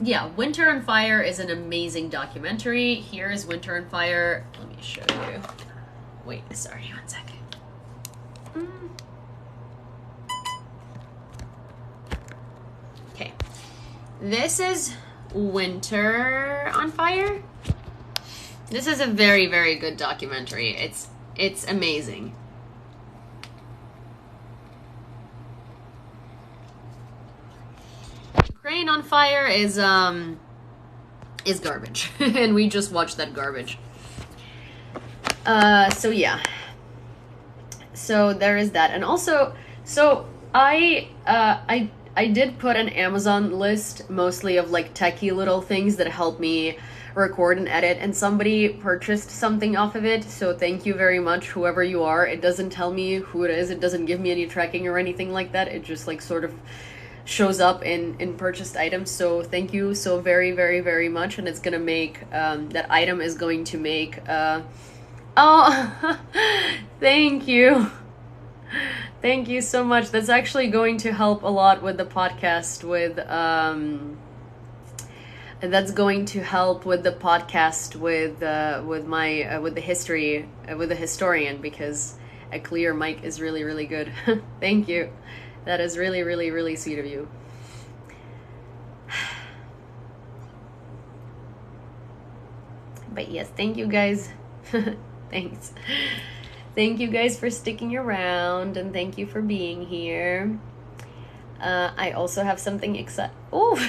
Yeah, Winter on Fire is an amazing documentary. Here is Winter on Fire. Let me show you. Wait, sorry, one second. Okay. This is Winter on Fire. This is a very, very good documentary. It's amazing. Ukraine on Fire is garbage. And we just watched that garbage. So yeah. So there is that. And also, so I did put an Amazon list mostly of like techie little things that help me record and edit, and somebody purchased something off of it, so thank you very much, whoever you are. It doesn't tell me who it is, it doesn't give me any tracking or anything like that, it just like sort of shows up in purchased items, so thank you so very, very, very much, and it's gonna make, that item is going to make, oh, thank you. Thank you so much. That's actually going to help a lot with the podcast, with, that's going to help with the podcast with my with the history with the historian, because a clear mic is really, really good. Thank you. That is really, really, really sweet of you. But yes, thank you guys. Thanks. Thank you guys for sticking around, and thank you for being here. I also have something exciting. Oh,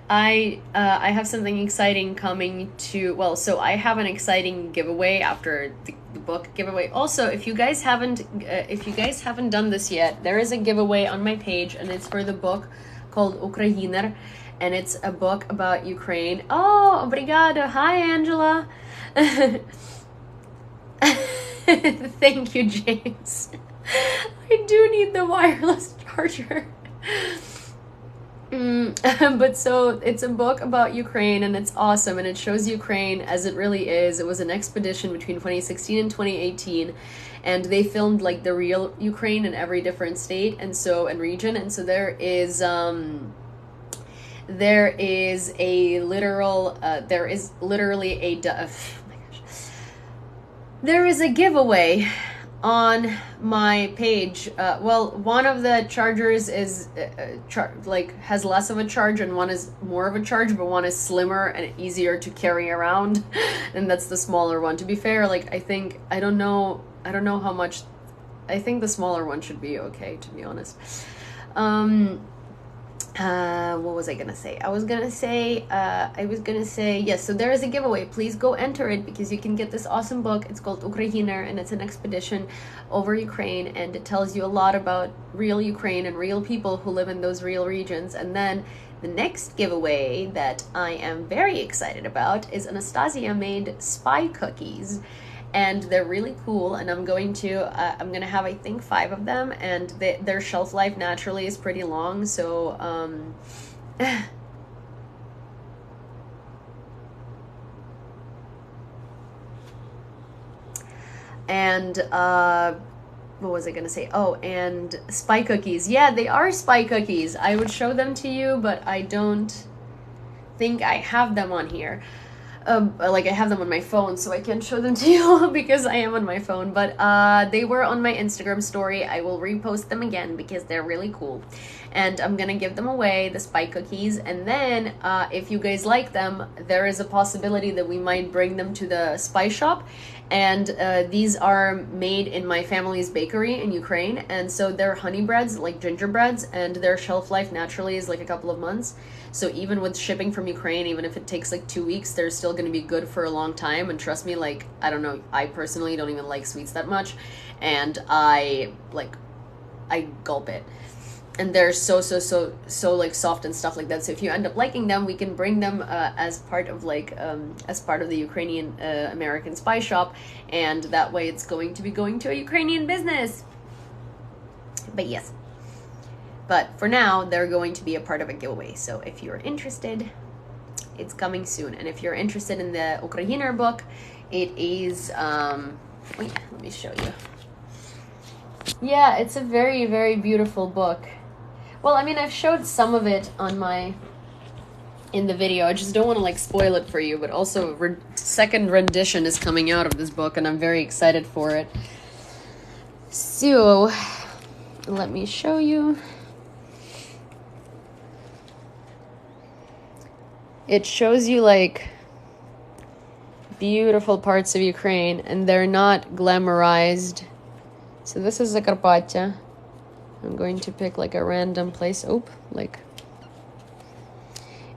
I have something exciting coming to. Well, so I have an exciting giveaway after the book giveaway. Also, if you guys haven't done this yet, there is a giveaway on my page, and it's for the book called Ukrainer, and it's a book about Ukraine. Oh, obrigado. Hi, Angela. Thank you, James. I do need the wireless charger. But so it's a book about Ukraine, and it's awesome, and it shows Ukraine as it really is. It was an expedition between 2016 and 2018, and they filmed like the real Ukraine in every different state and region, and so there is a giveaway on my page. Well, one of the chargers is has less of a charge, and one is more of a charge, but one is slimmer and easier to carry around, and that's the smaller one. To be fair, like I don't know how much. I think the smaller one should be okay, to be honest. What was I gonna say? I was gonna say, yes, so there is a giveaway. Please go enter it, because you can get this awesome book. It's called Ukrainer, and it's an expedition over Ukraine, and it tells you a lot about real Ukraine and real people who live in those real regions. And then the next giveaway that I am very excited about is Anastasia made spy cookies. And they're really cool, and I'm gonna have, I think, 5 of them, and their shelf life naturally is pretty long, so and what was I gonna say? Oh, and spy cookies. Yeah, they are spy cookies. I would show them to you, but I don't think I have them on here. Like I have them on my phone, so I can't show them to you because I am on my phone, but they were on my Instagram story. I will repost them again because they're really cool, and I'm gonna give them away, the spy cookies, and then if you guys like them, there is a possibility that we might bring them to the spy shop. And these are made in my family's bakery in Ukraine, and so they're honey breads, like gingerbreads, and their shelf life naturally is like a couple of months. So even with shipping from Ukraine, even if it takes like 2 weeks, they're still going to be good for a long time. And trust me, like, I don't know, I personally don't even like sweets that much, and I gulp it. And they're so like soft and stuff like that. So if you end up liking them, we can bring them as part of the Ukrainian American spy shop, and that way it's going to be going to a Ukrainian business. But yes. But for now, they're going to be a part of a giveaway. So if you're interested, it's coming soon. And if you're interested in the Ukrainer book, it is, wait, let me show you. Yeah, it's a very, very beautiful book. Well, I mean, I've showed some of it on in the video. I just don't want to like spoil it for you, but also second rendition is coming out of this book and I'm very excited for it. So, let me show you. It shows you like beautiful parts of Ukraine and they're not glamorized. So this is Zakarpattia. I'm going to pick like a random place. Like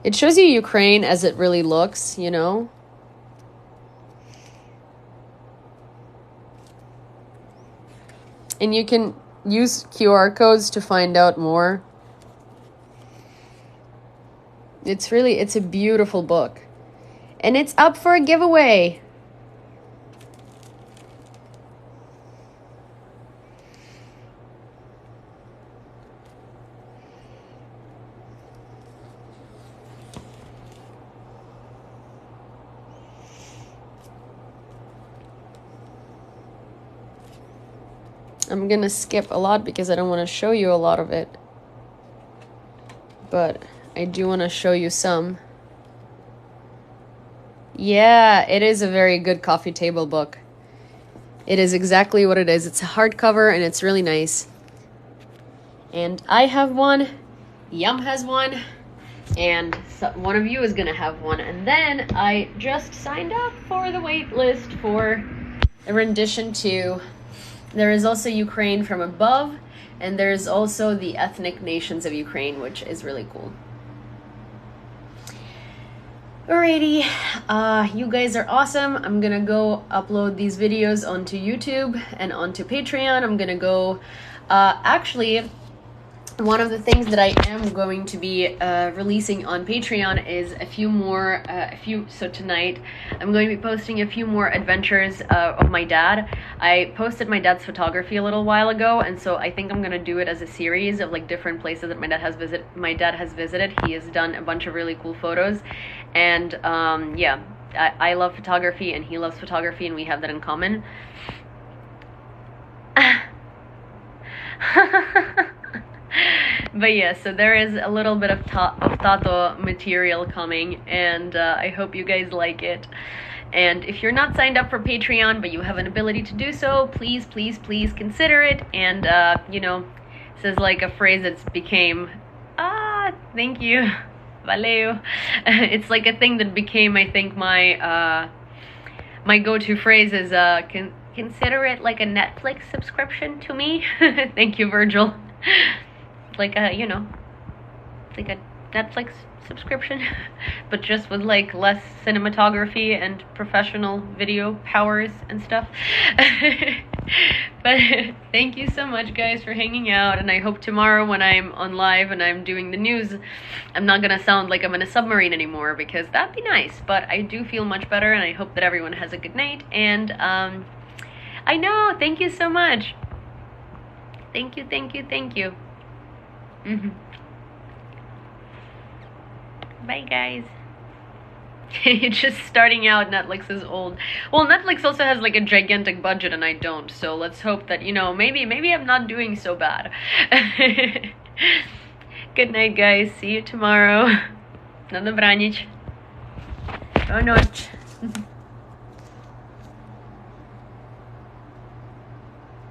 it shows you Ukraine as it really looks, you know? And you can use QR codes to find out more. It's a beautiful book. And it's up for a giveaway. I'm gonna skip a lot because I don't want to show you a lot of it. But I do want to show you some. Yeah, it is a very good coffee table book. It is exactly what it is. It's a hardcover and it's really nice. And I have one, Yum has one, and one of you is gonna have one. And then I just signed up for the wait list for a rendition 2. There is also Ukraine from Above, and there's also the ethnic nations of Ukraine, which is really cool. Alrighty, you guys are awesome. I'm gonna go upload these videos onto YouTube and onto Patreon. I'm gonna go, actually, one of the things that I am going to be releasing on Patreon is so tonight I'm going to be posting a few more adventures of my dad. I posted my dad's photography a little while ago, and so I think I'm going to do it as a series of like different places that my dad has visited. He has done a bunch of really cool photos, and yeah, I love photography and he loves photography and we have that in common. But yeah, so there is a little bit of Tato material coming, and I hope you guys like it. And if you're not signed up for Patreon, but you have an ability to do so, please, please, please consider it. And, you know, this is like a phrase that's became, thank you, valeu. It's like a thing that became, I think, my go-to phrase is, consider it like a Netflix subscription to me. Thank you, Virgil. Like a, you know, like a Netflix subscription, but just with like less cinematography and professional video powers and stuff. But thank you so much, guys, for hanging out, and I hope tomorrow when I'm on live and I'm doing the news, I'm not gonna sound like I'm in a submarine anymore, because that'd be nice. But I do feel much better, and I hope that everyone has a good night. And I know, thank you so much. Thank you, thank you, thank you. Bye, guys. You're just starting out. Netflix is old. Well, Netflix also has like a gigantic budget and I don't, so let's hope that, you know, maybe I'm not doing so bad. Good night, guys. See you tomorrow. Na добраніч. До ночи.